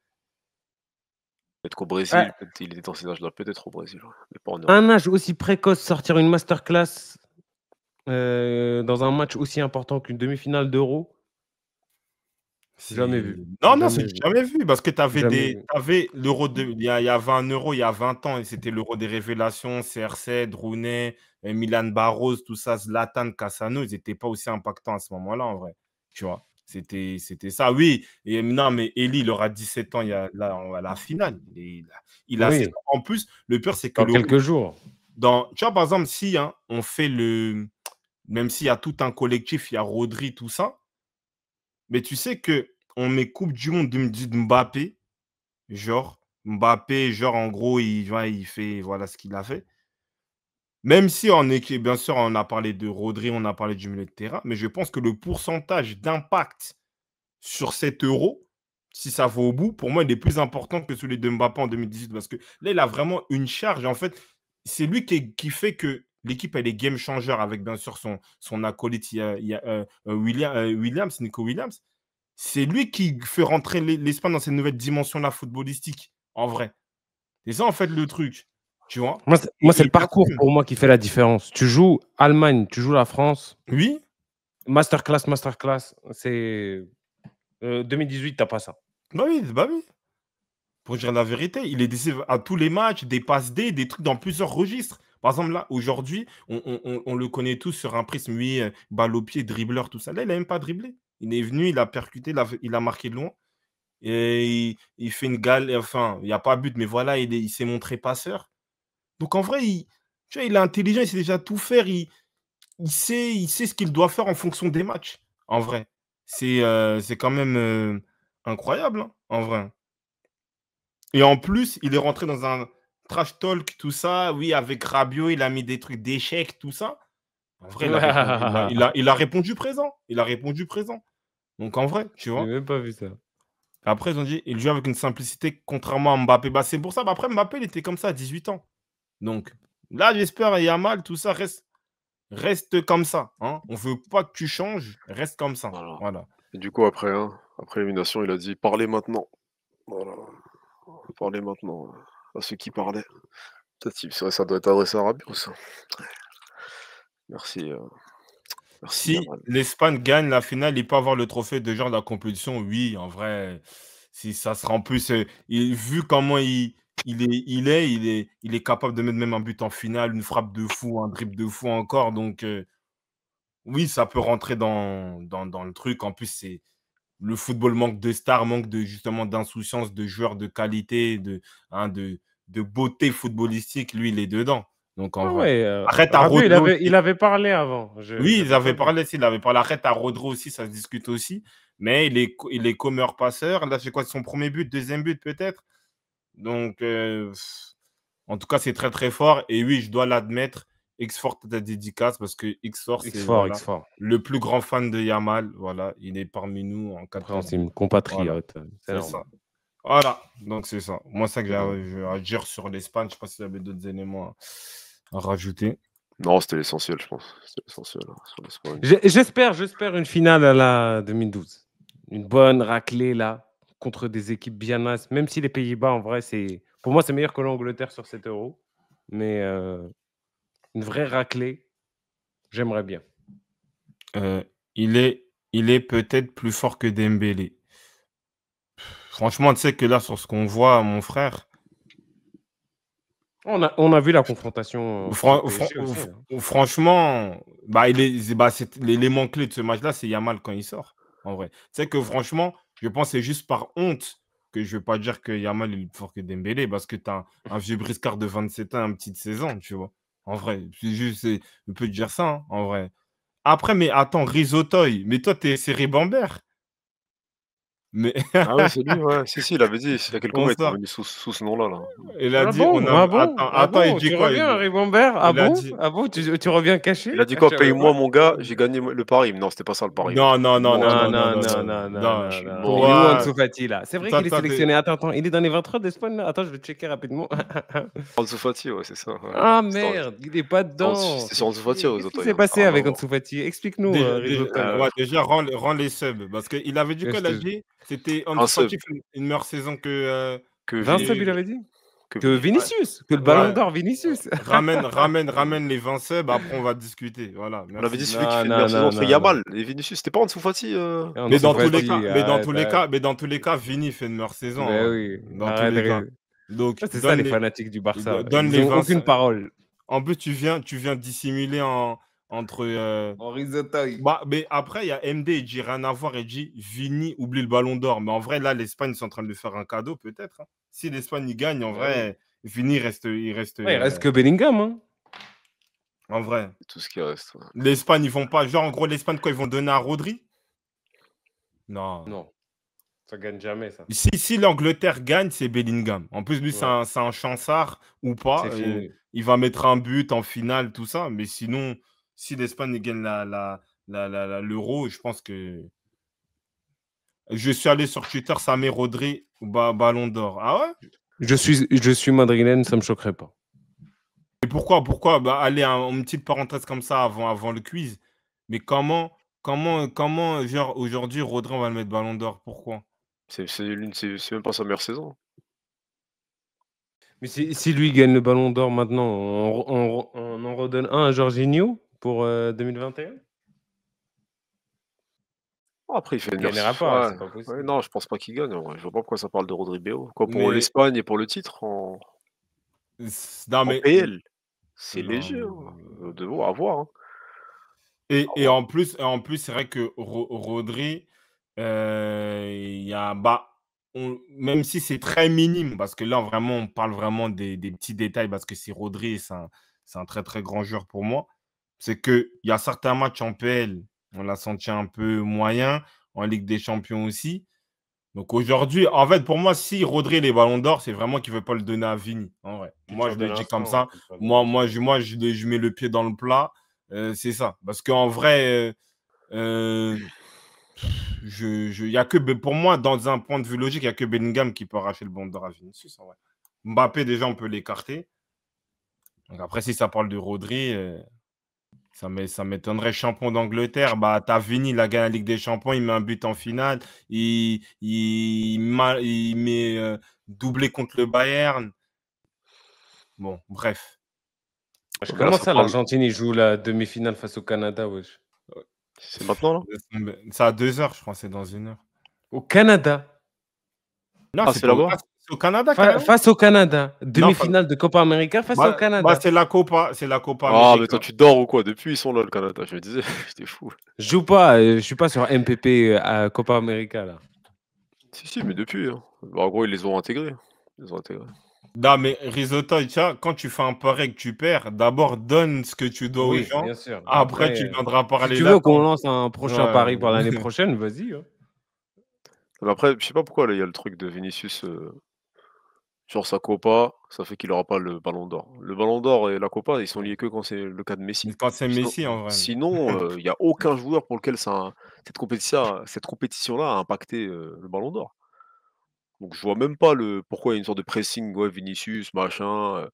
Peut-être qu'au Brésil, Ah, il était dans ces âges-là, peut-être au Brésil, mais pas en Europe. un âge aussi précoce, sortir une masterclass dans un match aussi important qu'une demi-finale d'Euro, jamais vu. Non, Jamais c'est vu. jamais vu parce que tu Jamais vu. avais l'Euro il y avait un Euro il y a 20 ans et c'était l'Euro des révélations, CR7, Rooney, Milan Barros, tout ça, Zlatan, Cassano, ils n'étaient pas aussi impactants à ce moment-là en vrai. Tu vois, c'était ça. Oui, et non, mais Eli, il aura 17 ans à la finale. Il a 16 Oui, ans. En plus, le pire, c'est que dans quelques jours. tu vois, par exemple, si on fait même s'il y a tout un collectif, il y a Rodri, tout ça, mais tu sais que on met Coupe du Monde de Mbappé, genre, en gros, il fait, voilà ce qu'il a fait. Même si bien sûr, on a parlé de Rodri, on a parlé du milieu de terrain, mais je pense que le pourcentage d'impact sur cet Euro, si ça va au bout, pour moi, il est plus important que celui de Mbappé en 2018 parce que là, il a vraiment une charge. En fait, c'est lui qui fait que l'équipe, elle est game changer avec, bien sûr, son acolyte, Williams, Nico Williams. C'est lui qui fait rentrer l'Espagne dans cette nouvelle dimension-là footballistique, en vrai. C'est ça, en fait, le truc, tu vois. Moi, c'est Et le il parcours assume. pour moi qui fait la différence. Tu joues Allemagne, tu joues la France, Oui, masterclass, c'est 2018, t'as pas ça. bah oui, bah oui. Pour dire la vérité, il est décisif à tous les matchs, des passes D, des trucs dans plusieurs registres. Par exemple, là, aujourd'hui, on le connaît tous sur un prisme, oui, balle au pied, dribbleur, tout ça. Là, il n'a même pas dribblé. Il est venu, il a percuté, il a marqué de loin. Et il fait une gale, enfin, il n'y a pas but, mais voilà, il s'est montré passeur. Donc en vrai, tu vois, il est intelligent, il sait déjà tout faire, il sait ce qu'il doit faire en fonction des matchs, en vrai. C'est quand même incroyable, hein, en vrai. Et en plus, il est rentré dans un trash talk, tout ça. Oui, avec Rabiot, il a mis des trucs d'échecs, tout ça. En vrai, il a répondu présent. Il a répondu présent. Donc en vrai, tu J'ai vois. même pas vu ça. Après, ils ont dit, il joue avec une simplicité, contrairement à Mbappé. Bah, c'est pour ça. Bah, après, Mbappé, il était comme ça à 18 ans. Donc là, j'espère, Yamal, tout ça, reste comme ça. Hein. On veut pas que tu changes, reste comme ça. Voilà. Voilà. Et du coup, après, après l'élimination, il a dit parlez maintenant. Voilà. Parlez maintenant à ceux qui parlaient. Peut-être ça doit être adressé à Rabiot, ça. Merci, merci Si Yamal. l'Espagne gagne la finale, il peut avoir le trophée de genre de la compétition. Oui, en vrai, si ça sera en plus, vu comment il est capable de mettre même un but en finale, une frappe de fou, un dribble de fou encore. Donc, oui, ça peut rentrer dans le truc. En plus, le football manque de stars, manque justement d'insouciance, de joueurs de qualité, de beauté footballistique. Lui, il est dedans. Donc, en Ah vrai. ouais, Arrête à Rabiot, Rodri il aussi. avait parlé avant. Oui, ils J'avais pas avaient vu. parlé, s'il avait parlé. Arrête à Rodri aussi, ça se discute aussi. Mais il est comme passeur. Là, c'est quoi son premier but, deuxième but peut-être. Donc, en tout cas, c'est très très fort. Et oui, je dois l'admettre, X-Fort ta dédicace parce que X-Fort, c'est X-Fort, voilà, X-Fort. le plus grand fan de Yamal. Voilà, il est parmi nous en C'est 4-4-2. une Voilà, compatriote. C'est c'est ça. normal. Voilà, donc c'est ça. Moi, ça que C'est normal. j'ai à dire sur l'Espagne. Je ne sais pas s'il y avait d'autres éléments à rajouter? Non, c'était l'essentiel, je pense. C'était l'essentiel sur l'Espagne. J'espère une finale à la 2012. Une bonne raclée là, contre des équipes bien nasses. Même si les Pays-Bas, en vrai, pour moi, c'est meilleur que l'Angleterre sur cet euro. Mais une vraie raclée, j'aimerais bien. Il est peut-être plus fort que Dembélé. Franchement, tu sais que là, sur ce qu'on voit, mon frère, On a vu la confrontation face au PSG aussi. franchement, bah, c'est l'élément clé de ce match-là, c'est Yamal quand il sort, en vrai. Tu sais que franchement, je pense que c'est juste par honte que je ne vais pas dire que Yamal est plus fort que Dembélé, parce que tu as un vieux briscard de 27 ans, un petit de 16 ans, tu vois. En vrai, je peux te dire ça, hein, en vrai. Après, mais attends, Risotoy, mais toi, t'es c'est Ribambert. Mais Ah oui, c'est lui, ouais. Si, il avait dit, il y a quelques mois, il était comment ça? revenu sous ce nom-là, là. Il a Ah dit, on bon? Ah a bon? Ah attends, il bon? dit Tu quoi? reviens, Ribambert? Ah Il a bon? dit Ah bon? Tu reviens caché? Il a dit Ah, je quoi? savais Paye-moi, pas. mon gars, j'ai gagné le pari. Non, c'était pas ça le pari. non, non, Il non, non, mentit. Non, non, non, non, non, non, non, non, non, non. Je non, suis non. Il est où mort. Ansu Toi, Fati là? C'est vrai toi, qu'il est toi, t'es sélectionné. Attends. Il est dans les 23 d'Espagne là? Attends, je vais checker rapidement. Ansu Fati, ouais, c'est ça, ouais. Ah C'était en merde, il est pas dedans. c'était C'est sur Ansu Fati, chier. aux Qu'est-ce qui autres, s'est passé ah avec non. Ansu Fati? Explique-nous, Risotto. ouais, déjà, rends les subs. Parce qu'il avait dit Je quoi, il a te- dit? C'était Ansu Un sub Fati fait une meilleure saison que 20 Vini, subs, il que, avait dit? que Que Vini. ouais, Vinicius, que le ballon ouais. d'or Vinicius. Ramène les 20 subs, après on va discuter. Voilà, On avait merci. dit celui qui Non, fait une non, meilleure saison non, entre non, non. Yamal et Vinicius. C'était pas Ansu Fati, Mais Ansu dans tous les cas, Fati, arrête, arrête. mais dans tous les cas, Vini fait une meilleure saison, en Ben vrai. oui, Dans tous arrête. les cas. Donc, Ça, c'est ça les fanatiques du Barça. donne Ils les ont 20 aucune subs. parole. En plus, tu viens dissimuler entre. En risotto. Bah, mais après, il y a MD, il dit rien à voir, il dit Vini oublie le ballon d'or. Mais en vrai, là, l'Espagne, ils sont en train de lui faire un cadeau, peut-être, hein. Si l'Espagne y gagne, en Ben oui. vrai, Vini il reste Ouais, il reste que Bellingham, hein. en vrai. C'est tout ce qui reste. Ouais. L'Espagne, ils vont pas. Genre, en gros, l'Espagne, quoi, ils vont donner à Rodri? Non. Non, ça gagne jamais, ça. Si l'Angleterre gagne, c'est Bellingham. En plus, lui, Ouais, c'est un chansard ou pas. c'est fini. Il va mettre un but en finale, tout ça. Mais sinon, si l'Espagne gagne l'Euro, je pense que. Je suis allé sur Twitter, ça met Rodri ballon d'or. Ah ouais? Je suis madrilène, ça me choquerait pas. Et pourquoi? Bah, allez, une petite parenthèse comme ça avant le quiz. Mais comment genre, aujourd'hui, Rodri, on va le mettre ballon d'or? Pourquoi? C'est même pas sa meilleure saison. Mais si lui gagne le ballon d'or maintenant, on en redonne un à Jorginho pour 2021? Après, il fait Il une meilleure gagnera pas, ouais, c'est pas ouais, possible. non, je pense pas qu'il gagne, en vrai. Je vois pas pourquoi ça parle de Rodrigo. Quoi, pour Mais, l'Espagne et pour le titre non, en mais, PL? C'est non, léger, mais, hein. À voir, hein. À et voir. en plus, c'est vrai que Rodri, il y a, bah, même si c'est très minime, parce que là, vraiment, on parle vraiment des petits détails, parce que c'est Rodri, c'est un très, très grand joueur pour moi. C'est qu'il y a certains matchs en PL, on l'a senti un peu moyen, en Ligue des Champions aussi. Donc aujourd'hui, en fait, pour moi, si Rodri les ballons d'or, c'est vraiment qu'il ne veut pas le donner à Vini. En vrai. Moi, je Culture de le dis comme l'instant, ça. culture de l'instant. Je mets le pied dans le plat. C'est ça. Parce qu'en vrai, y a que, pour moi, dans un point de vue logique, il n'y a que Bellingham qui peut arracher le ballon d'or à Vinicius. En vrai. Mbappé, déjà, on peut l'écarter. Donc après, si ça parle de Rodri, ça m'étonnerait. Champion d'Angleterre, bah, t'as Vini, il a gagné la Ligue des Champions, il met un but en finale, il met doublé contre le Bayern. Bon, bref. Wesh, Ouais, mais là, comment ça ça, parle. l'Argentine, il joue la demi-finale face au Canada, wesh? C'est maintenant, là? C'est à 2 heures, je crois, c'est dans 1 heure. Au Canada. Non, Ah, c'est là-bas? c'est au Canada, carrément. Face au Canada. Non, Demi-finale de Copa América face au bah, Canada. c'est la Copa Ah, mais toi, América. tu dors ou quoi? Depuis, ils sont là, le Canada. Je me disais, j'étais fou. Je suis pas sur MPP à Copa América, là. Si, mais depuis, hein. Bah, en gros, ils les ont intégrés. Ils les ont intégrés. Non, mais risotto, tu vois, quand tu fais un pari et que tu perds, d'abord donne ce que tu dois aux Oui, gens. bien sûr. Après, Après, tu viendras si parler tu là veux qu'on quand. lance un prochain Ouais. pari pour l'année prochaine, vas-y, hein. Mais après, je sais pas pourquoi, là, il y a le truc de Vinicius, genre sa Copa, ça fait qu'il aura pas le ballon d'or. Le ballon d'or et la Copa, ils sont liés que quand c'est le cas de Mais Messi. quand c'est Sinon Messi, en vrai. sinon, il y a aucun joueur pour lequel cette compétition-là a impacté, le ballon d'or. Donc je vois même pas pourquoi il y a une sorte de pressing, ouais, Vinicius, machin.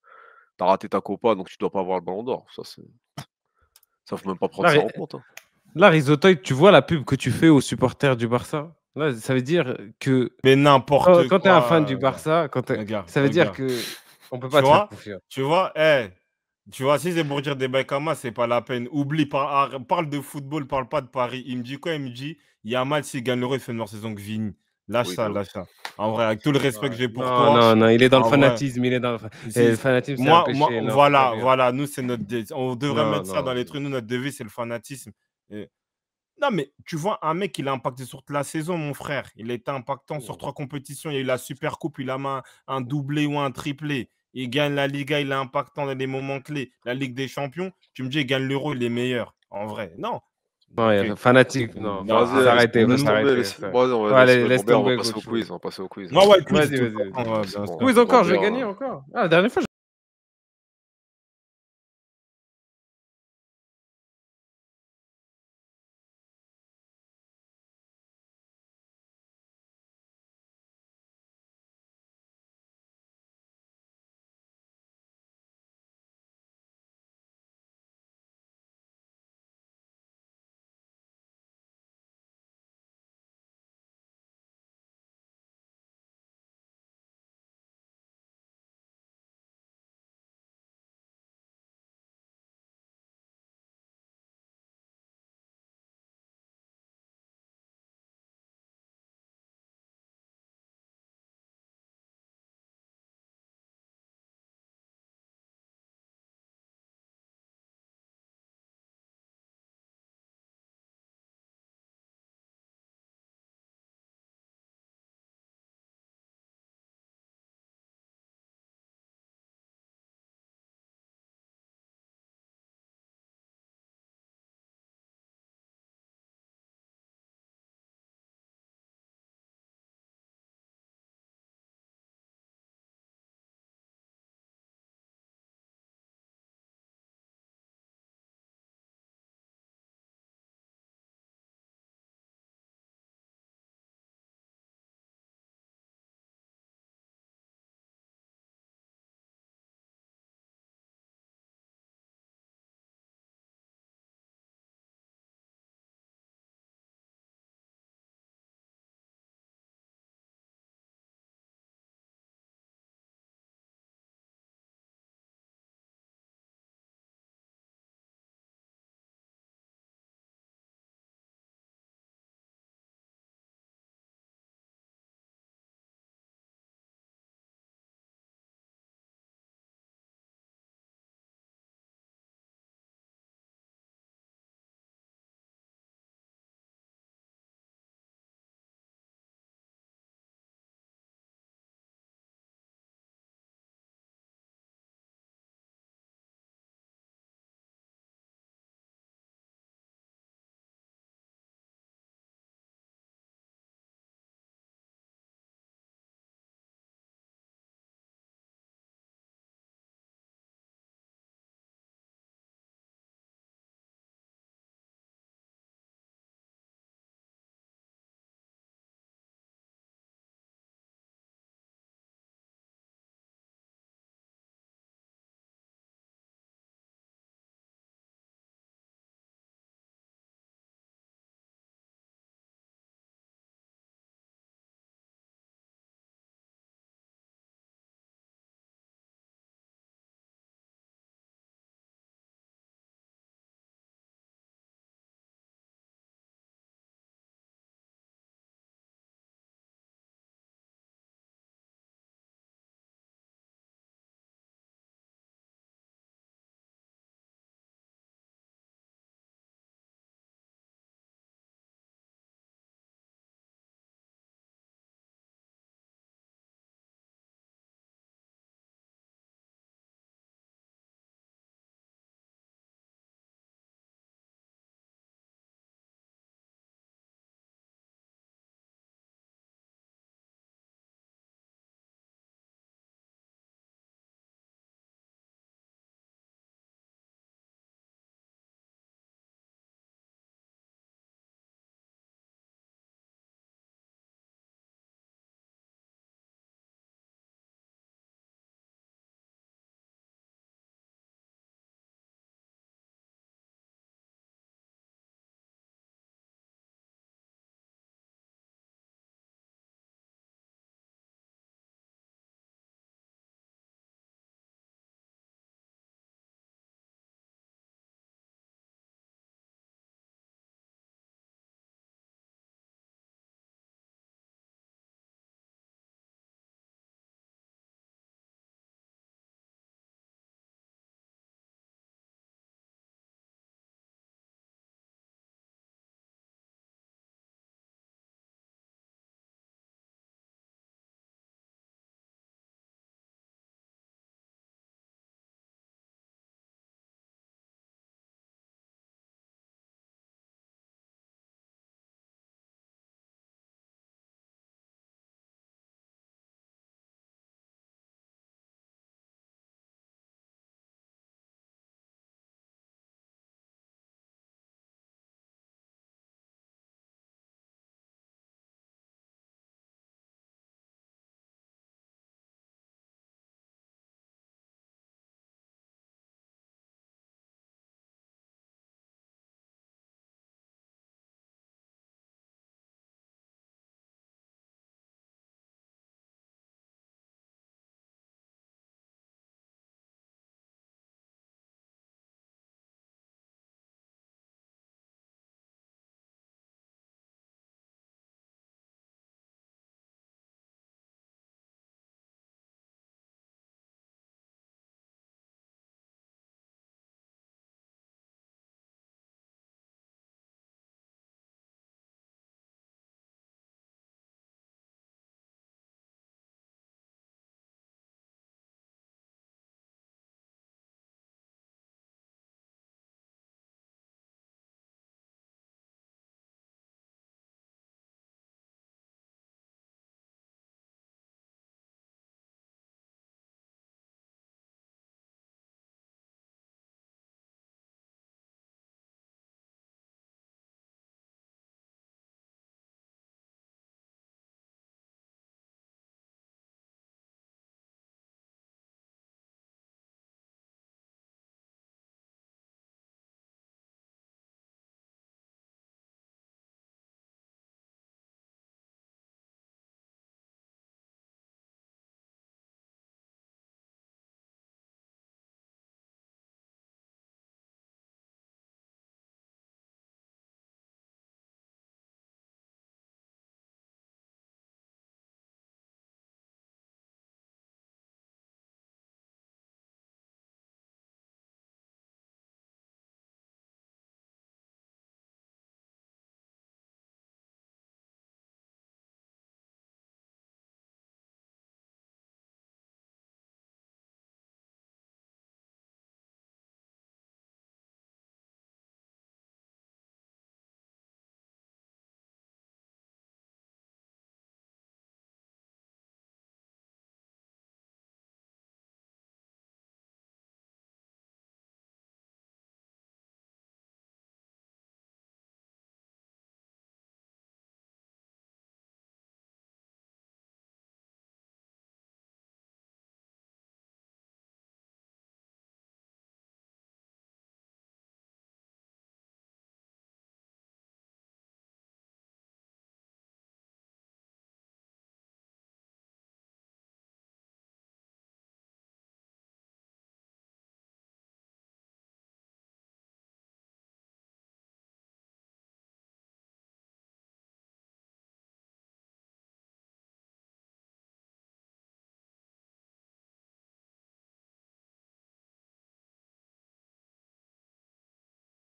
Tu as raté ta Copa, donc tu dois pas avoir le ballon d'or. Ça, faut même pas prendre Là, ça en compte, hein. là, Rizotoy, tu vois la pub que tu fais aux supporters du Barça? Là, ça veut dire que Mais n'importe quand tu es un fan quoi, du Barça, regarde, ça veut dire regarde. que on peut Tu pas te faire vois? confiance. Tu vois? Tu vois, si c'est pour dire des bails comme moi, c'est pas la peine. Oublie, parle de football, parle pas de Paris. Il me dit quoi? Il me dit, il y a mal s'il gagne l'Euro, il fait une meilleure saison que Vini. Lâche Oui, ça, bah oui. lâche ça. En vrai, avec tout le respect que Ouais. j'ai pour Non, toi, non, non, il est dans le en vrai, fanatisme, il est dans le si, fanatisme, c'est un moi, péché. Non, faut pas voilà, dire. voilà, nous, c'est on devrait Non, mettre ça dans non, les non. trucs. Nous, notre devise, c'est le fanatisme. Et- Non, mais tu vois, un mec, il a impacté sur toute la saison, mon frère. Il a été impactant sur 3 compétitions. Il y a eu la Super Coupe, il a mis un doublé ou un triplé. Il gagne la Liga, il est impactant dans les moments clés. La Ligue des Champions, tu me dis, il gagne l'Euro, il est meilleur. En vrai, non. Non, Donc, fanatique, non, non, faut Vas-y, arrête. s'arrêter, faut laisse Nous, tomber, s'arrêter. laisse vas-y, on va Ouais, laisse allez, tomber laisse Gobert, on va tomber, passer au coach. quiz, on va passer au quiz, ouais, hein. ouais, quiz, Vas-y, tout le vas-y, temps, vas-y. ouais, C'est bien bon, sûr. Quiz encore, j'ai Gobert, gagné encore. Ah, la dernière fois,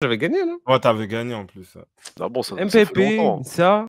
J'avais gagné, non? Ouais, t'avais gagné en plus. Ah bon, ça fait MPP, longtemps. ça.